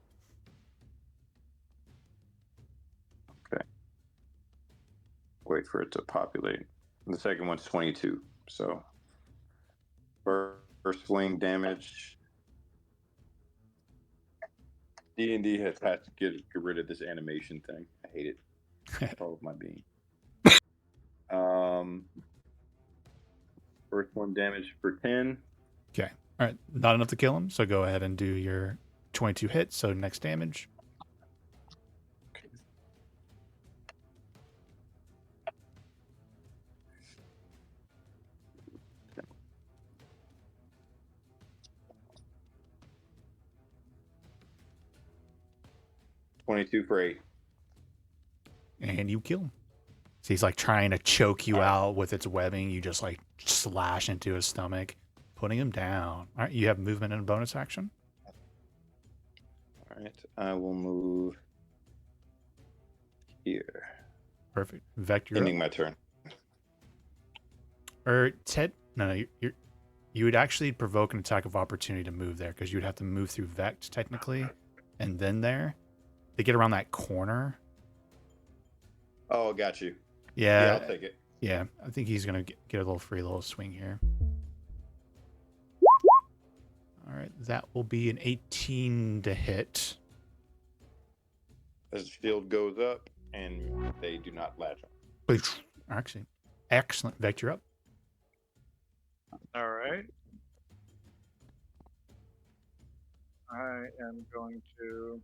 Wait for it to populate. The second one's 22. So first swing damage. D&D has had to get rid of this animation thing. I hate it. All of my being. First one damage for 10. Okay. All right. Not enough to kill him, so go ahead and do your 22 hits. So next damage. $22 for 8. And you kill him. So he's like trying to choke you out with its webbing. You just like slash into his stomach, putting him down. All right. You have movement and a bonus action. All right. I will move here. Perfect. Vector. Ending my turn. Or Ted. No, you would actually provoke an attack of opportunity to move there because you would have to move through Vect technically, and then there to get around that corner. Oh, got you. Yeah, I'll take it. yeah. I think he's gonna get a little free little swing here. All right, that will be an 18 to hit. As the shield goes up, and they do not latch on. Actually, excellent. Vector up. All right. I am going to.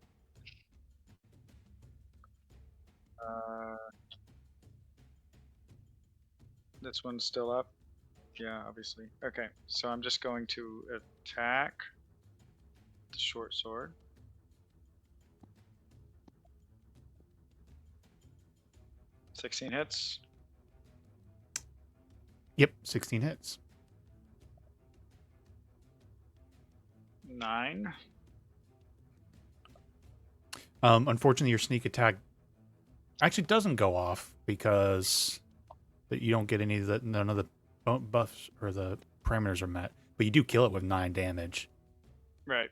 This one's still up. Yeah, obviously. Okay, so I'm just going to attack the short sword. $16 hits. Yep, 16 hits. 9. Unfortunately, your sneak attack actually doesn't go off because you don't get any of the none of the buffs or the parameters are met. But you do kill it with 9 damage. Right.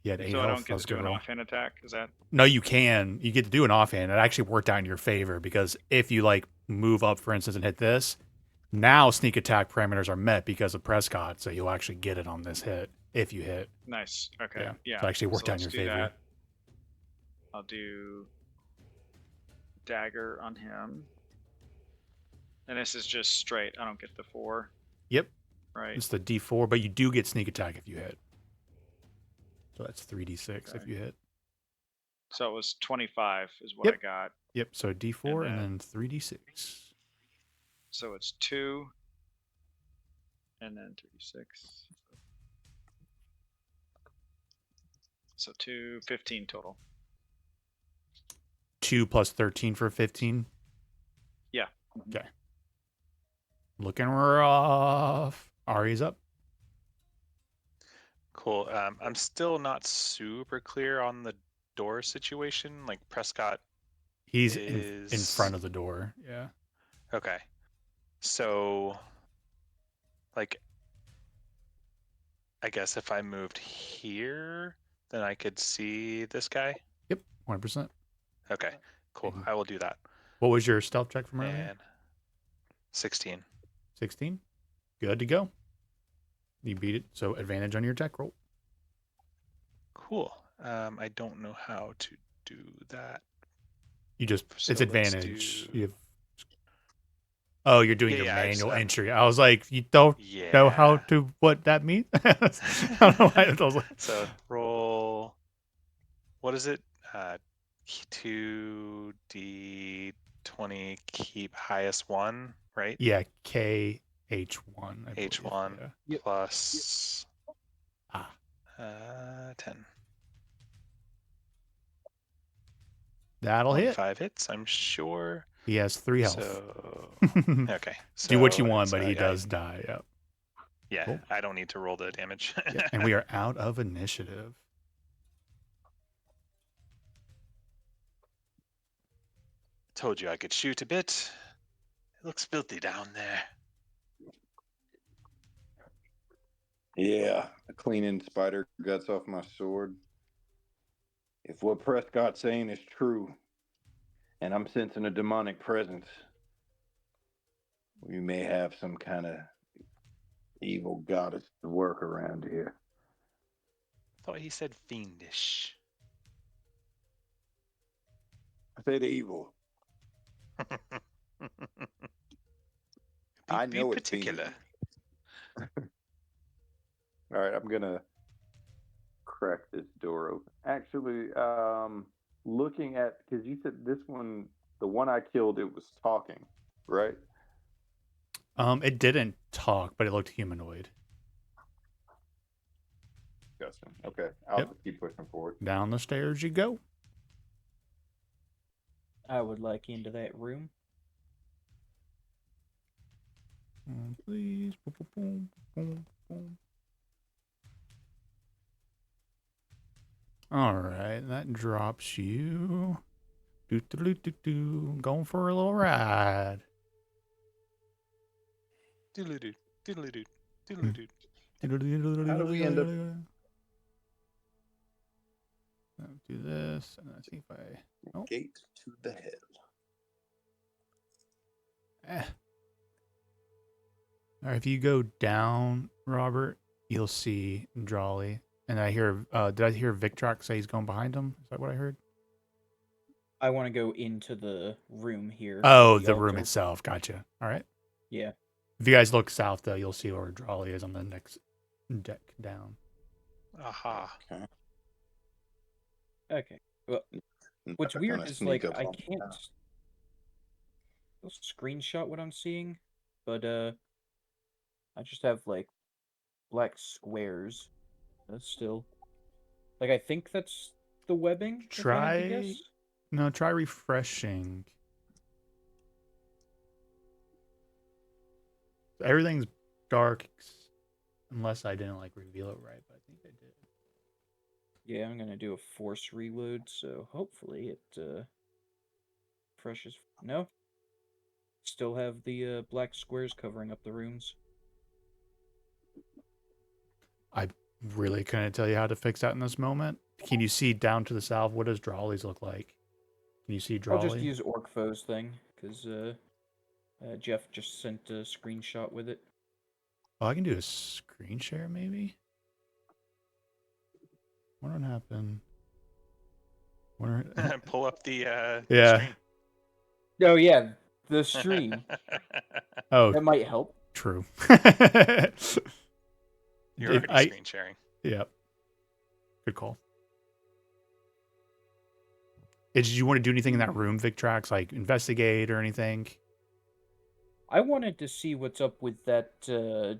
You had 8 So health. I don't get That's to do good an roll. offhand attack. Is that? No, you can. You get to do an offhand. It actually worked out in your favor because if you like move up, for instance, and hit this, now sneak attack parameters are met because of Prescott. So you'll actually get it on this hit if you hit. Nice. Okay. Yeah. So it actually worked out in let's your do favor. that. I'll do dagger on him. And this is just straight. I don't get the 4. Yep. Right. It's the D4, but you do get sneak attack if you hit. So that's 3d6 if Okay. you hit. So it was 25 is what Yep. I got. Yep. So D4 and then- then 3d6. So it's 2 and then 36. So 2, 15 total. 2 plus 13 for 15. Yeah. Okay. Looking rough. Ari's up. Cool. I'm still not super clear on the door situation. Like Prescott He's in is front of the door. Yeah. Okay. So, like, I guess if I moved here, then I could see this guy. Yep. 100%. Okay. Cool. Mhm. I will do that. What was your stealth check from earlier? And 16. 16. Good to go. You beat it. So advantage on your attack roll. Cool. I don't know how to do that. You just So it's let's advantage. do- You have, oh, you're doing Yeah, your yeah, I just- manual I'm- entry. I was like, you don't Yeah. know how to what that means. I don't know why I was like, So roll. What is it? 2d20, keep highest 1, right? yeah, KH1. I believe, H1 yeah. plus Ah. 10. That'll hit. 5 hits, I'm sure. He has 3 health. So Do okay. what you so want, it's, but he yeah, does die. Yep. Yeah, Cool. I don't need to roll the damage. Yeah, and we are out of initiative. Told you I could shoot a bit. It looks filthy down there. Yeah, cleaning spider guts off my sword. If what Prescott's saying is true, and I'm sensing a demonic presence, we may have some kind of evil goddess to work around here. I thought he said fiendish. I said evil. I know be it's particular. fiendish. All right, I'm gonna crack this door open. Actually, looking at, because you said this one, the one I killed, it was talking, right? It didn't talk, but it looked humanoid. Gotcha. Okay, I'll Yep. just keep pushing forward. Down the stairs you go. I would like into that room. Please. Boom, boom, boom, boom. All right, that drops you. Going for a little ride. Doodle-doo, doodle-doo, doodle-doo. How do we end up? Do this, and let's see if I. Oh. Gate to the hell. All right, if you go down, Robert, you'll see Drawley. And I hear, did I hear Victrox say he's going behind him? Is that what I heard? I want to go into the room here. Oh, the room altar. itself. Gotcha. All right. Yeah. If you guys look south, though, you'll see where Drawley is on the next deck down. Aha. Okay. Okay. Well, what's Not weird gonna is sneak like up I on can't that. screenshot what I'm seeing, but I just have like black squares. That's still like I think that's the webbing. If I had to guess. Try refreshing. Everything's dark unless I didn't like reveal it right, but I think I did. Yeah, I'm gonna do a force reload, so hopefully it refreshes. No. Still have the black squares covering up the rooms. I really couldn't tell you how to fix that in this moment. Can you see down to the south? What does Drawley's look like? Can you see I'll just Drawley? use Orcfo's thing, because Jeff just sent a screenshot with it. Oh, I can do a screen share, maybe? What would happen? Pull up the Yeah. stream. Oh yeah, the stream. Oh, That might help. true. You're already screen sharing. Yeah. Good call. Did you want to do anything in that room, Victrax? Like investigate or anything? I wanted to see what's up with that.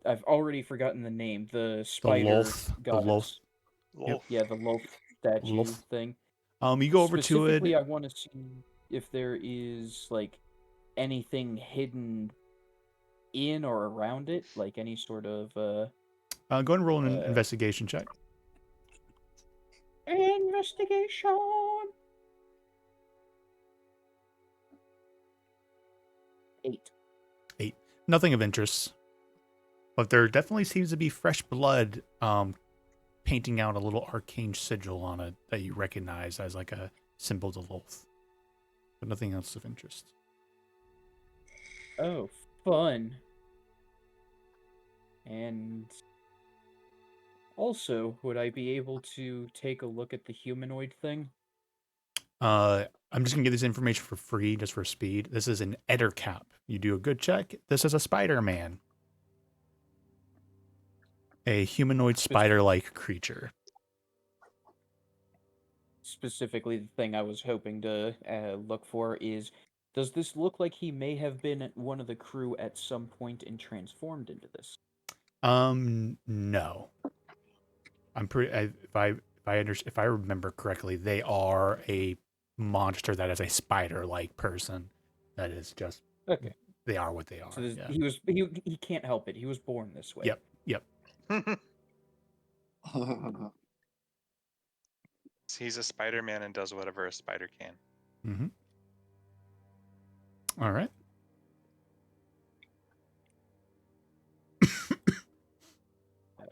I've already forgotten the name. The spider Lolth. goddess. Yep. Yeah, the Lolth statue Lolth. thing. You go over to Specifically, it. I want to see if there is like anything hidden in or around it, like any sort of Go ahead and roll an investigation check. investigation. 8. Nothing of interest. But there definitely seems to be fresh blood painting out a little arcane sigil on it that you recognize as like a symbol to Lolth. But nothing else of interest. Oh, fun. And also, would I be able to take a look at the humanoid thing? I'm just gonna give this information for free, just for speed. This is an Ettercap. You do a good check. This is a Spider-Man. A humanoid spider-like creature. Specifically, the thing I was hoping to look for is, does this look like he may have been one of the crew at some point and transformed into this? No. I'm pretty. If I remember correctly, they are a monster that is a spider-like person. That is just Okay. They are what they are. So Yeah. he can't help it. He was born this way. Yep. He's a Spider-Man and does whatever a spider can. Mm-hmm. All right.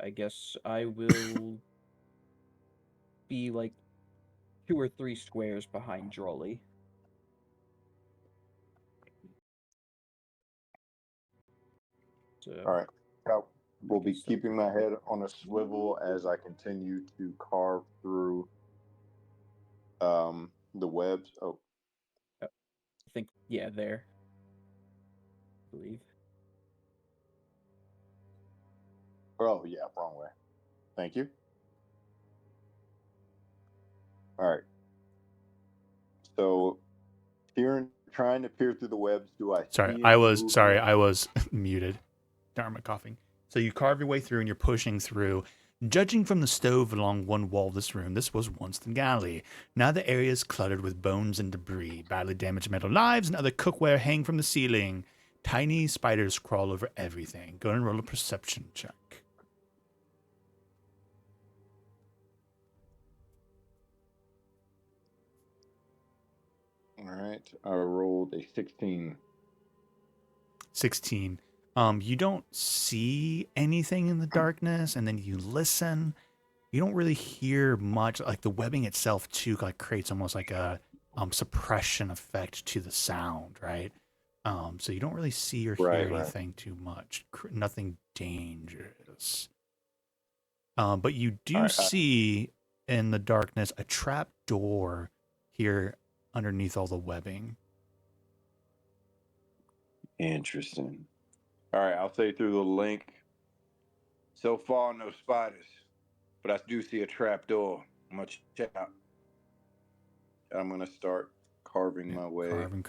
I guess I will be like 2 or 3 squares behind Jolly. So, All right. I will be guess that- keeping my head on a swivel as I continue to carve through the webs. Oh, I think, yeah, there. I believe. oh yeah, wrong way. Thank you. All right. So, trying to peer through the webs. Do I Sorry, see I any was movement? muted. Darn, my coughing. So you carve your way through and you're pushing through. Judging from the stove along one wall of this room, this was once the galley. Now the area is cluttered with bones and debris. Badly damaged metal knives and other cookware hang from the ceiling. Tiny spiders crawl over everything. Go and roll a perception check. All right. I rolled a 16. 16. You don't see anything in the darkness, and then you listen. You don't really hear much. Like the webbing itself too, like creates almost like a suppression effect to the sound, right? So you don't really see or hear Right. anything too much. Nothing dangerous. But you do All right. see in the darkness a trap door here underneath all the webbing. Interesting. All right. I'll say through the link. So far, no spiders, but I do see a trap door. I'm gonna check out. I'm gonna start carving my way Carving.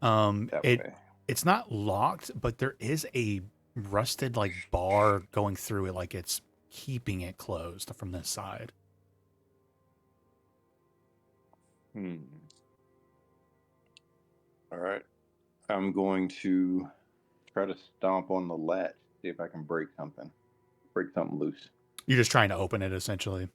that way. It's not locked, but there is a rusted like bar going through it, like it's keeping it closed from this side. All right. I'm going to try to stomp on the latch, see if I can break something loose. You're just trying to open it, essentially.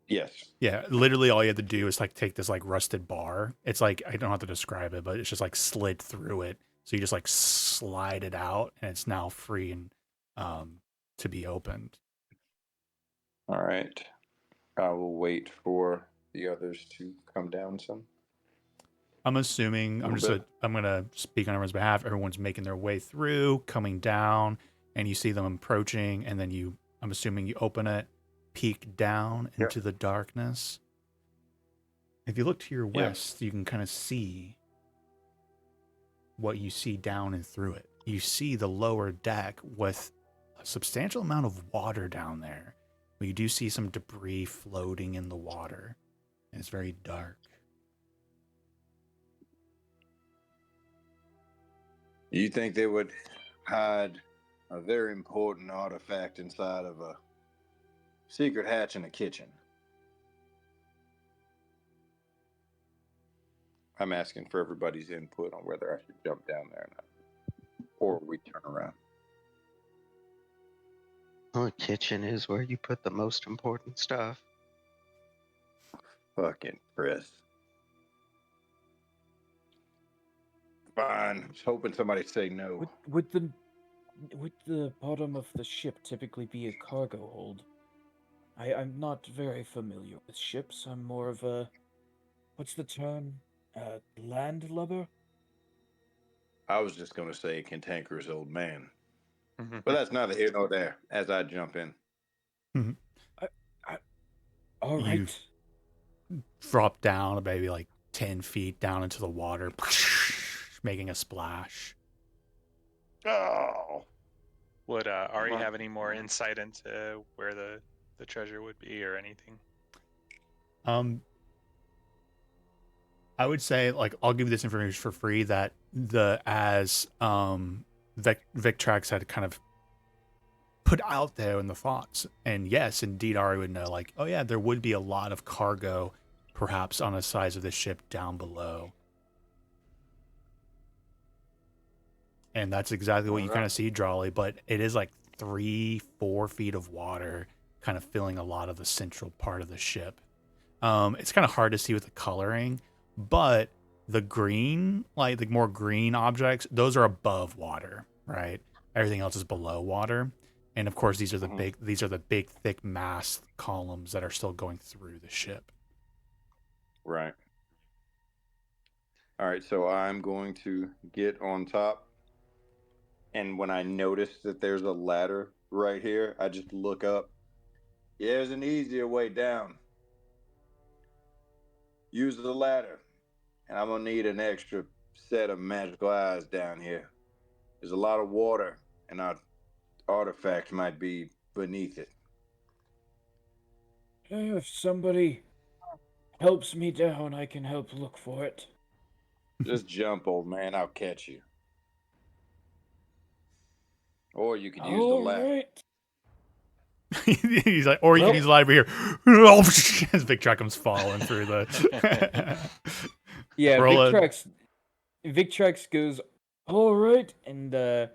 Yes. Yeah, literally all you have to do is like take this like rusted bar. It's like, I don't have to describe it, but it's just like slid through it. So you just like slide it out, and it's now free and to be opened. All right. I will wait for the others to come down some. I'm assuming I'm gonna speak on everyone's behalf. Everyone's making their way through, coming down, and you see them approaching, and then I'm assuming you open it, peek down into the darkness. If you look to your west, you can kind of see what you see down and through it. You see the lower deck with a substantial amount of water down there. But you do see some debris floating in the water. And it's very dark. You think they would hide a very important artifact inside of a secret hatch in a kitchen? I'm asking for everybody's input on whether I should jump down there or not. Or we turn around. Well, the kitchen is where you put the most important stuff. Fucking Chris. Fine. I was hoping somebody'd say no. Would the bottom of the ship typically be a cargo hold? I'm not very familiar with ships. I'm more of a, what's the term? Landlubber? I was just going to say cantankerous old man. Mm-hmm. But that's neither here nor there as I jump in. All right. You drop down maybe like 10 feet down into the water, making a splash. Oh. Would Ari have any more insight into where the treasure would be or anything? I would say, like, I'll give you this information for free, that Victrax had kind of put out there in the thoughts. And yes, indeed, Ari would know, like, oh yeah, there would be a lot of cargo perhaps on the size of the ship down below. And that's exactly what you kind of see, Drawley, but it is like 3-4 feet of water kind of filling a lot of the central part of the ship. It's kind of hard to see with the coloring, but The green, like the more green objects, those are above water, right? Everything else is below water. And of course, these are the big thick mast columns that are still going through the ship. Right. All right, so I'm going to get on top, and when I notice that there's a ladder right here, I just look up. Yeah, there's an easier way down. Use the ladder, and I'm gonna need an extra set of magical eyes down here. There's a lot of water, and our artifact might be beneath it. If somebody helps me down, I can help look for it. Just jump, old man. I'll catch you. Or you could use the All ladder. right. He's like, or you can Well- use the ladder here. As Victrax comes falling through the. Yeah, Roll a- Victrax goes, all right, and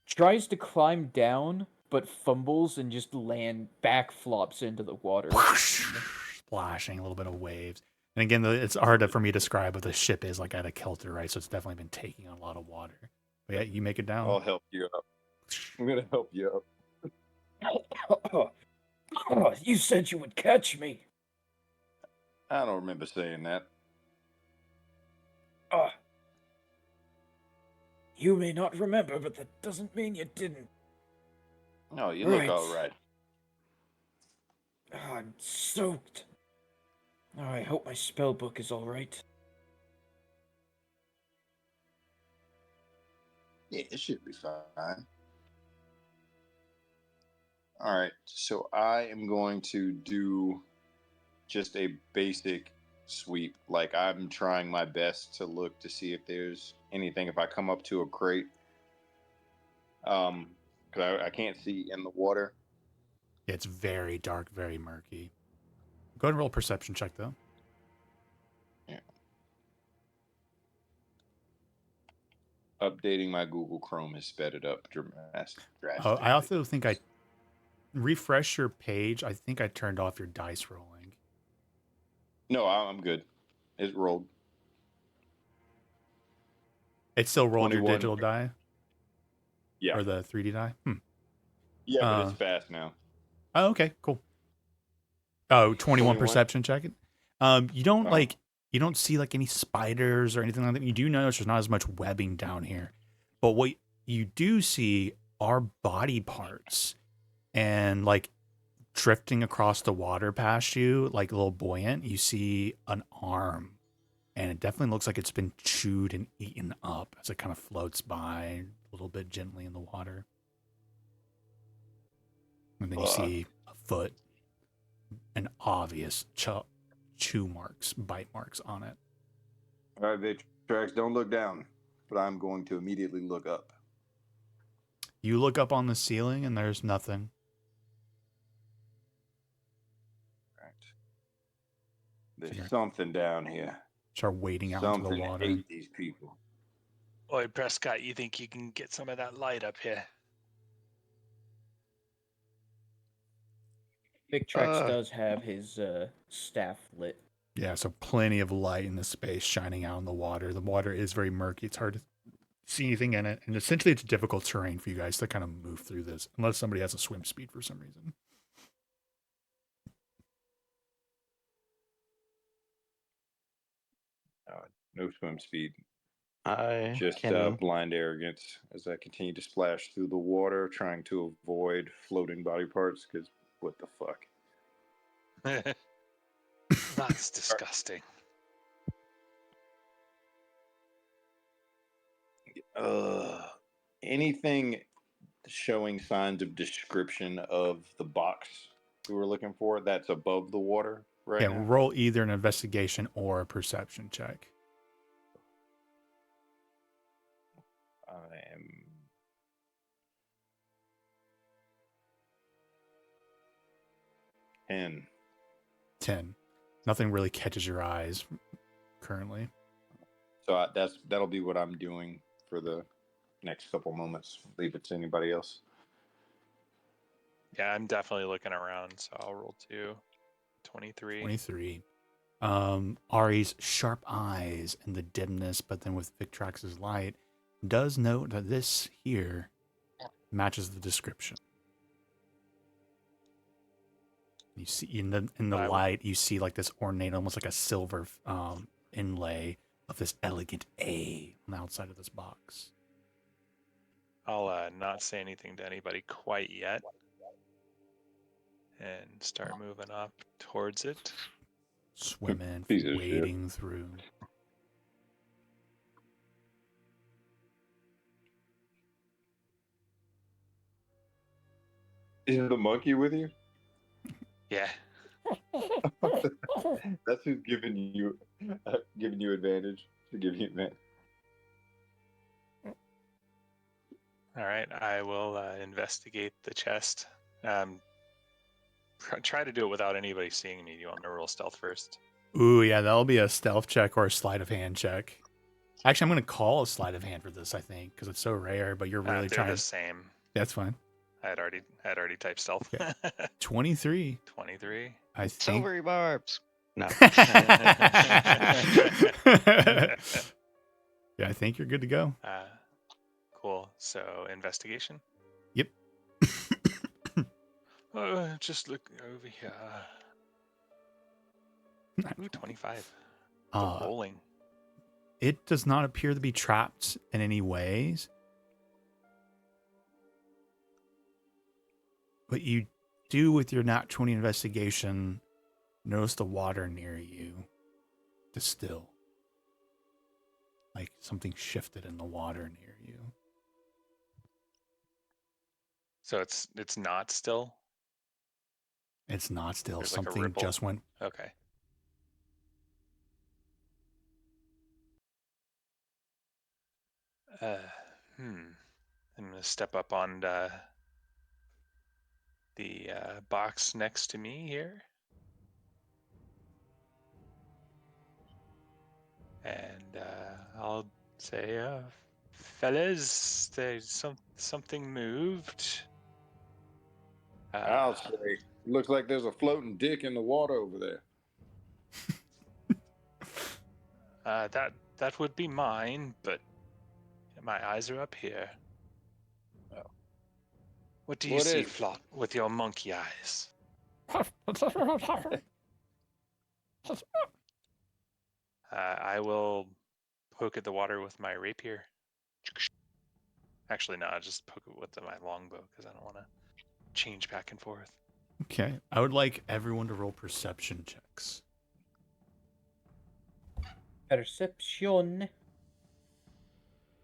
tries to climb down, but fumbles and just back flops into the water. Splashing, a little bit of waves. And again, it's hard for me to describe what the ship is like at a kelter, right? So it's definitely been taking on a lot of water. But yeah, you make it down. I'll help you up. I'm gonna help you up. You said you would catch me. I don't remember saying that. You may not remember, but that doesn't mean you didn't. No, you Right. look all right. I'm soaked. I hope my spell book is all right. Yeah, it should be fine. All right, so I am going to do just a basic sweep. Like I'm trying my best to look to see if there's anything. If I come up to a crate, because I can't see in the water. Yeah, it's very dark, very murky. Go ahead and roll a perception check, though. Yeah. Updating my Google Chrome has sped it up drastically. I also think I refresh your page. I think I turned off your dice rolling. No, I'm good. It rolled. It still rolled your 21. digital die? Yeah. Or the 3D die? Yeah, but it's fast now. Oh, okay, cool. Oh, 21 perception check it. You don't you don't see like any spiders or anything like that. You do notice there's not as much webbing down here. But what you do see are body parts and like drifting across the water past you, like a little buoyant, you see an arm. And it definitely looks like it's been chewed and eaten up as it kind of floats by a little bit gently in the water. And then you see a foot and obvious chew marks, bite marks on it. All right, Victrax, don't look down, but I'm going to immediately look up. You look up on the ceiling and there's nothing. Right. There's something down here. Start wading out Something into the water. ate these people. Oi, Prescott, you think you can get some of that light up here? Victrax does have his staff lit. Yeah, so plenty of light in the space shining out in the water. The water is very murky. It's hard to see anything in it. And essentially it's difficult terrain for you guys to kind of move through this, unless somebody has a swim speed for some reason. No swim speed. I Just can. blind arrogance as I continue to splash through the water, trying to avoid floating body parts, because what the fuck? That's disgusting. Anything showing signs of description of the box we were looking for that's above the water right Yeah, now? roll either an investigation or a perception check. I am... 10. Nothing really catches your eyes currently. So that'll be what I'm doing for the next couple moments. Leave it to anybody else. Yeah, I'm definitely looking around, so I'll roll 2. 23. 23. Ari's sharp eyes in the dimness, but then with Victrax's light, does note that this here matches the description. You see in the I will- light, you see like this ornate, almost like a silver inlay of this elegant A on the outside of this box. I'll not say anything to anybody quite yet, and start moving up towards it. Swimming, Piece of shit. wading through. Is the monkey with you? Yeah. That's who's giving you advantage. To give you advantage. All right. I will investigate the chest. Try to do it without anybody seeing me. You want me to roll stealth first? Ooh, yeah, that'll be a stealth check or a sleight of hand check. Actually, I'm going to call a sleight of hand for this, I think, because it's so rare, but you're really They're trying. the same. That's fine. I had already typed stealth. Okay. 23. 23. I think. Silvery barbs. No. Yeah, I think you're good to go. Cool. So investigation. Yep. Just look over here. Ooh, 25. The rolling. It does not appear to be trapped in any ways. But you do, with your nat 20 investigation, notice the water near you distill. Like something shifted in the water near you. So it's not still. It's not still. There's like a Something ripple. just went. Okay. I'm gonna step up on the box next to me here, and I'll say, fellas, there's something moved. I'll say, looks like there's a floating dick in the water over there. That would be mine, but my eyes are up here. Oh. What do you What see, is it? Flot, with your monkey eyes? I will poke at the water with my rapier. Actually, no, I'll just poke it with my longbow because I don't want to change back and forth. Okay. I would like everyone to roll perception checks. Perception.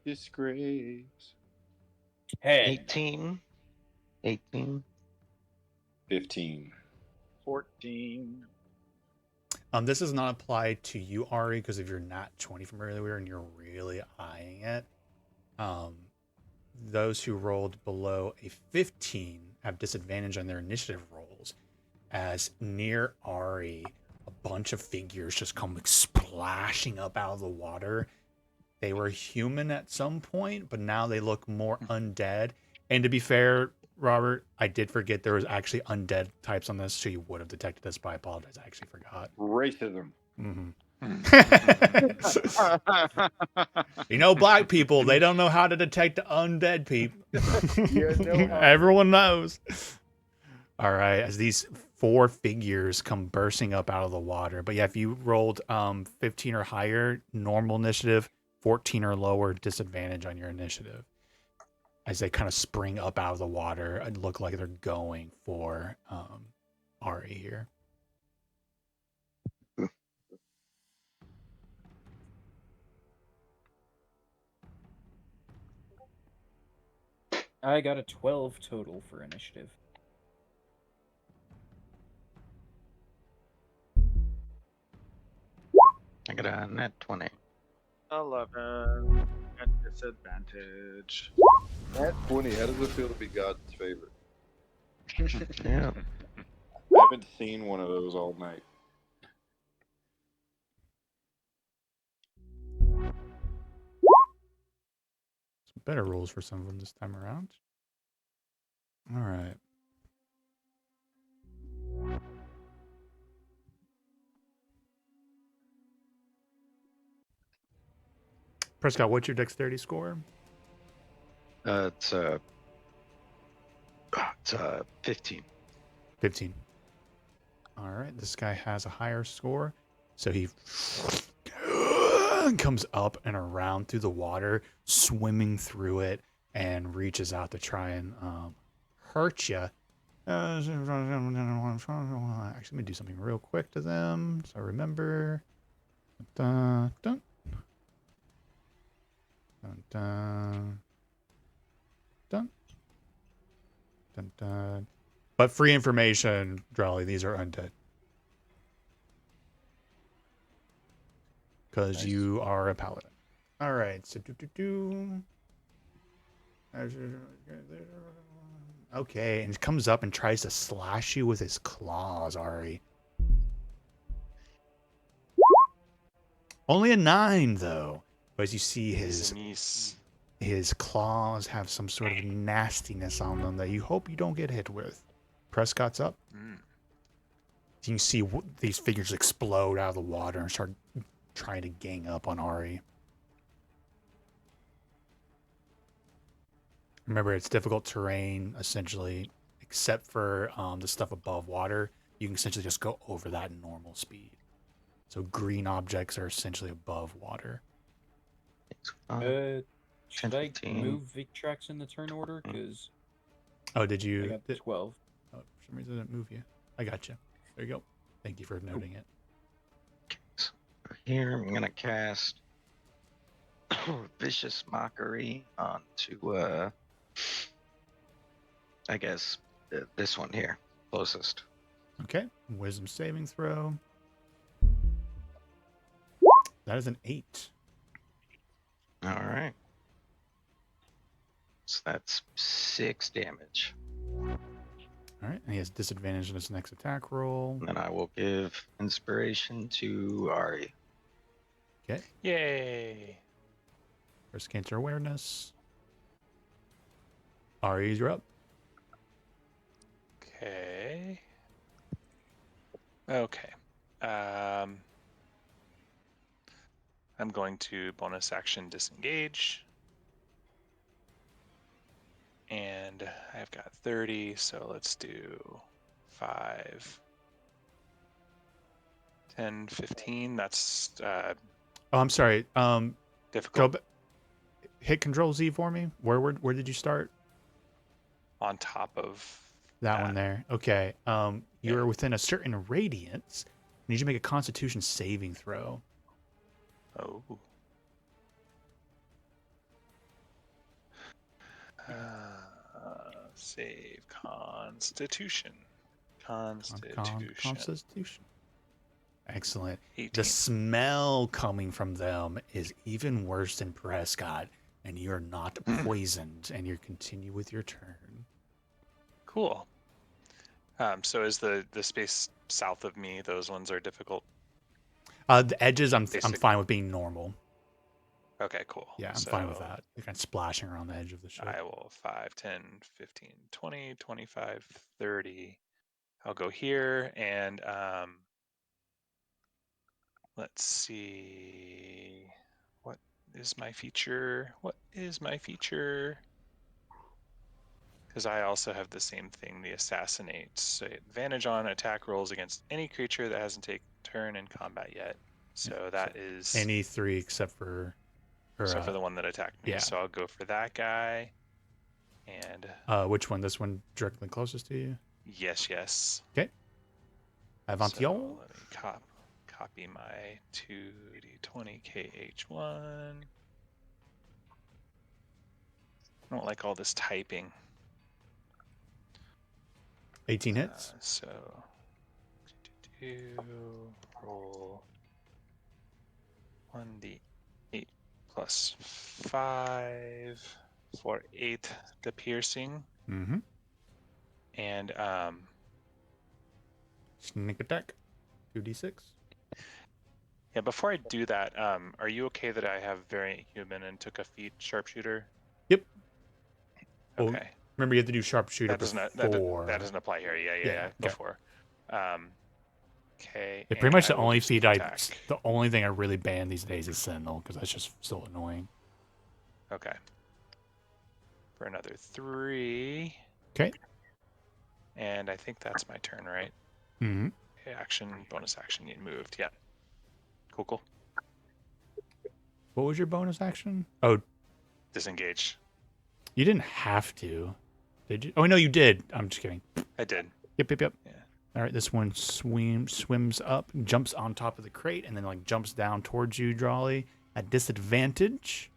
Disgrace. 10. 18. 18. 15. 14. This does not apply to you, Ari, because if you're not 20 from earlier and you're really eyeing it, those who rolled below a 15 have disadvantage on their initiative rolls, as near Ari, a bunch of figures just come splashing up out of the water. They were human at some point, but now they look more undead. And to be fair, Robert, I did forget there was actually undead types on this, so you would have detected this, but I apologize. I actually forgot. Racism. Mm-hmm. Black people, they don't know how to detect undead people. Yeah, no. Everyone knows. All right, as these 4 figures come bursting up out of the water. But yeah, if you rolled 15 or higher, normal initiative, 14 or lower, disadvantage on your initiative. As they kind of spring up out of the water and look like they're going for Ari here. I got a 12 total for initiative. I got a net 20. 11 at disadvantage. At 20, how does it feel to be God's favorite? Yeah. I haven't seen one of those all night. Some better rules for some of them this time around. All right. Prescott, what's your dexterity score? It's 15. 15. All right, this guy has a higher score, so he comes up and around through the water, swimming through it, and reaches out to try and hurt you. Actually, let me do something real quick to them, so remember. Dun, dun, dun, dun, dun, dun, dun. But free information, Drolly, these are undead. Because Nice. you are a paladin. All right, so okay, and it comes up and tries to slash you with his claws, Ari. Only a 9, though. But as you see his claws have some sort of nastiness on them that you hope you don't get hit with. Prescott's up. Mm. You can see these figures explode out of the water and start trying to gang up on Ari. Remember, it's difficult terrain, essentially, except for the stuff above water. You can essentially just go over that in normal speed. So green objects are essentially above water. Should I 15. move Victrax in the turn order? Because Oh, did I you? got 12. Oh, for some reason, I didn't move you. I got you. There you go. Thank you for noting it. So here I'm gonna cast Vicious Mockery onto I guess this one here, closest. Okay. Wisdom saving throw. That is an 8. All right. So that's 6 damage. All right. And he has disadvantage on his next attack roll. And then I will give inspiration to Ari. Okay. Yay! First cancer awareness. Ari, you're up. Okay. Okay. I'm going to bonus action disengage. And I've got 30, so let's do 5, 10, 15. That's Oh, I'm sorry. difficult. Hit Control Z for me. Where did you start? On top of That one there. Okay. You Yeah. are within a certain radius. I need you to make a Constitution saving throw. Oh. Save Constitution. Constitution. Excellent. 18. The smell coming from them is even worse than Prescott, and you're not poisoned, and you continue with your turn. Cool. So is the space south of me? Those ones are difficult. The edges, I'm Basic. fine with being normal. Okay, cool. Yeah, I'm fine with that. They're kind of splashing around the edge of the ship. I will 5, 10, 15, 20, 25, 30. I'll go here and let's see. What is my feature? Because I also have the same thing, the assassinate. So advantage on attack rolls against any creature that hasn't taken turn in combat yet. So that is Any 3 except for the one that attacked me. yeah. So I'll go for that guy. And which one? This one directly closest to you? yes. Okay. Avanti. So let me copy my 2d20 KH1. I don't like all this typing. 18 hits. So roll 1d8 plus 5 for 8 the piercing. Mm-hmm. And Sneak attack. 2d6. yeah, before I do that, are you okay that I have variant human and took a feat sharpshooter? Yep. Well, Okay. remember, you have to do sharpshooter That doesn't before. that doesn't apply here. Yeah. okay. Before. Okay. Yeah, pretty and much I the will only just feat attack. the only thing I really ban these days is Sentinel because that's just so annoying. Okay. For another 3. Okay. And I think that's my turn, right? Mm-hmm. Okay, action, bonus action, you moved. Yeah. Cool. What was your bonus action? Oh, Disengage. you didn't have to, did you? Oh no, you did. I'm just kidding. I did. Yep. Yeah. All right, this one swims up, jumps on top of the crate, and then like jumps down towards you, Drawley, at disadvantage.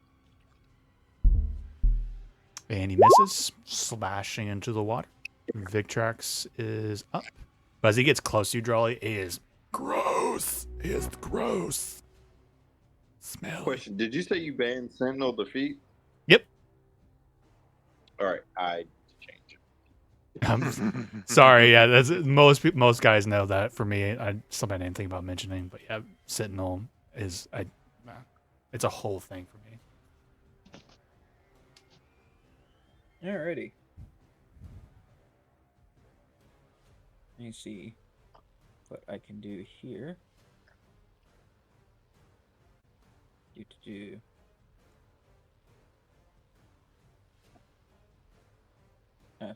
And he misses, slashing into the water. Victrax is up. But as he gets close to you, Drawley, it is gross. It is gross. Smelly. Question: did you say you banned Sentinel defeat? Yep. All right, I changed it. I'm sorry. Yeah, that's most guys know that. For me, something I didn't think about mentioning, but yeah, Sentinel is it's a whole thing for me. Alrighty. Let me see what I can do here.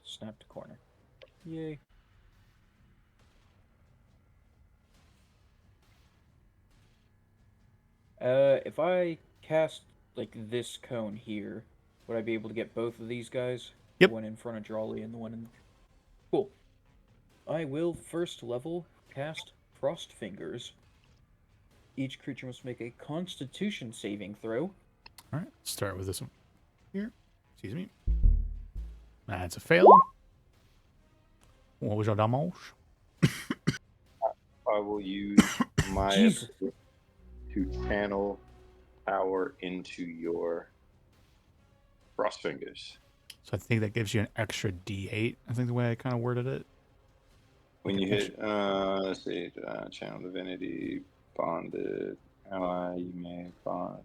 Snapped a corner. Yay. If I cast like this cone here, would I be able to get both of these guys? Yep. The one in front of Drawley and the one in. Cool. I will first level cast Frost Fingers. Each creature must make a Constitution saving throw. All right, let's start with this one here. Excuse me. That's a fail. What was your damage? I will use my Jesus. ability to channel power into your Frost Fingers. So I think that gives you an extra D8. I think the way I kind of worded it. When you hit, let's see, channel divinity, bonded, ally, you may bond.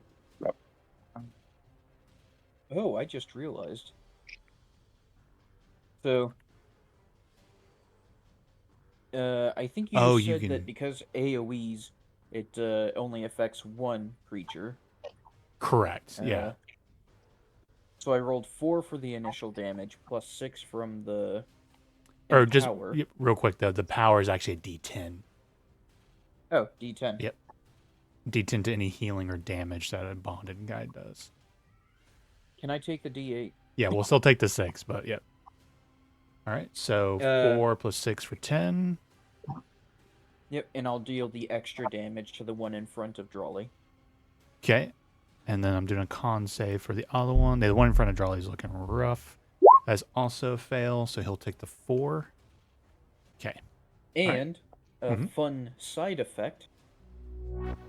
Oh, I just realized. So, I think you Oh, just you said can- that because AoEs, it only affects one creature. Correct. Yeah. So I rolled 4 for the initial damage, plus 6 from the Or just power. real quick though, the power is actually a D10. Oh, D10. Yep. D10 to any healing or damage that a bonded guy does. Can I take the D8? Yeah, we'll still take the 6, but yep. All right, so 4 plus 6 for 10. Yep, and I'll deal the extra damage to the one in front of Drawley. Okay. And then I'm doing a con save for the other one. The one in front of Drawley is looking rough. That's also a fail, so he'll take the 4. Okay. And a Mhm. fun side effect.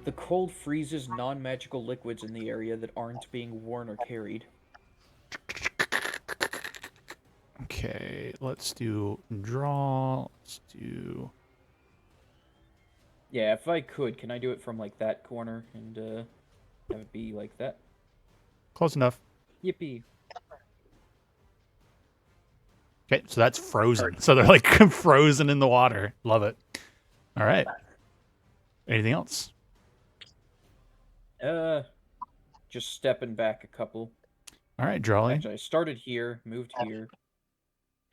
The cold freezes non-magical liquids in the area that aren't being worn or carried. Okay, let's do draw. Let's do... Yeah, if I could, can I do it from like that corner and have it be like that? Close enough. Yippee. Okay, so that's frozen. So they're like frozen in the water. Love it. All right. Anything else? Just stepping back a couple. All right, Drawley. Actually, I started here, moved here.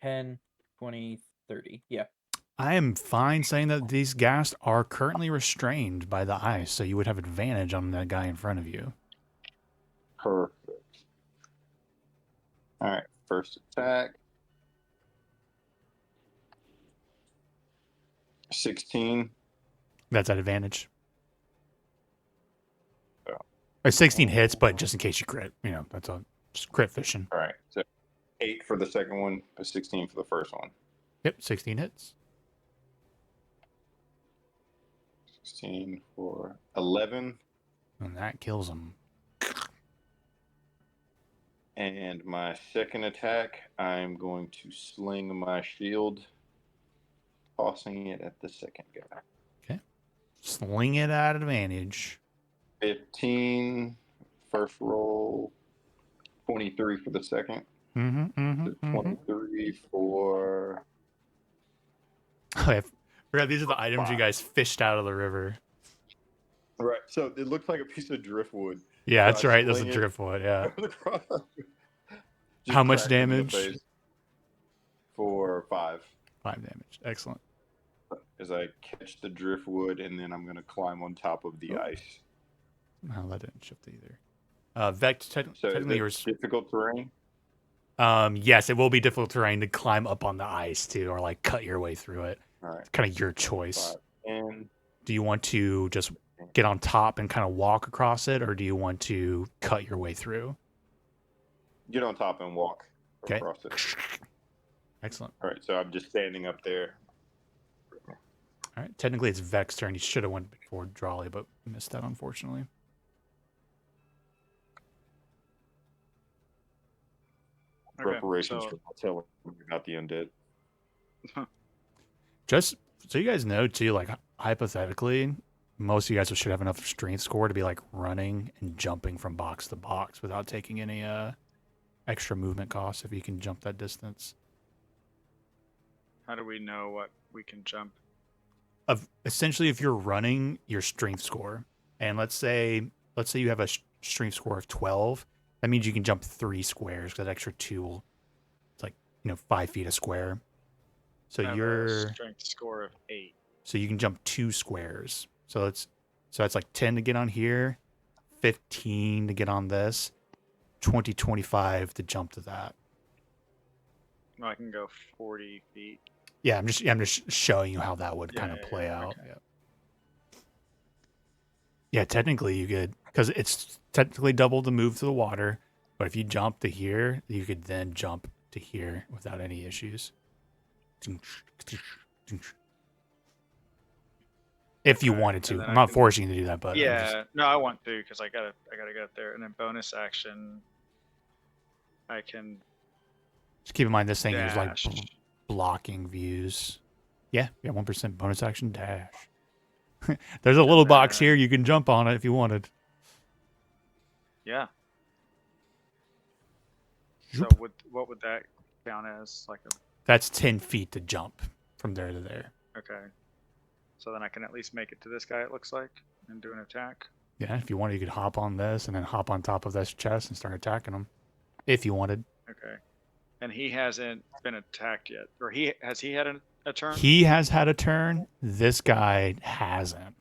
10, 20, 30. Yeah. I am fine saying that these ghasts are currently restrained by the ice, so you would have advantage on that guy in front of you. Perfect. All right, first attack. 16. That's at advantage. Oh. Or 16 hits, but just in case you crit, that's just crit fishing. All right, so 8 for the second one, 16 for the first one. Yep, 16 hits. 16 for 11. And that kills him. And my second attack, I'm going to sling my shield, tossing it at the second guy. Okay. Sling it at advantage. 15, first roll, 23 for the second. 23 for... Okay. Forgot these are the items you guys fished out of the river. Right. So it looks like a piece of driftwood. Yeah, So that's I right. That's a sling it driftwood. Yeah. across, How just much cracks him in the damage? face for 5. 5 damage. Excellent. As I catch the driftwood, and then I'm going to climb on top of the Oh. ice. No, that didn't shift either. Vect, So technically is yours. it difficult terrain? Yes, it will be difficult terrain to climb up on the ice too, or like cut your way through it. All right. It's kind of your choice. 5. And Do you want to just get on top and kind of walk across it, or do you want to cut your way through? get on top and walk Okay. across it. Excellent. All right. So I'm just standing up there. All right. Technically, it's Vex's turn. He should have went before Drawley, but missed that unfortunately. Okay, Reparations so for telling me about the undead. Just so you guys know too, like hypothetically, most of you guys should have enough strength score to be like running and jumping from box to box without taking any extra movement costs if you can jump that distance. how do we know what we can jump? Essentially, if you're running your strength score, and let's say you have a strength score of 12, that means you can jump 3 squares. That extra 2, it's like 5 feet a square. So I have a you're strength score of 8. so you can jump 2 squares. So that's like 10 to get on here, 15 to get on this, 20, 25 to jump to that. No, I can go 40 feet. Yeah, I'm just showing you how that would Yeah, kind of yeah, play yeah, out. okay. Yeah, technically you could, because it's technically double the move to the water. But if you jump to here, you could then jump to here without any issues. If you Okay, wanted to, and then I'm I not can- forcing you to do that. But I'm Yeah, just, no, I want to because I gotta get there, and then bonus action, I can just keep in mind this thing is like dash. blocking views. Yeah, 1% bonus action dash. There's a little box here. You can jump on it if you wanted. Yeah. So Zoop. what would that count as? Like a That's 10 feet to jump from there to there. okay. So then I can at least make it to this guy. It looks like, and do an attack. Yeah, if you wanted, you could hop on this and then hop on top of this chest and start attacking him. If you wanted. Okay. And he hasn't been attacked yet, or has he had a turn? He has had a turn. This guy hasn't.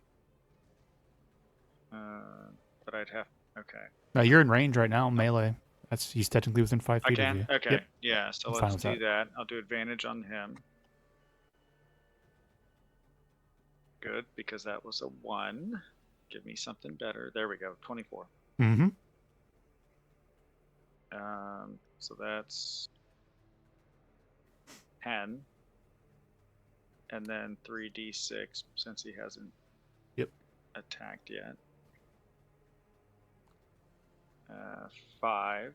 But I'd have. Okay. Now you're in range right now, melee. He's technically within 5 I feet can. of you. Okay. Yep. Yeah. So I'm fine let's with do that. I'll do advantage on him. Good, because that was a 1. Give me something better. There we go. 24. Mm-hmm. So that's 10. And then 3d6 since he hasn't attacked yet. 5.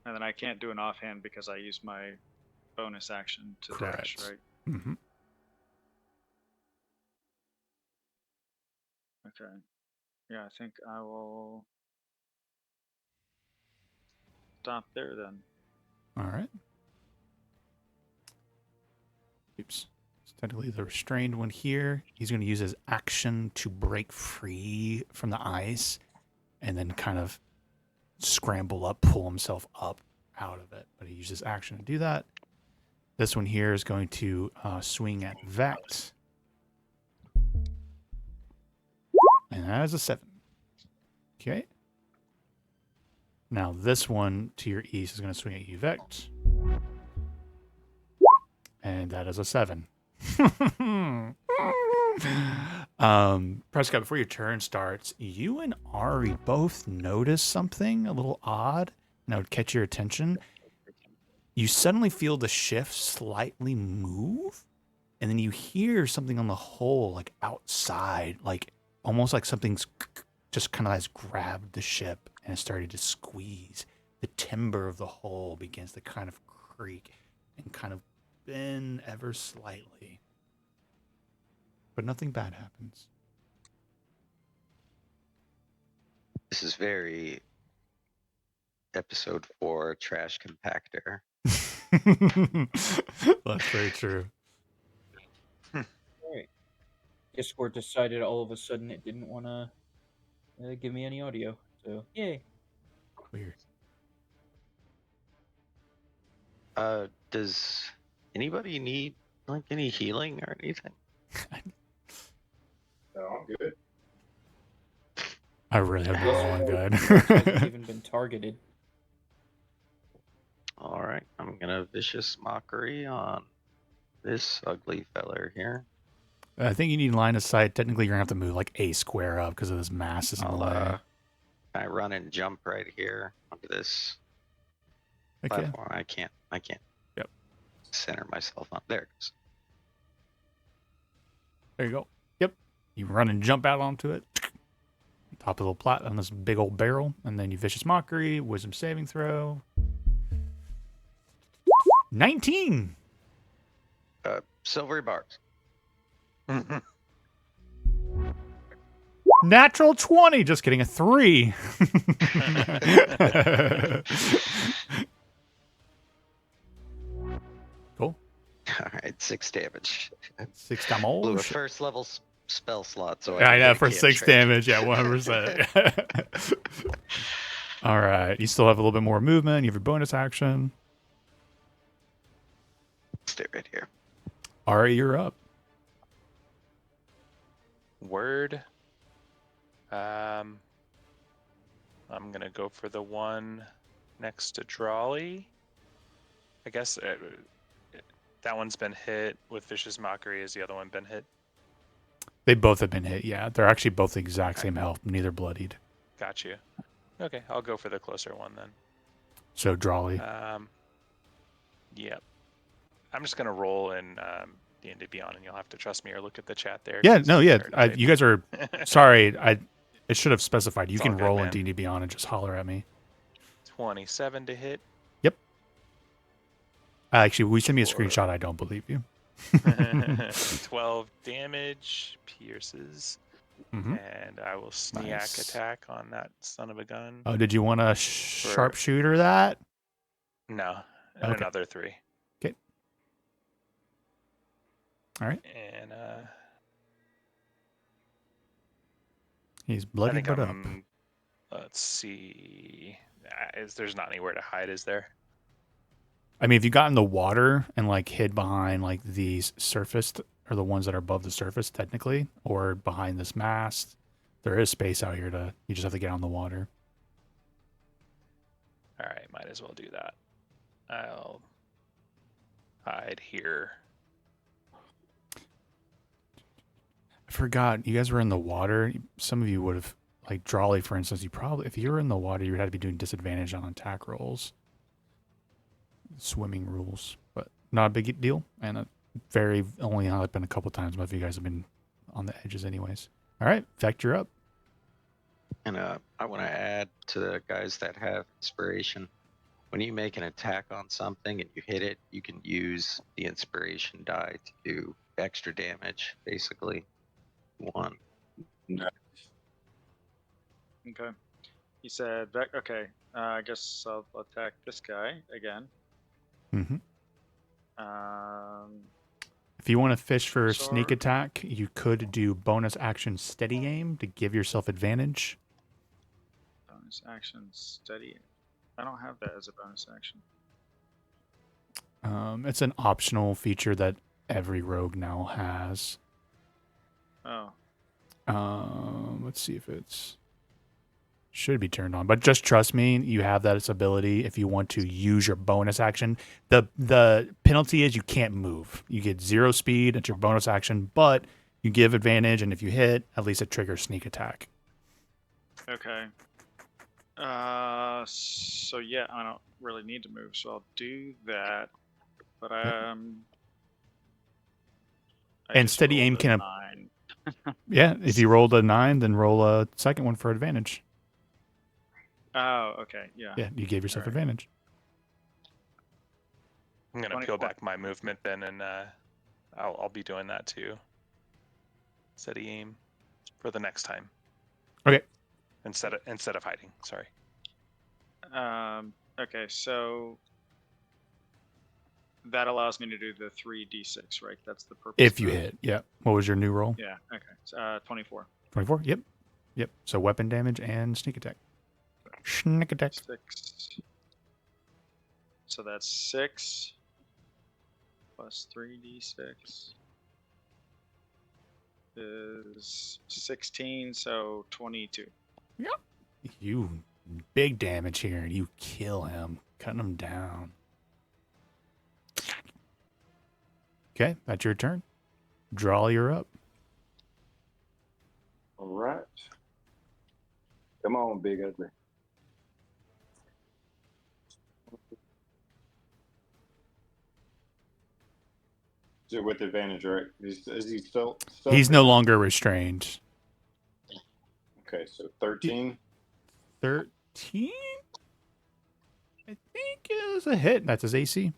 And then I can't do an offhand because I used my bonus action to dash, Correct. right? Mm-hmm. Okay. Yeah, I think I will stop there then. All right. Oops. It's technically the restrained one here. He's going to use his action to break free from the ice and then kind of scramble up, pull himself up out of it. But he uses action to do that. This one here is going to swing at Vect. And that is a 7. Okay. Now this one to your east is going to swing at you, Vect. And that is a 7. Prescott, before your turn starts, you and Ari both notice something a little odd, and that would catch your attention. You suddenly feel the shift slightly move, and then you hear something on the hole, like outside, like almost like something's just kind of has grabbed the ship and is starting to squeeze. The timber of the hull begins to kind of creak and kind of bend ever slightly. But nothing bad happens. This is very episode 4 trash compactor. That's very true. Alright. Discord decided all of a sudden it didn't want to give me any audio. So, yay. Weird. Does anybody need like any healing or anything? No, I'm good. I really have been Thus rolling far, good. hasn't even been targeted. All right, I'm gonna vicious mockery on this ugly feller here. I think you need line of sight. Technically, you're gonna have to move like a square up because of this mass is in the way. I run and jump right here onto this Okay. platform. I can't. Yep. Center myself on. There it goes. There you go. Yep. You run and jump out onto it. Top of the plat on this big old barrel, and then you vicious mockery, wisdom saving throw. 19. Silvery barbs. Natural 20. Just kidding. A 3. Cool. All right, 6 damage. 6 Blew a damage. first level spell slot, so I know, really for can't 6 trade. damage. Yeah, 100%. All right. You still have a little bit more movement. You have your bonus action. Stay right here. Ari, you're up. Word. I'm gonna go for the one next to Drawley. I guess that one's been hit with Vicious Mockery. Has the other one been hit? They both have been hit. Yeah, they're actually both the exact same health. Neither bloodied. Got you. Okay, I'll go for the closer one then. So Drawley. Yep. I'm just gonna roll in D&D Beyond, and you'll have to trust me or look at the chat there. Yeah, 'cause no, it's yeah. hard to type. You guys are sorry. It should have specified. You It's can all good, roll in man. D&D Beyond and just holler at me. 27 to hit. Actually, will you send me a Sure. screenshot? I don't believe you. 12 damage, pierces, Mm-hmm. and I will sneak Nice. attack on that son of a gun. Oh, did you want to sharpshooter that? No, and Okay. another 3. Okay. All right. And He's I bloody think but up. let's see. There's not anywhere to hide, is there? I mean, if you got in the water and like hid behind like these surfaced or the ones that are above the surface, technically, or behind this mast, there is space out here to. You just have to get on the water. All right, might as well do that. I'll hide here. I forgot. You guys were in the water. Some of you would have, like Drawley, for instance. You probably, if you were in the water, you would have to be doing disadvantage on attack rolls, swimming rules, but not a big deal. And only happened a couple times. Most of you guys have been on the edges, anyways. All right, Vect, you're up. And I want to add to the guys that have inspiration. When you make an attack on something and you hit it, you can use the inspiration die to do extra damage, basically. 1. Okay. He said, okay, I guess I'll attack this guy again. Mm-hmm. Um, If you want to fish for a sneak Sure. attack, you could do bonus action steady aim to give yourself advantage. bonus action, steady. I don't have that as a bonus action. It's an optional feature that every rogue now has. Oh, Let's see if it's should be turned on, but just trust me, you have that ability if you want to use your bonus action. The penalty is you can't move. You get 0 speed at your bonus action, but you give advantage, and if you hit, at least it triggers sneak attack. okay. So yeah, I don't really need to move, so I'll do that. But I And just steady aim rolled a can 9. Yeah, if you rolled a 9, then roll a second one for advantage. Oh, okay, yeah. Yeah, you gave yourself Alright. advantage. I'm gonna 24. peel back my movement then, and I'll be doing that too. Steady aim for the next time. Okay. Instead of hiding. Sorry. Okay, so that allows me to do the 3d6, right? That's the purpose. If you of- hit, yeah. What was your new roll? Yeah. Okay. 24. 24. Yep. Yep. So weapon damage and sneak attack. Sneak attack. 6. So that's 6 plus 3d6 is 16, so 22. You big damage here, and you kill him, cutting him down. Okay, that's your turn. Draw, you're up. All right. Come on, big ugly. Is it with advantage, right? Is he still? He's no longer restrained. Okay, so 13. 13? I think is a hit. That's his AC.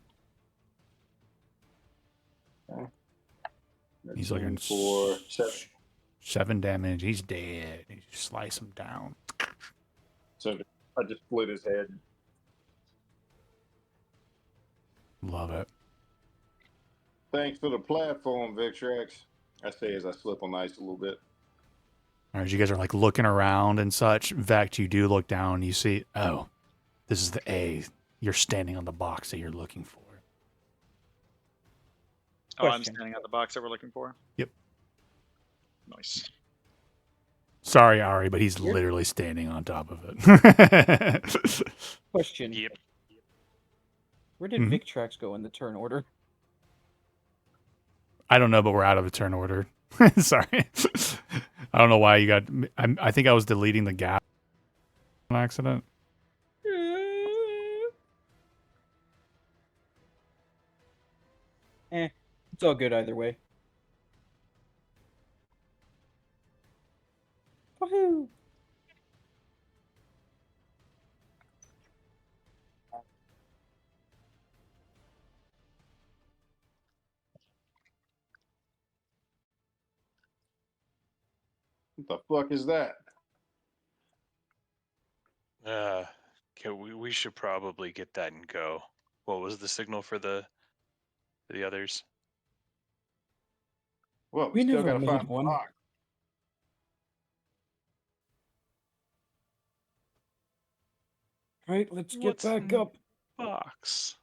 He's looking for 7. 7 damage. He's dead. You slice him down. So I just split his head. Love it. Thanks for the platform, Victrex. I say as I slip on ice a little bit. All right, you guys are like looking around and such. In fact, you do look down and you see, oh, this is the A. You're standing on the box that you're looking for. Oh, I'm Question. standing at the box that we're looking for. Yep. Nice. Sorry, Ari, but he's literally standing on top of it. Question. Yep. Where did Mhm. Victrax go in the turn order? I don't know, but we're out of a turn order. Sorry. I don't know why you got. I think I was deleting the gap on accident. It's all good either way. Woohoo! What the fuck is that? Okay, we should probably get that and go. What was the signal for the others? Well, We still never gotta made find one. the box. Right, let's get What's back in the up. box?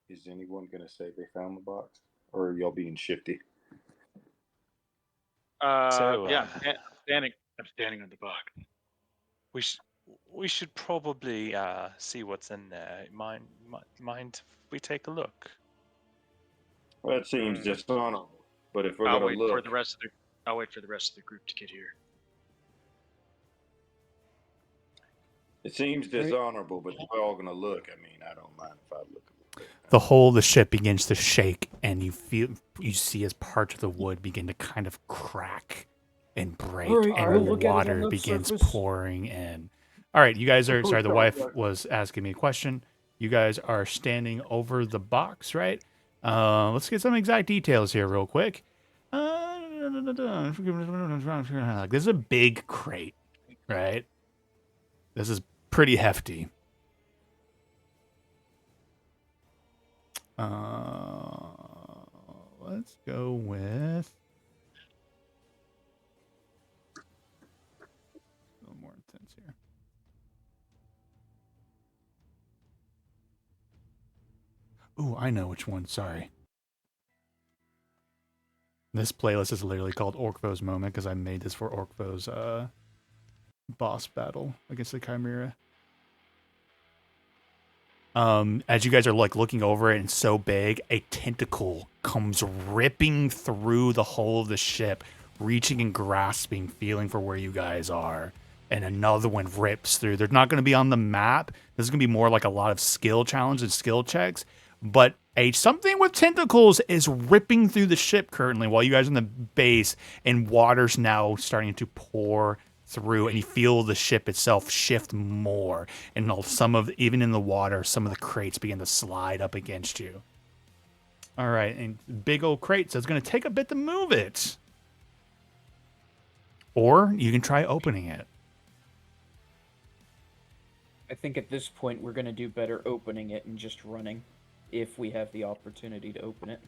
Is anyone gonna say they found the box, or are y'all being shifty? So, Yeah, I'm standing on the box. we should probably see what's in there. Mind if we take a look? Well, that seems dishonorable. But if we're I'll gonna wait look, for the rest of the group to get here. it seems dishonorable. But if we're all gonna look, I mean, I don't mind if I look a little bit. The whole of the ship begins to shake, and you see as parts of the wood begin to kind of crack and break, All right, and we'll look at it on water that begins surface. pouring in. All right, you guys are sorry. The wife was asking me a question. You guys are standing over the box, right? Let's get some exact details here, real quick. This is a big crate, right? This is pretty hefty. Let's go with a little more intense here. Ooh, I know which one. Sorry. This playlist is literally called Orkvo's Moment because I made this for Orkvo's boss battle against the Chimera. As you guys are like looking over it and so big, a tentacle comes ripping through the hull of the ship, reaching and grasping, feeling for where you guys are. And another one rips through. They're not going to be on the map. This is going to be more like a lot of skill challenges and skill checks. But something with tentacles is ripping through the ship currently while you guys are in the base, and water's now starting to pour through, and you feel the ship itself shift more, and even in the water, some of the crates begin to slide up against you. All right, and big old crate, so it's going to take a bit to move it. Or you can try opening it. I think at this point we're gonna do better opening it and just running, if we have the opportunity to open it.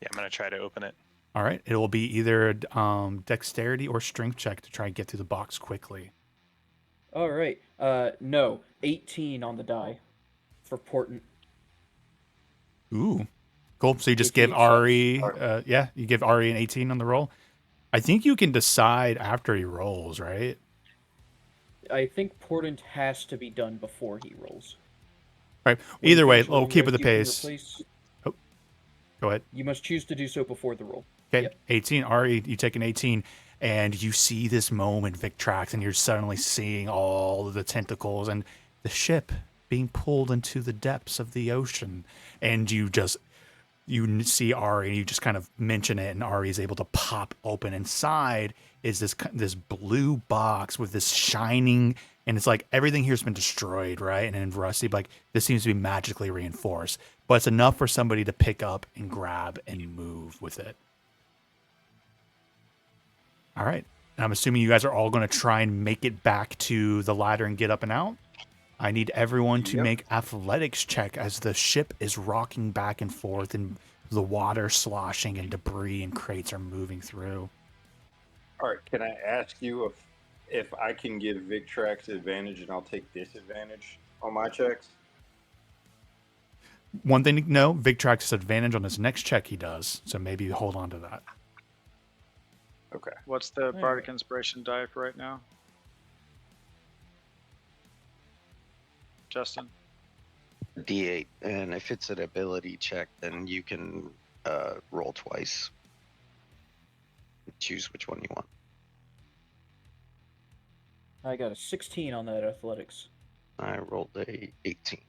Yeah, I'm gonna try to open it. All right. It will be either dexterity or strength check to try and get through the box quickly. All right. No, 18 on the die for Portent. Ooh. Cool. So you just If he give Ari, accepts. you give Ari an 18 on the roll. I think you can decide after he rolls, right? I think Portent has to be done before he rolls. All right. When Either way, things we'll roll keep with the you can pace. replace- Go ahead. You must choose to do so before the roll. Okay. Yep. 18. Ari, you take an 18, and you see this moment, Victrax, and you're suddenly seeing all of the tentacles and the ship being pulled into the depths of the ocean. And you see Ari, and you just kind of mention it, and Ari is able to pop open. Inside is this blue box with this shining, and it's like everything here's been destroyed, right? And rusty, but like this seems to be magically reinforced. But it's enough for somebody to pick up and grab and move with it. All right. And I'm assuming you guys are all going to try and make it back to the ladder and get up and out. I need everyone to make athletics check as the ship is rocking back and forth and the water sloshing and debris and crates are moving through. All right, can I ask you if I can give Victrax advantage and I'll take disadvantage on my checks? One thing to know, Victrax has advantage on his next check he does, so maybe hold on to that. Okay. What's the Bardic Inspiration die for right now? Justin? D8, and if it's an ability check, then you can roll twice. Choose which one you want. I got a 16 on that athletics. I rolled a 18.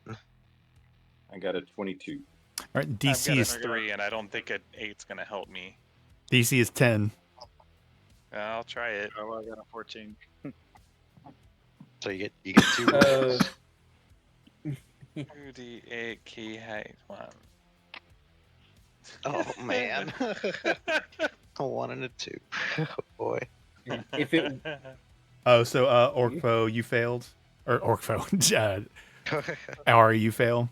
I got a 22. All right, I've DC got a is 3, and I don't think an 8's gonna help me. DC is 10. I'll try it. Oh, I got a 14. So you get 2 rolls. 2d8 key height 1. Oh man. A 1 and a 2. Oh boy. If it Oh, so Orkfo, you failed? Or Orkfo, Ari, you fail?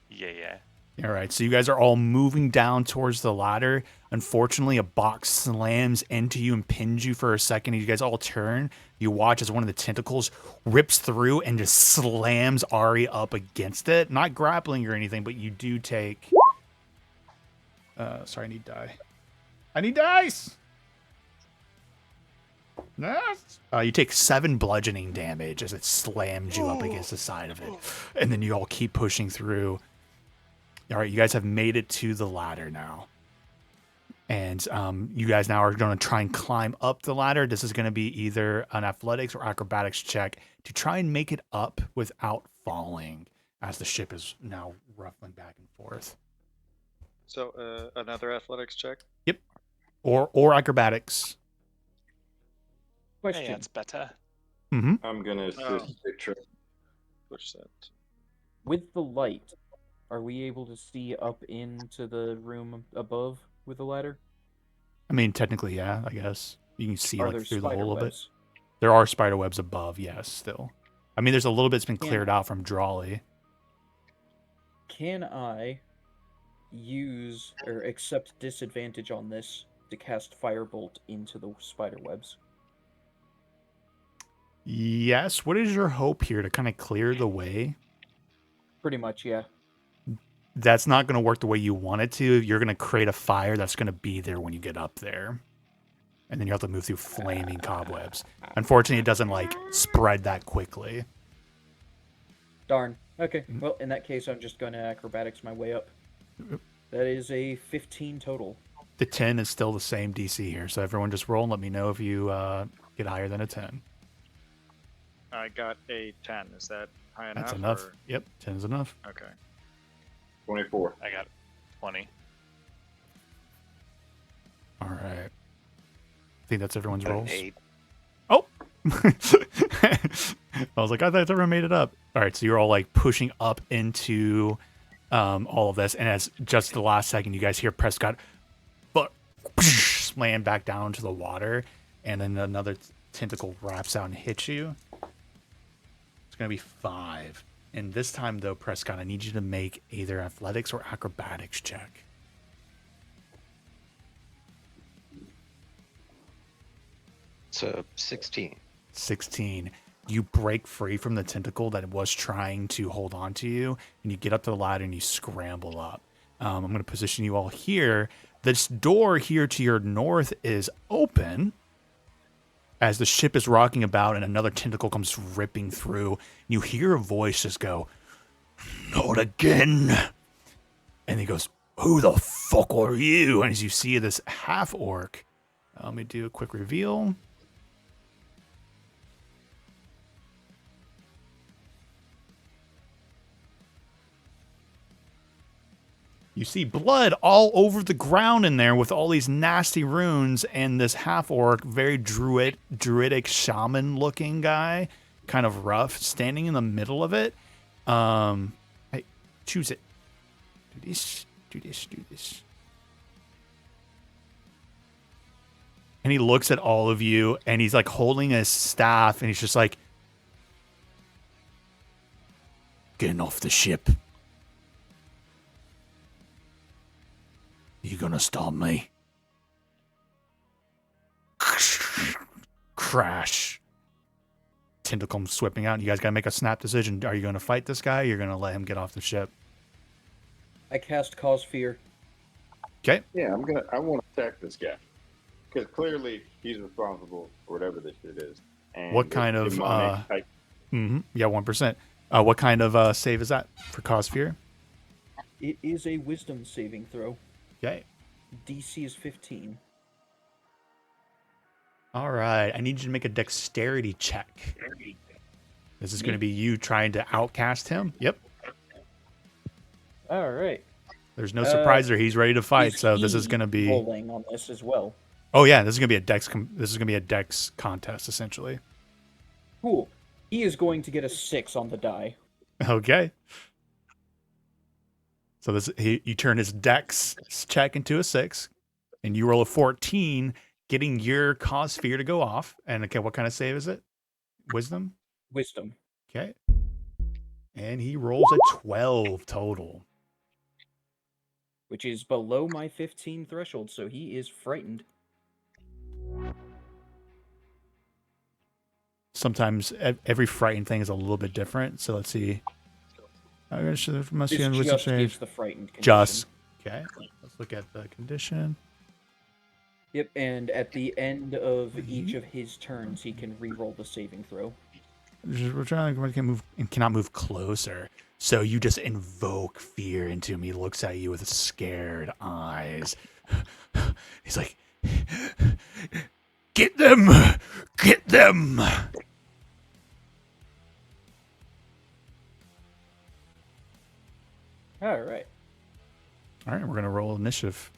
Yeah. All right, so you guys are all moving down towards the ladder. Unfortunately, a box slams into you and pins you for a second. You guys all turn. You watch as one of the tentacles rips through and just slams Ari up against it. Not grappling or anything, but you do take... sorry, I need die. I need dice! Yes. You take 7 bludgeoning damage as it slams you up against the side of it. And then you all keep pushing through. All right, you guys have made it to the ladder now. And you guys now are going to try and climb up the ladder. This is going to be either an athletics or acrobatics check to try and make it up without falling as the ship is now ruffling back and forth. So another athletics check? Yep. Or acrobatics. question. Hey, that's better. Mm-hmm. I'm going to assist Victrax. Push that. With the light, are we able to see up into the room above with the ladder? I mean, technically, yeah, I guess. You can see Are like there through the spider hole a bit. webs? There are spider webs above, yes, still. I mean, there's a little bit's been Can- cleared out from Drawley. Can I use or accept disadvantage on this to cast Firebolt into the spider webs? Yes. What is your hope here to kind of clear the way? Pretty much, yeah. That's not going to work the way you want it to. You're going to create a fire that's going to be there when you get up there. And then you have to move through flaming cobwebs. Unfortunately, it doesn't like spread that quickly. Darn. Okay, well, in that case, I'm just going to acrobatics my way up. That is a 15 total. The 10 is still the same DC here. So everyone just roll and let me know if you get higher than a 10. I got a 10. Is that high enough? That's enough. or- Yep, 10 is enough. Okay. 24. I got 20. All right. I think that's everyone's Got an rolls. 8. Oh! I was like, I thought everyone made it up. All right, so you're all like pushing up into all of this. And as just the last second, you guys hear Prescott slam back down into the water. And then another tentacle wraps out and hits you. It's going to be 5. And this time, though, Prescott, I need you to make either athletics or acrobatics check. So 16. 16. You break free from the tentacle that was trying to hold on to you, and you get up to the ladder and you scramble up. I'm going to position you all here. This door here to your north is open as the ship is rocking about and another tentacle comes ripping through. You hear a voice just go, "Not again." And he goes, "Who the fuck are you?" And as you see this half orc, let me do a quick reveal. You see blood all over the ground in there with all these nasty runes, and this half-orc, very druidic shaman-looking guy, kind of rough, standing in the middle of it. Hey, choose it. Do this, do this, do this. And he looks at all of you, and he's like holding his staff, and he's just like, "Getting off the ship. You gonna stop me?" Crash. Tentacle comes sweeping out. You guys gotta make a snap decision. Are you gonna fight this guy? Or you're gonna let him get off the ship. I cast Cause Fear. Okay. Yeah, I want to attack this guy because clearly he's responsible for whatever this shit is. And What kind of? demonic type. Yeah, 1%. What kind of save is that for cause fear? It is a Wisdom saving throw. Okay. DC is 15. All right. I need you to make a dexterity check. This is going to be you trying to outcast him. Yep. All right. There's no surprise there. He's ready to fight. So this is going to be rolling on this as well. Oh yeah, this is going to be a dex. This is going to be a dex contest essentially. Cool. He is going to get a 6 on the die. Okay. So this you turn his dex check into a 6, and you roll a 14, getting your cause fear to go off. And okay, what kind of save is it? Wisdom? Wisdom. Okay. And he rolls a 12 total. Which is below my 15 threshold, so he is frightened. Sometimes every frightened thing is a little bit different. So let's see. Must This be on wisdom just save. gives the frightened condition. Just okay. Let's look at the condition. Yep, and at the end of each of his turns, he can re-roll the saving throw. We're trying to move and cannot move closer. So you just invoke fear into him. He looks at you with scared eyes. He's like, "Get them! Get them!" All right. All right, we're going to roll initiative.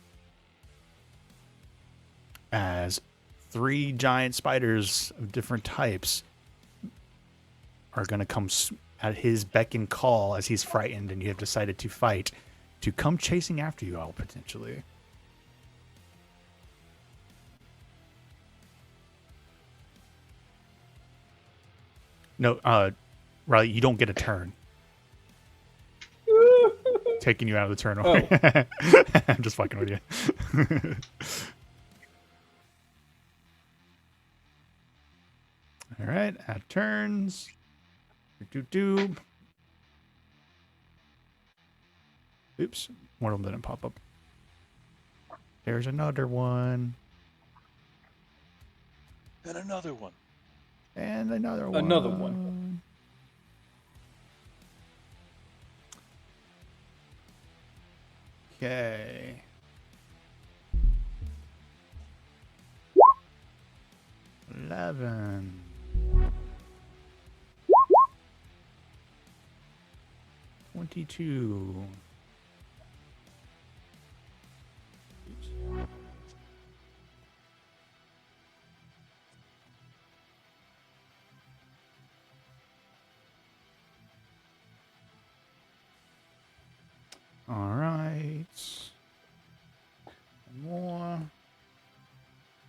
As 3 giant spiders of different types are going to come at his beck and call as he's frightened and you have decided to fight, to come chasing after you all potentially. No, Riley, you don't get a turn. Taking you out of the turn. Oh. I'm just fucking with you. All right, add turns. Do. Oops, one of them didn't pop up. There's another one. And another one. And another one. Another one. Okay. $11. 22. Oops. All right. More.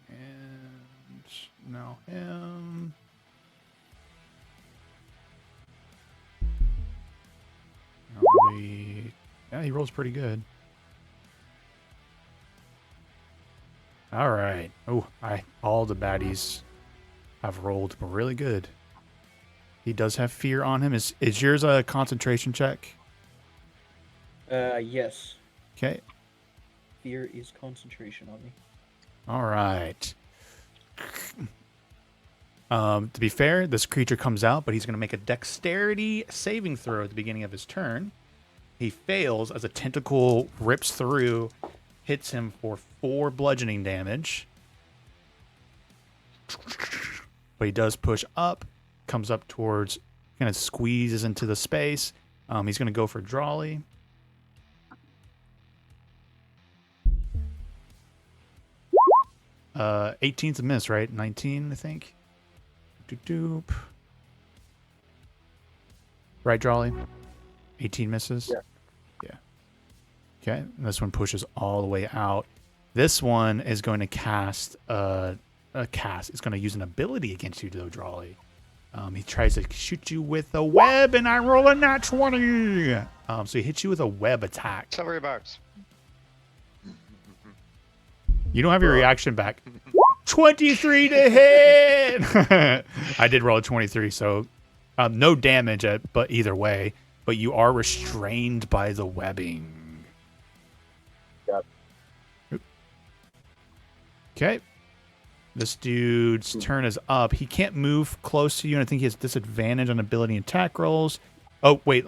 And now him. Yeah, he rolls pretty good. All right. Oh, all the baddies have rolled really good. He does have fear on him. Is yours a concentration check? Yes. Okay. Fear is concentration on me. All right. To be fair, this creature comes out, but he's going to make a dexterity saving throw at the beginning of his turn. He fails as a tentacle rips through, hits him for 4 bludgeoning damage. But he does push up, comes up towards, kind of squeezes into the space. He's going to go for Drawley. Uh, 18's a miss, right? 19, I think. Doop. Right, Drawley? 18 misses? Yeah. Okay, this one pushes all the way out. This one is going to cast It's going to use an ability against you, though, Drawley. He tries to shoot you with a web, and I roll a nat 20. So he hits you with a web attack. Celery box. You don't have your reaction back. 23 to hit! I did roll a 23, so no damage, but either way. But you are restrained by the webbing. Yep. Okay. This dude's turn is up. He can't move close to you, and I think he has disadvantage on ability and attack rolls. Oh, wait.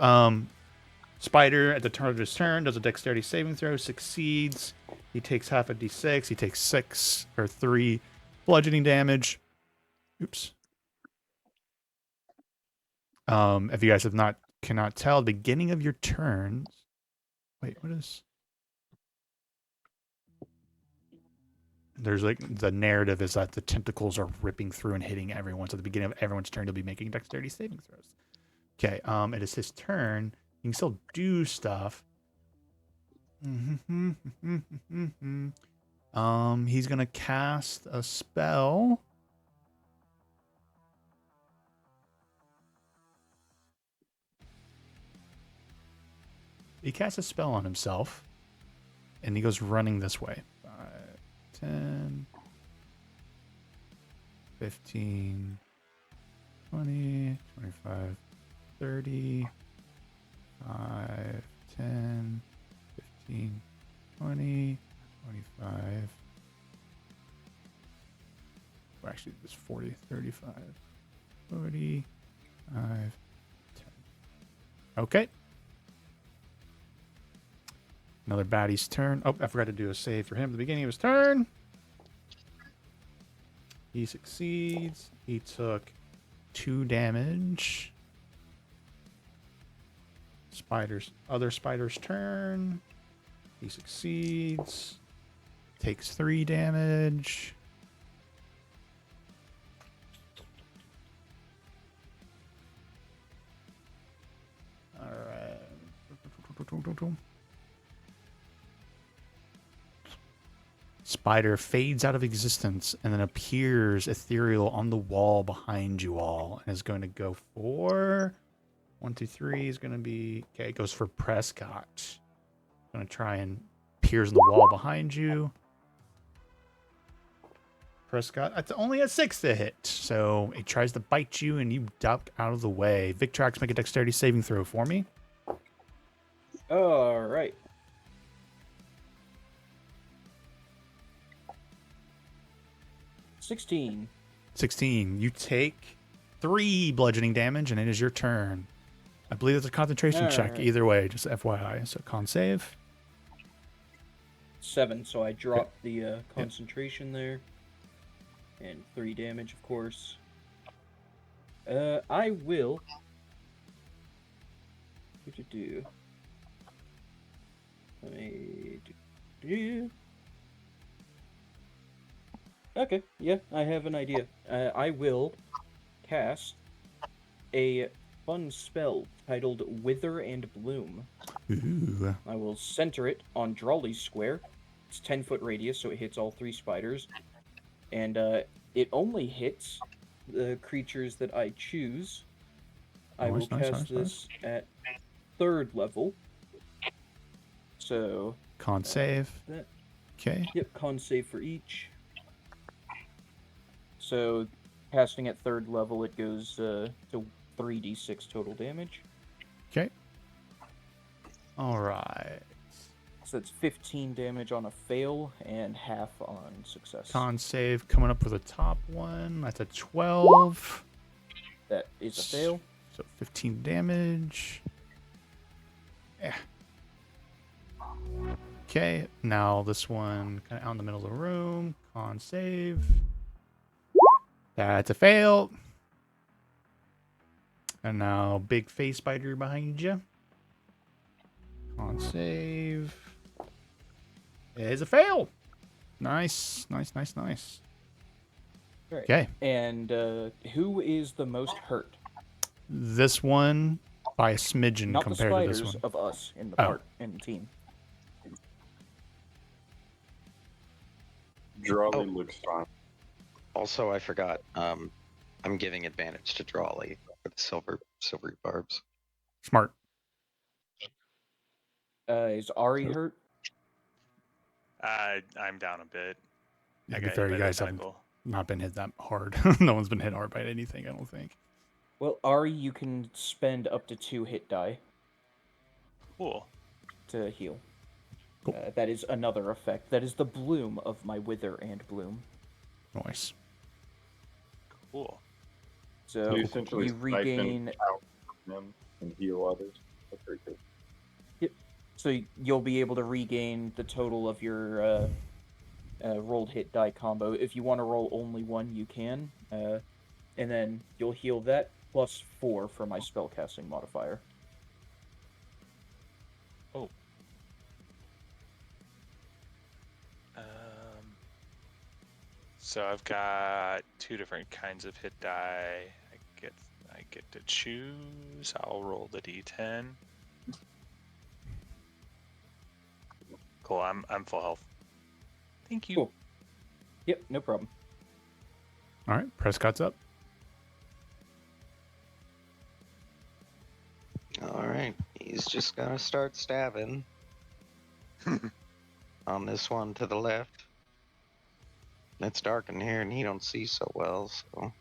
Spider, at the turn of his turn, does a dexterity saving throw, succeeds. He takes half a d6. He takes 3 bludgeoning damage. Oops. If you guys cannot tell, the beginning of your turn. Wait, what is? There's the narrative is that the tentacles are ripping through and hitting everyone. So at the beginning of everyone's turn, you'll be making dexterity saving throws. Okay. It is his turn. You can still do stuff. He's gonna cast a spell. He casts a spell on himself, and he goes running this way. 5, 10, 15, 20, 25, 30, 5, 10, 15, 20, 25. Well, actually, it was 40, 35, 45, 10. Okay. Another baddie's turn. Oh, I forgot to do a save for him at the beginning of his turn. He succeeds. He took 2 damage. Other spider's turn. He succeeds. Takes 3 damage. All right. Spider fades out of existence and then appears ethereal on the wall behind you all and is going to go for 1, 2, 3 is going to be okay. It goes for Prescott. Going to try and appears on the wall behind you. Prescott, that's only a 6 to hit, so it tries to bite you and you duck out of the way. Victrax, make a dexterity saving throw for me. All right. $16. 16. You take 3 bludgeoning damage, and it is your turn. I believe it's a concentration check. Right. Either way, just FYI. So con save. 7, so I dropped the concentration there. And 3 damage, of course. I will... What to do? Let me do... Okay, yeah, I have an idea. I will cast a fun spell titled Wither and Bloom. Ooh. I will center it on Drawley's square. It's 10-foot radius, so it hits all 3 spiders. And it only hits the creatures that I choose. I will cast this at 3rd level. So, Con save. that, Okay. yep, con save for each. So, casting at 3rd level, it goes to 3d6 total damage. Okay. All right. So that's 15 damage on a fail and half on success. Con save coming up for the top one. That's a 12. That is a fail. So 15 damage. Yeah. Okay, now this one kind of out in the middle of the room. Con save. That's a fail. And now big face spider behind you. Con save. It is a fail. Nice, nice, nice, nice. Right. Okay. And who is the most hurt? This one by a smidgen Not the compared to this spiders, one. of us in the Oh. part in the team. Drawley Oh. looks fine. Also, I forgot. I'm giving advantage to Drawley for the silvery barbs. Smart. Is Ari hurt? I'm down a bit. Yeah, I to be got fair, hit you by the guys haven't tentacle. not been hit that hard. No one's been hit hard by anything, I don't think. Well, Ari, you can spend up to 2 hit die Cool. to heal. Cool. That is another effect. That is the bloom of my wither and bloom. Nice. Cool. So You essentially you regain. out from them and heal others. That's very good. So you'll be able to regain the total of your rolled hit die combo. If you want to roll only one, you can. And then you'll heal that plus 4 for my spellcasting modifier. Oh. So I've got 2 different kinds of hit die. I get to choose. I'll roll the d10. Cool. I'm full health. Thank you. Cool. Yep, no problem. All right, Prescott's up. All right, he's just gonna start stabbing on this one to the left. It's dark in here, and he don't see so well, so.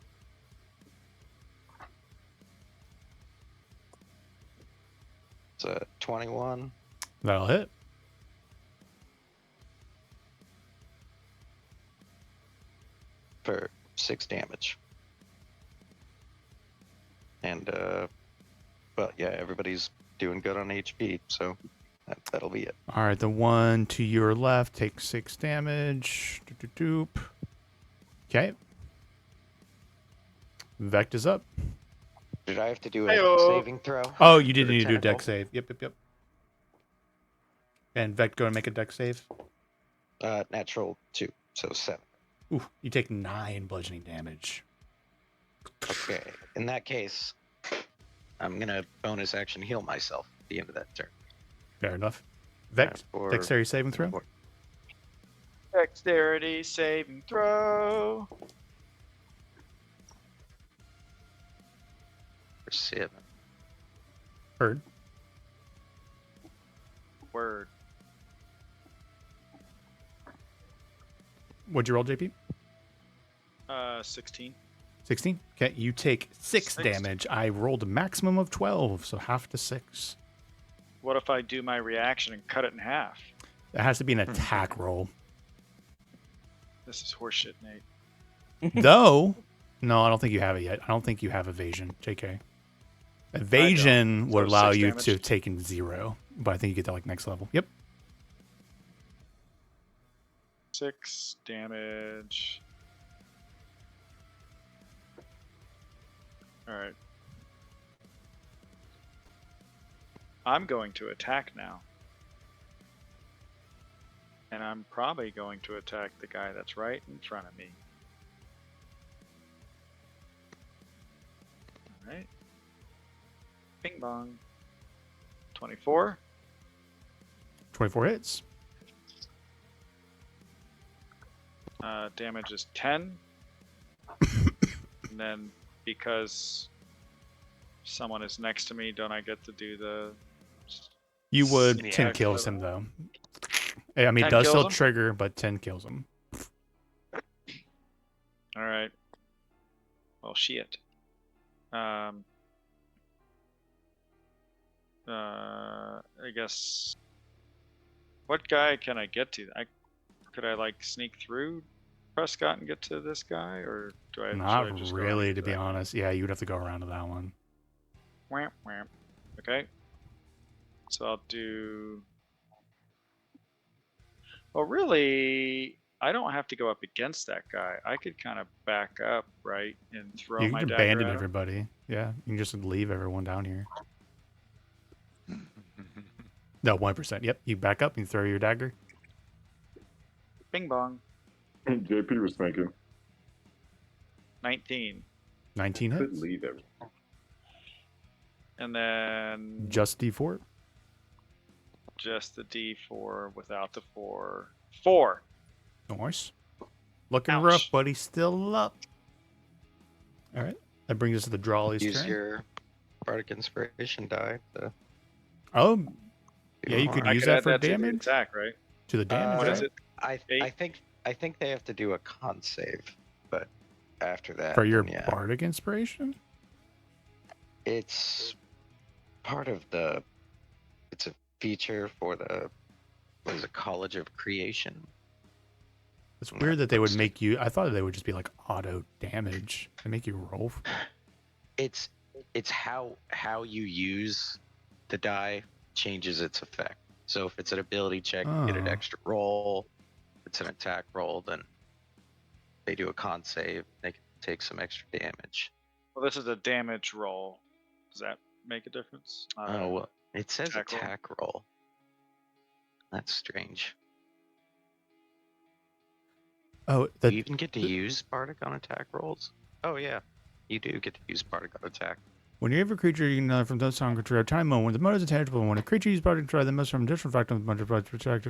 It's a 21. That'll hit. For 6 damage. And, well, yeah, everybody's doing good on HP, so that'll be it. All right, the one to your left takes 6 damage. Doop. Okay. Vect is up. Did I have to do a Heyo. saving throw? Oh, you did For the need to do a deck tentacle? save. Yep. And Vect, go and make a deck save. Natural 2, so 7. Ooh, you take 9 bludgeoning damage. Okay, in that case, I'm gonna bonus action heal myself at the end of that turn. Fair enough. Vect, For- dexterity saving throw. Dexterity saving throw. For 7. Heard. Word. What'd you roll, JP? 16. 16? Okay, you take 6 Six. damage. I rolled a maximum of 12, so half to 6. What if I do my reaction and cut it in half? That has to be an attack roll. This is horseshit, Nate. Though, no, I don't think you have it yet. I don't think you have evasion, JK. Evasion would So allow 6 you damage? to take in 0, but I think you get that like next level. Yep. 6 damage. Alright. I'm going to attack now. And I'm probably going to attack the guy that's right in front of me. Alright. Bing bong. 24. 24 hits. Damage is 10. And then because someone is next to me, don't I get to do the You would. Yeah, 10 kills him, though. I mean, it 10 does kills still him? trigger, but 10 kills him. All right. Well, shit. I guess. What guy can I get to? Could I like sneak through Prescott and get to this guy, or should I Not just go around and really, get to be that guy? honest. Yeah, you would have to go around to that one. Whamp, whamp. Okay. So I'll do. Well, really, I don't have to go up against that guy. I could kind of back up, right, and throw You my can dagger abandon at him. everybody. Yeah, you can just leave everyone down here. No, 1%. Yep, you back up and throw your dagger. Bing bong. JP was thinking 19. 19 could hits. leave everything. And then Just D4. just the D4 without the 4. 4. Nice. Looking Ouch. rough, but he's still up. All right. That brings us to the Drawley's Use turn. your Bardic Inspiration die to Oh, do yeah, you more. could I use could that add for that to the damage. attack, right? To the damage, What right? is it? I 8? think they have to do a con save, but after that, For your then, yeah, Bardic Inspiration? it's part of the. It's a feature for the. What is it? College of Creation. It's Yeah, weird that they would looks- make you. I thought they would just be like auto damage and make you roll. It's how you use the die changes its effect. So if it's an ability check, you get an Oh. extra roll. If it's an attack roll, then they do a con save. They can take some extra damage. Well, this is a damage roll. Does that make a difference? Oh, well, it says attack roll. attack roll. That's strange. Oh, Do you even get to use Bardic on attack rolls? Oh yeah, you do get to use Bardic on attack. when you have a creature you can from those song control time moment, when the mode is intangible, when a creature uses Bardic control, they must from different factor of the bunch of Bardic protect.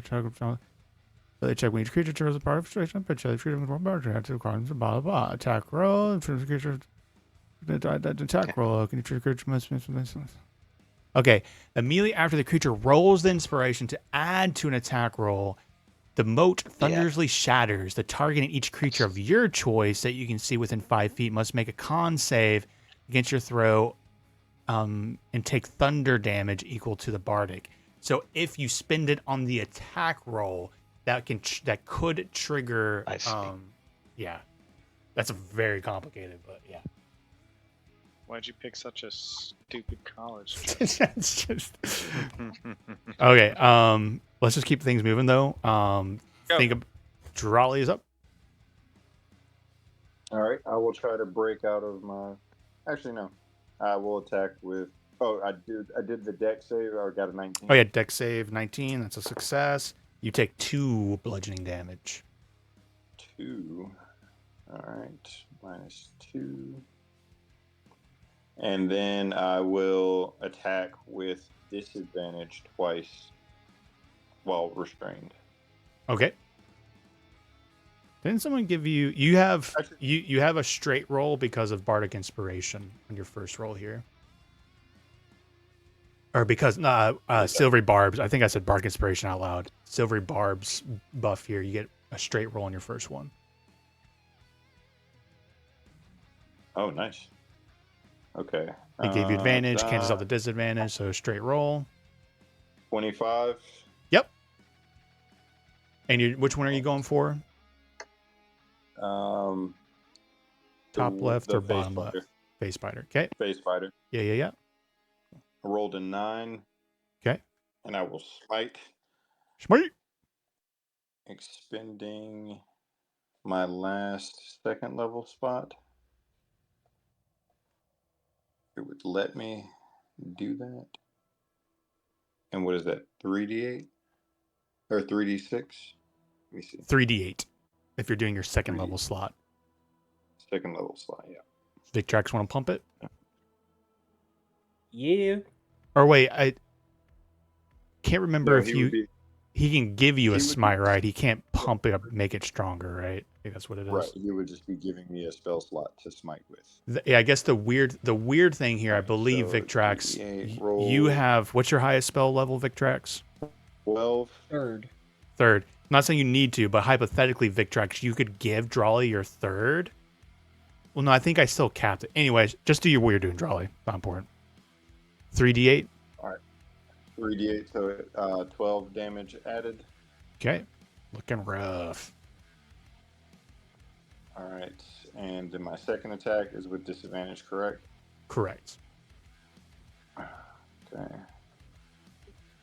They check when each creature turns a part of frustration, but the creature with one Bardic have to acquire blah blah blah. Attack roll, in terms of creature. Attack roll. Can you treat a creature must. Okay, immediately after the creature rolls the inspiration to add to an attack roll, the moat thunderously shatters. The target and each creature of your choice that you can see within 5 feet must make a con save against your throw and take thunder damage equal to the Bardic. So if you spend it on the attack roll, that could trigger. I see. Yeah, that's very complicated, but yeah. Why'd you pick such a stupid college? It's just okay. Let's just keep things moving though. Think of Drawley is up. All right, I will try to break out of my. Actually, no. I will attack with. Oh, I did the deck save. I got a 19. Oh yeah, deck save 19. That's a success. You take 2 bludgeoning damage. 2. All right, -2. And then I will attack with disadvantage twice while restrained. Okay. Didn't someone give you? You have you have a straight roll because of Bardic Inspiration on your first roll here. Or because Silvery Barbs. I think I said Bardic Inspiration out loud. Silvery Barbs buff here. You get a straight roll on your first one. Oh, nice. Okay. They gave you advantage, cancels out the disadvantage, so straight roll. 25. Yep. And which one are you going for? Top left the or face bottom fighter. left? Face spider. Okay. Face fighter. Yeah. I rolled a 9. Okay. And I will smite, Smite. expending my last second level spot. It would let me do that. And what is that? 3d8 or 3d6? Let me see. 3d8 if you're doing your second 3D8. level slot. Second level slot, yeah. Victrax want to pump it? Yeah. Or wait, I can't remember No, if he would be- he can give you a he would be- smite, right? He can't pump pump it up, make it stronger, right? I think that's what it is. Right. You would just be giving me a spell slot to smite with. Yeah, I guess the weird thing here, I Alright, believe, so Victrax, D8 you roll. have, what's your highest spell level, Victrax? 12. Third. Third. I'm not saying you need to, but hypothetically, Victrax, you could give Drawley your third. Well, no, I think I still capped it. Anyways, just do your what you're doing, Drawley. Not important. 3d8. 3d8, so 12 damage added. Okay. Looking rough. All right, and then my second attack is with disadvantage, correct? Correct. Okay.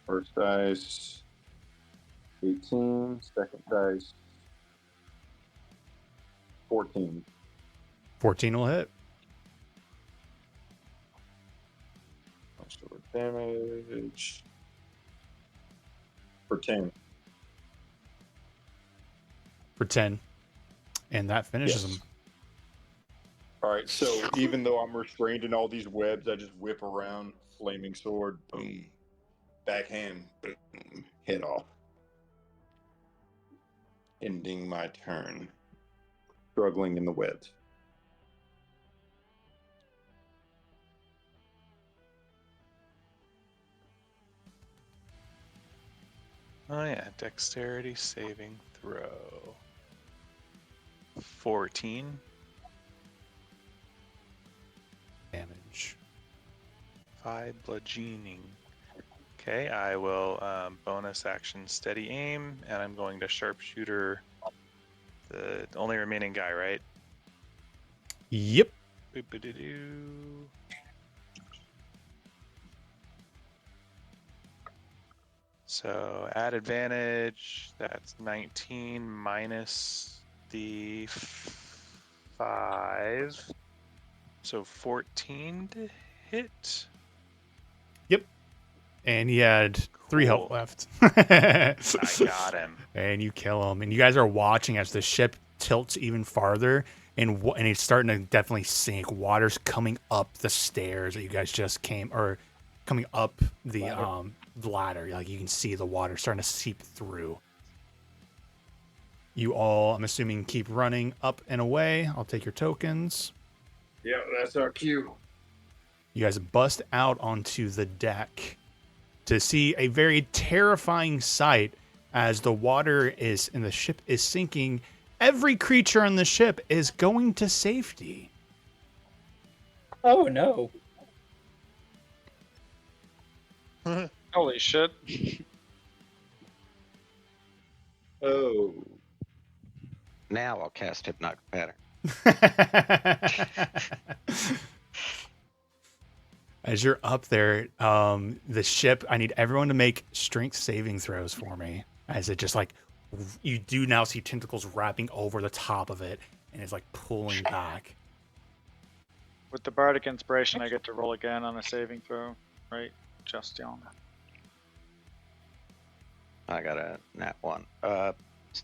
First dice, 18. Second dice, 14. 14 will hit. Most of our damage for 10. For 10. And that finishes Yes. him. All right, so even though I'm restrained in all these webs, I just whip around, flaming sword, boom, backhand, boom, head off. Ending my turn. Struggling in the webs. Oh yeah, dexterity saving throw. 14. Damage. 5 bludgeoning. Okay, I will bonus action steady aim, and I'm going to sharpshooter the only remaining guy, right? Yep. Boop-a-doo-doo. So add advantage, that's 19 minus the 5. So 14 to hit. And he had 3 health Cool. left. I got him. And you kill him. And you guys are watching as the ship tilts even farther. And it's starting to definitely sink. Water's coming up the stairs that you guys just came, or coming up the ladder. Like you can see the water starting to seep through. You all, I'm assuming, keep running up and away. I'll take your tokens. Yeah, that's our cue. You guys bust out onto the deck to see a very terrifying sight as the water is and the ship is sinking. Every creature on the ship is going to safety. Oh no. Holy shit. Oh. Now I'll cast Hypnotic Pattern. As you're up there, the ship, I need everyone to make strength saving throws for me. As it just like, you do now see tentacles wrapping over the top of it, and it's like pulling back. With the Bardic Inspiration, I get to roll again on a saving throw, right? Just young. I got a nat 1.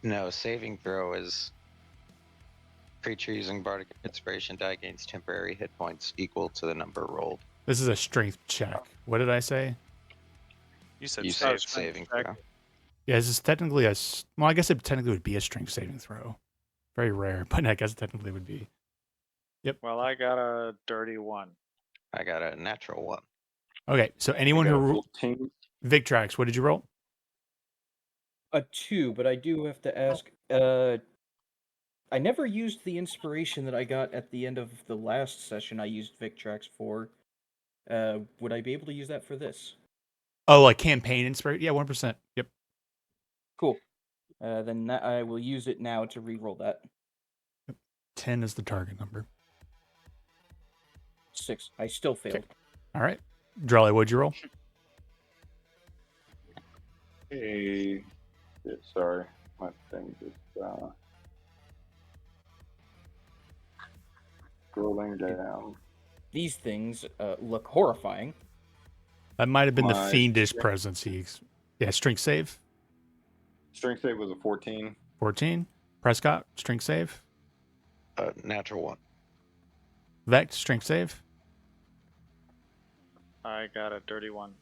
No, saving throw is creature using Bardic Inspiration die gains temporary hit points equal to the number rolled. This is a strength check. What did I say? You said You save. said saving check. throw. Yeah, this is technically well, I guess it technically would be a strength saving throw. Very rare, but I guess it technically would be. Well, I got a dirty 1. I got a natural 1. Okay, so anyone I got who... 15. Victrax, what did you roll? A 2, but I do have to ask. I never used the inspiration that I got at the end of the last session. I used Victrax for. Would I be able to use that for this? Oh, like campaign inspiration? Yeah, 1%. Yep. Cool. Then I will use it now to reroll that. 10 is the target number. 6. I still failed. All right. Drolly, what'd you roll? Hey. Yeah, sorry. My thing just scrolling down. These things look horrifying. That might have been the My fiendish strength- presence. Yeah, strength save. Strength save was a 14. 14. Prescott, strength save. Natural 1. Vect, strength save. I got a dirty 1.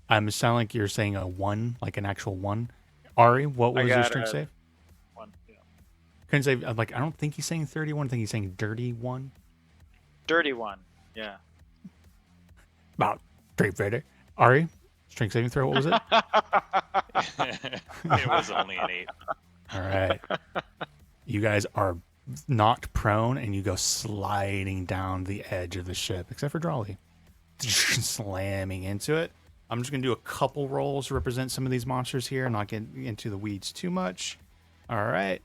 I'm sound like you're saying a 1, like an actual 1. Ari, what I was your got strength a save? 1. Yeah. Couldn't say. I'm like, I don't think he's saying 31. I think he's saying dirty one. Dirty 1. Yeah. About straight Vader. Ari, strength saving throw. What was it? It was only an 8. All right. You guys are knocked prone and you go sliding down the edge of the ship, except for Drawley. Slamming into it. I'm just going to do a couple rolls to represent some of these monsters here and not get into the weeds too much. All right.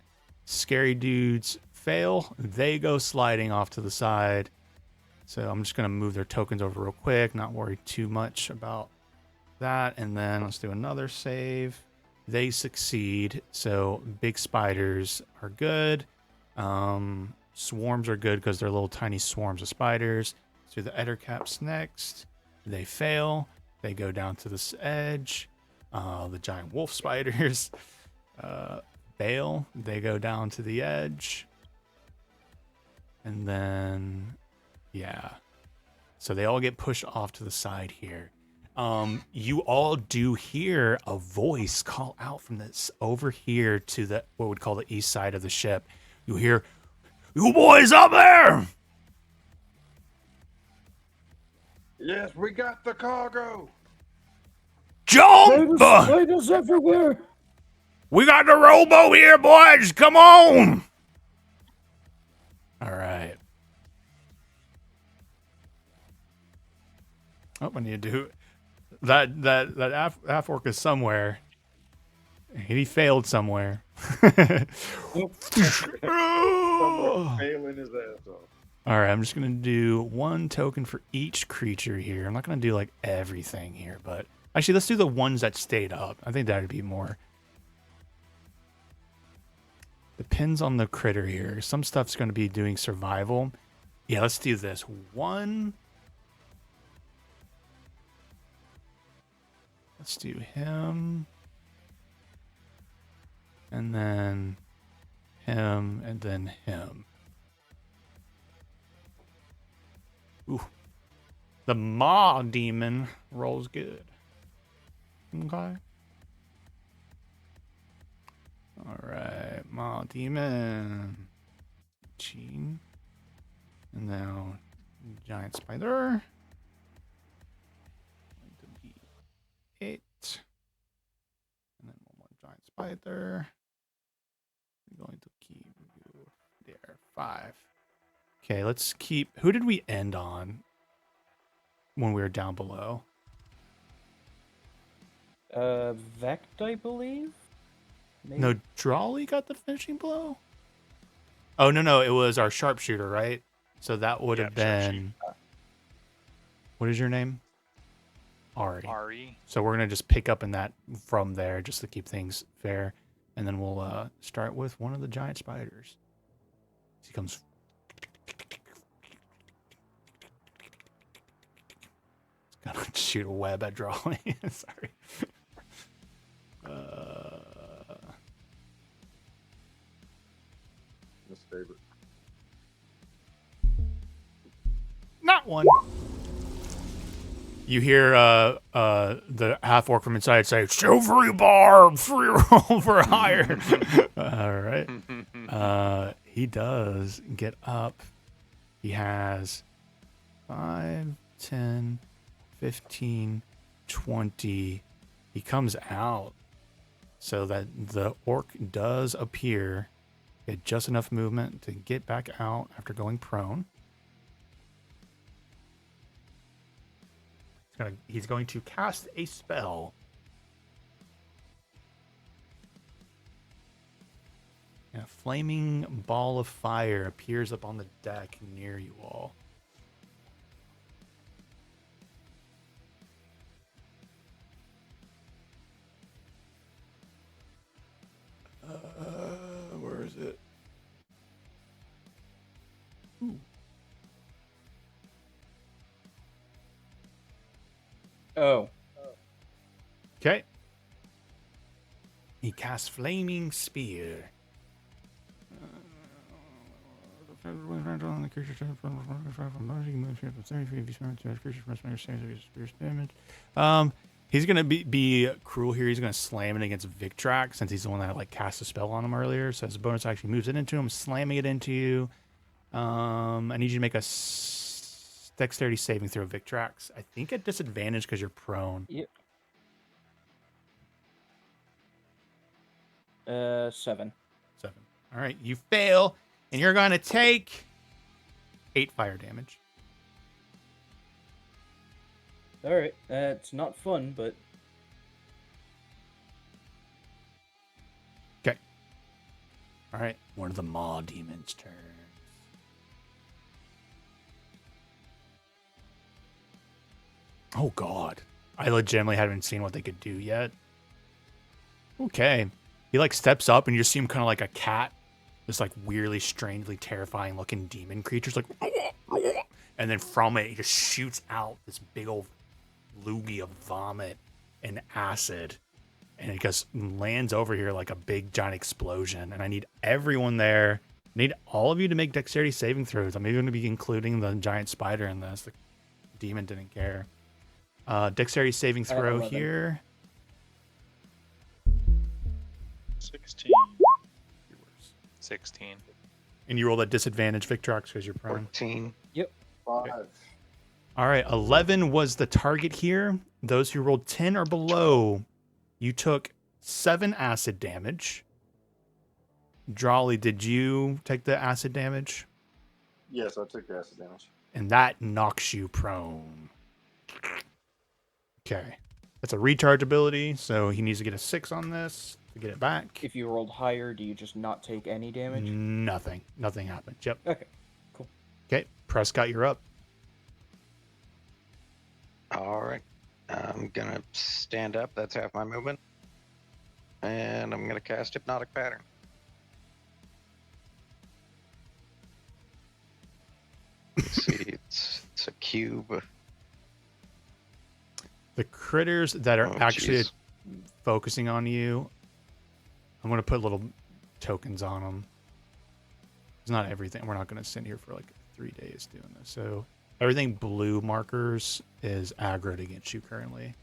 Scary dudes fail. They go sliding off to the side. So I'm just going to move their tokens over real quick, not worry too much about that. And then let's do another save. They succeed. So big spiders are good. Swarms are good because they're little tiny swarms of spiders. So the Ettercaps next. They fail. They go down to this edge. The giant wolf spiders fail. They go down to the edge. And then, yeah. So they all get pushed off to the side here. You all do hear a voice call out from this over here to the what we'd call the east side of the ship. You hear, "You boys up there!" Yes, we got the cargo. Jump! Spiders everywhere. We got the rowboat here, boys. Come on! All right. Oh, I need to do that. Half orc is somewhere. He failed somewhere. Someone failing his ass off. All right, I'm just going to do one token for each creature here. I'm not going to do like everything here, but actually let's do the ones that stayed up. I think that would be more. Depends on the critter here. Some stuff's going to be doing survival. Yeah, let's do this. One. Let's do him. And then him, and then him. Ooh. The Maw Demon rolls good. Okay. Alright, Maw Demon. Gene. And now Giant Spider. Going to be 8. And then one more Giant Spider. I'm going to keep you there. 5. Okay, let's keep. Who did we end on when we were down below? Vect, I believe? Maybe? No, Drawley got the finishing blow? Oh, no. It was our sharpshooter, right? So that would have been. What is your name? Ari. Ari. So we're going to just pick up in that from there just to keep things fair. And then we'll start with one of the giant spiders. He comes. He's going to shoot a web at Drawley. Sorry. His favorite. Not one. You hear the half orc from inside say, "Silvery barb, free roll for hire." All right. He does get up. He has 5, 10, 15, 20. He comes out so that the orc does appear. Get just enough movement to get back out after going prone. He's going to cast a spell. And a flaming ball of fire appears up on the deck near you all. Where is it? Ooh. Oh. Okay. He casts Flaming Spear. He's gonna be cruel here. He's gonna slam it against Victrax since he's the one that like cast a spell on him earlier. So as a bonus, actually moves it into him, slamming it into you. I need you to make a dexterity saving throw, Victrax. I think at disadvantage because you're prone. Yep. 7. 7. All right, you fail, and you're gonna take 8 fire damage. All right, it's not fun, but Okay. All right, one of the Maw Demons' turns. Oh God, I legitimately haven't seen what they could do yet. Okay, he like steps up, and you see him kind of like a cat, this like weirdly, strangely terrifying looking demon creature's like, and then from it, he just shoots out this big old loogie of vomit and acid, and it just lands over here like a big giant explosion. And I need everyone there. I need all of you to make dexterity saving throws. I'm even going to be including the giant spider in this. The demon didn't care. Dexterity saving throw 11. here. 16. 16. And you roll at disadvantage, Victrox, because you're prone. 14. 5. All right, 11 was the target here. Those who rolled 10 or below, you took 7 acid damage. Drawley, did you take the acid damage? Yes, I took the acid damage. And that knocks you prone. Okay. That's a recharge ability, so he needs to get a 6 on this to get it back. if you rolled higher, do you just not take any damage? Nothing. Nothing happened. Yep. Okay, cool. Okay, Prescott, you're up. All right. I'm going to stand up. That's half my movement. And I'm going to cast Hypnotic Pattern. Let's see. It's a cube. The critters that are Oh, actually jeez. focusing on you, I'm going to put little tokens on them. It's not everything. We're not going to sit here for like 3 days doing this. So everything blue markers is aggroed against you currently.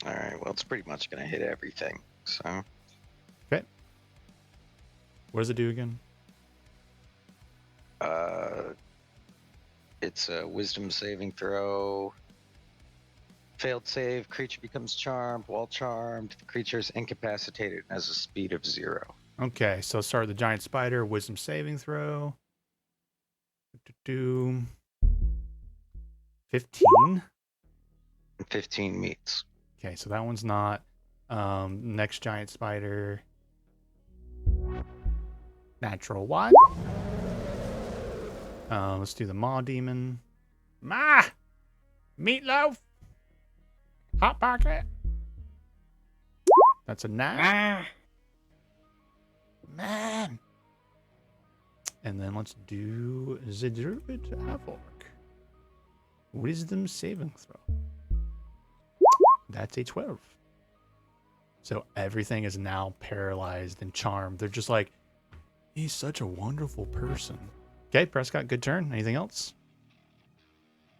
All right. Well, it's pretty much going to hit everything. So Okay. What does it do again? it's a wisdom saving throw. Failed save. Creature becomes charmed. While charmed, the creature is incapacitated and has a speed of 0. Okay, so start with the giant spider, wisdom saving throw. 15. 15 meets. Okay, so that one's not. Next giant spider. Natural 1. Let's do the Maw Demon. Ma! Meatloaf! Hot Pocket! That's a 9. Man! And then let's do the Druid Avork. Wisdom saving throw. That's a 12. So everything is now paralyzed and charmed. They're just like, he's such a wonderful person. Okay, Prescott, good turn. Anything else?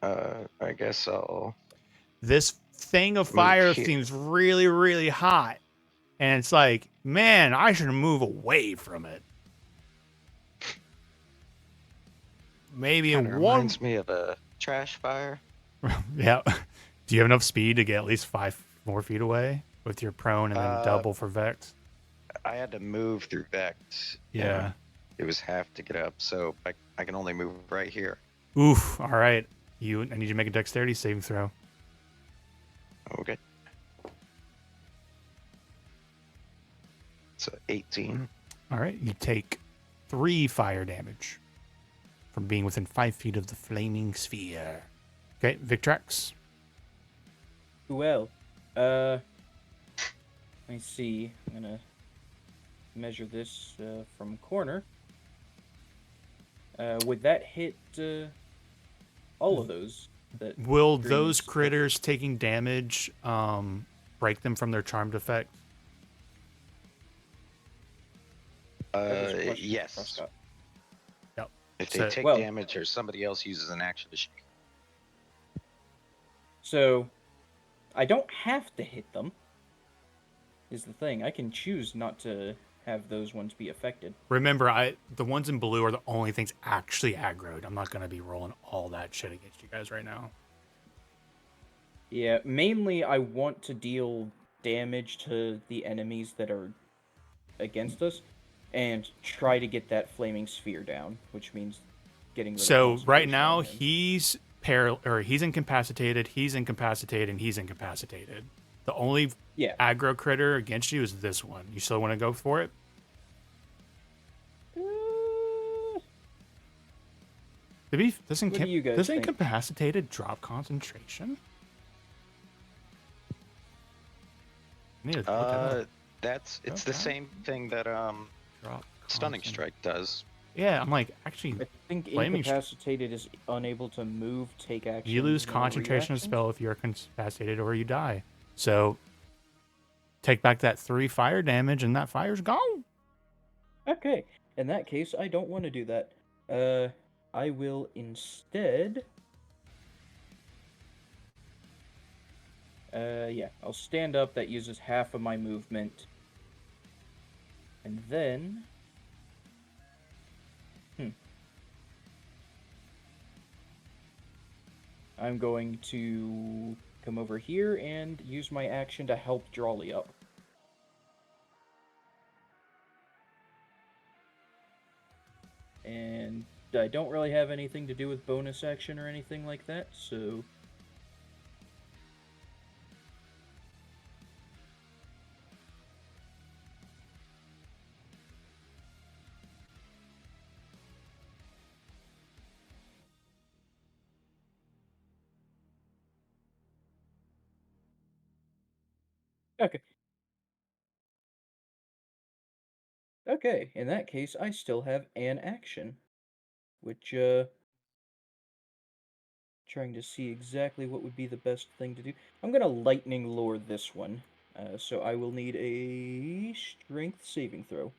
I guess I'll. This thing of fire here. seems really, really hot. And it's like, man, I should move away from it. Maybe Kinda in one. reminds me of a trash fire. Yeah. Do you have enough speed to get at least 5 more feet away with your prone and then double for Vex? I had to move through Vex. Yeah. It was half to get up, so I can only move right here. Oof. All right. I need you to make a dexterity saving throw. Okay. So 18. All right. You take 3 fire damage from being within 5 feet of the flaming sphere. Okay, Victrax. Well, let me see. I'm gonna measure this from corner. Would that hit all of those? That Will green those stuff? critters taking damage break them from their charmed effect? That is a question for Yes. Prescott. If they So- take Well- damage or somebody else uses an action to shake. So, I don't have to hit them, is the thing. I can choose not to have those ones be affected. Remember, the ones in blue are the only things actually aggroed. I'm not going to be rolling all that shit against you guys right now. Yeah, mainly I want to deal damage to the enemies that are against us, and try to get that flaming sphere down, which means getting rid of So right concentration now on him. he's incapacitated, he's incapacitated, and he's incapacitated. The only Yeah. aggro critter against you is this one. You still want to go for it? Does What do you guys think? incapacitated drop concentration? I need to look that up. It's the same thing that Drop Stunning concent- Strike does. Yeah, I'm like, actually, I think Flaming incapacitated is unable to move, take action. you lose or concentration of reactions? spell if you're incapacitated or you die. So take back that 3 fire damage and that fire's gone. Okay, in that case, I don't want to do that. I will instead. Yeah, I'll stand up. That uses half of my movement. And then. I'm going to come over here and use my action to help Drawley up. And I don't really have anything to do with bonus action or anything like that, so... Okay. Okay, in that case, I still have an action. Which, trying to see exactly what would be the best thing to do. I'm gonna lightning lure this one. So I will need a strength saving throw.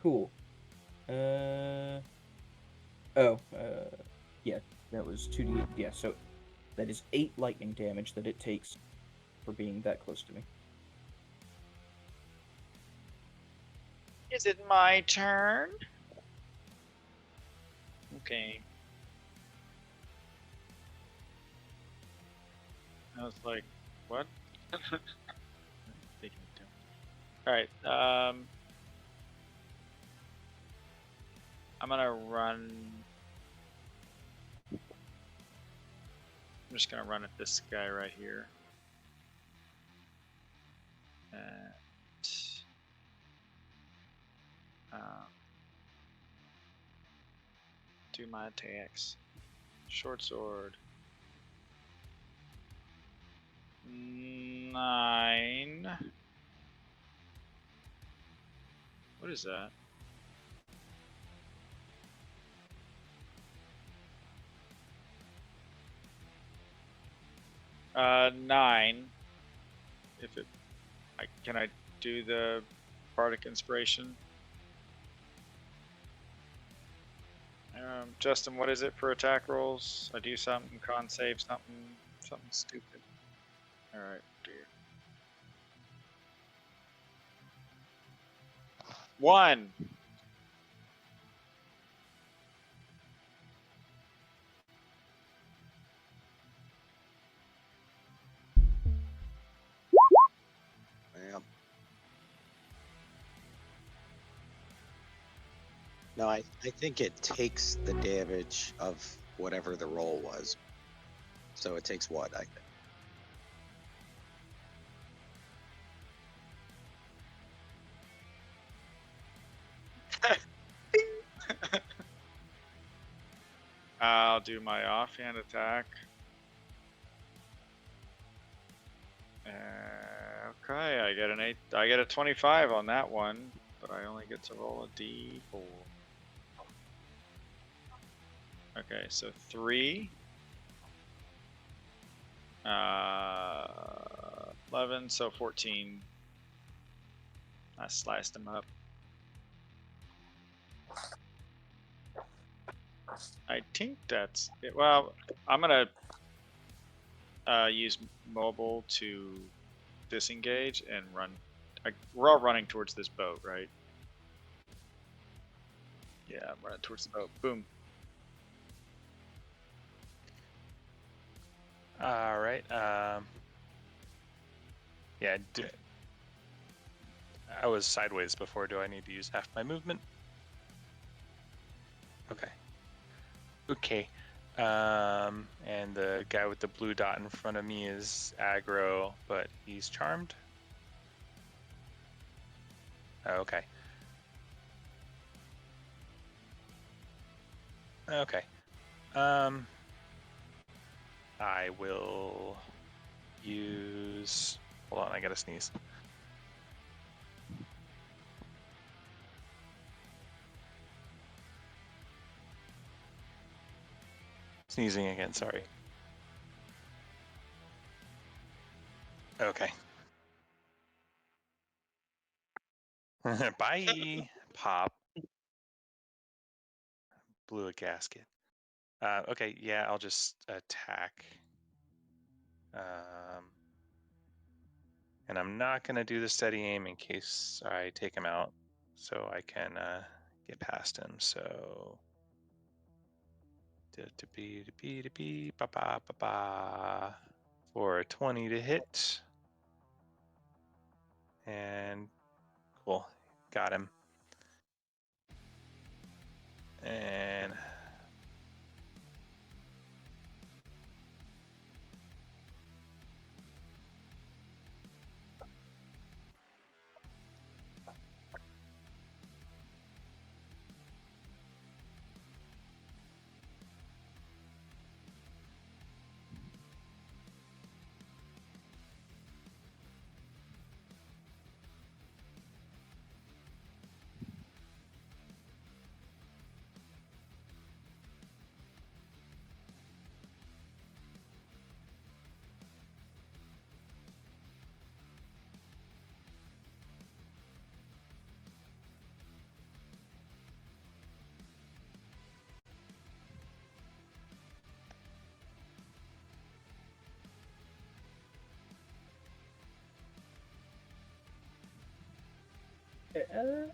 Cool. Yeah, that was 2d8. Yeah, so that is 8 lightning damage that it takes for being that close to me. Is it my turn? Okay. I was like, what? Alright, I'm gonna run. I'm just gonna run at this guy right here. And do my attacks. Short sword. 9. What is that? Uh, 9. If it, can I do the bardic inspiration? Justin, what is it for attack rolls? I do something, con save, something stupid. All right, dear. 1. Yeah. No, I think it takes the damage of whatever the roll was. So it takes what? I'll do my offhand attack. Okay, I get an 8. I get a 25 on that one, but I only get to roll a d4. Okay, so 3. 11, so 14. I sliced him up. I think that's it. Well, I'm gonna use mobile to disengage and run. We're all running towards this boat, right? Yeah, I'm running towards the boat. Boom. All right. Yeah. I was sideways before. Do I need to use half my movement? Okay. Okay. And the guy with the blue dot in front of me is aggro, but he's charmed. Okay. Okay. I will use. Hold on, I gotta sneeze. Sneezing again, sorry. Okay. Bye. Pop. Blew a gasket. Okay, yeah, I'll just attack. And I'm not going to do the steady aim in case I take him out, so I can get past him. So, for a 20 to hit. And cool, got him. And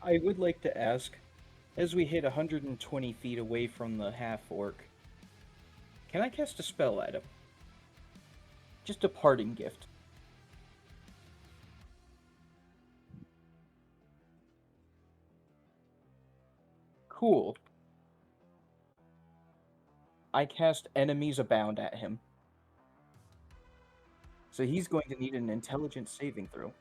I would like to ask, as we hit 120 feet away from the half-orc, can I cast a spell at him? Just a parting gift. Cool. I cast Enemies Abound at him. So he's going to need an intelligence saving throw.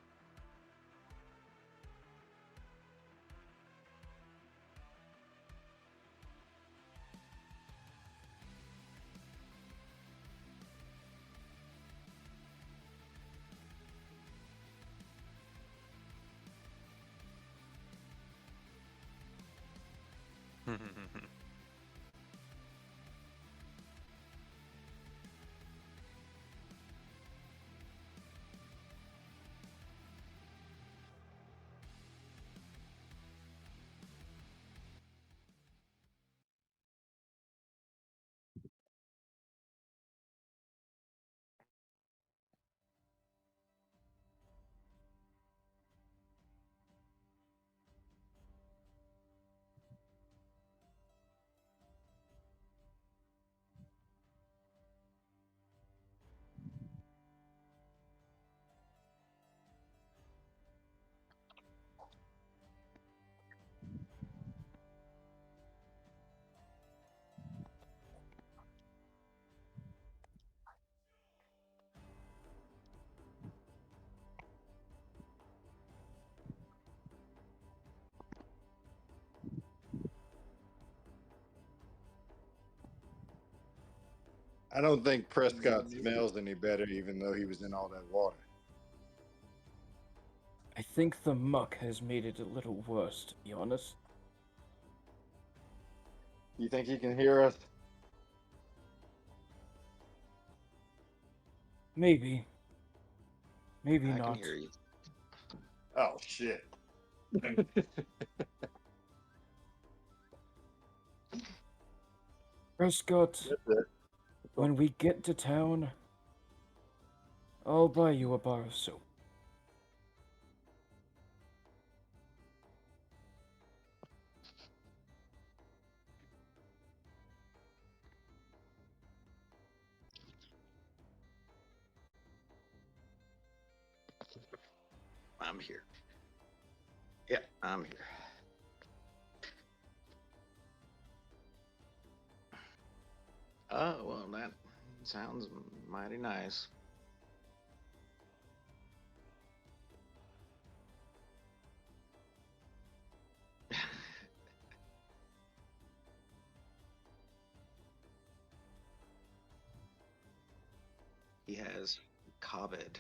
I don't think Prescott smells any better, even though he was in all that water. I think the muck has made it a little worse, to be honest. You think he can hear us? Maybe. Maybe I not. can hear you. Oh shit! Prescott, That's it. when we get to town, I'll buy you a bar of soap. I'm here. Yeah, I'm here. Oh, well, that sounds mighty nice. He has COVID.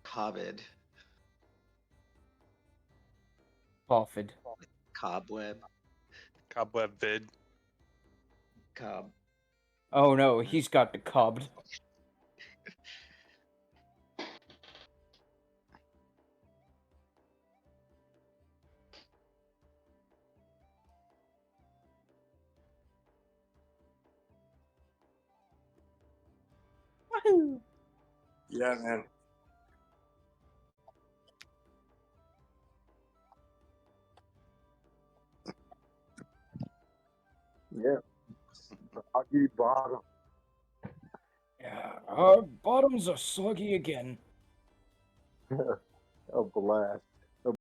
COVID. Coffin. Cobweb. Cobweb vid. Cob. Oh no, he's got the cobbed. Woohoo! Yeah, man. Yeah. Soggy bottom. Yeah, our bottoms are soggy again. A blast.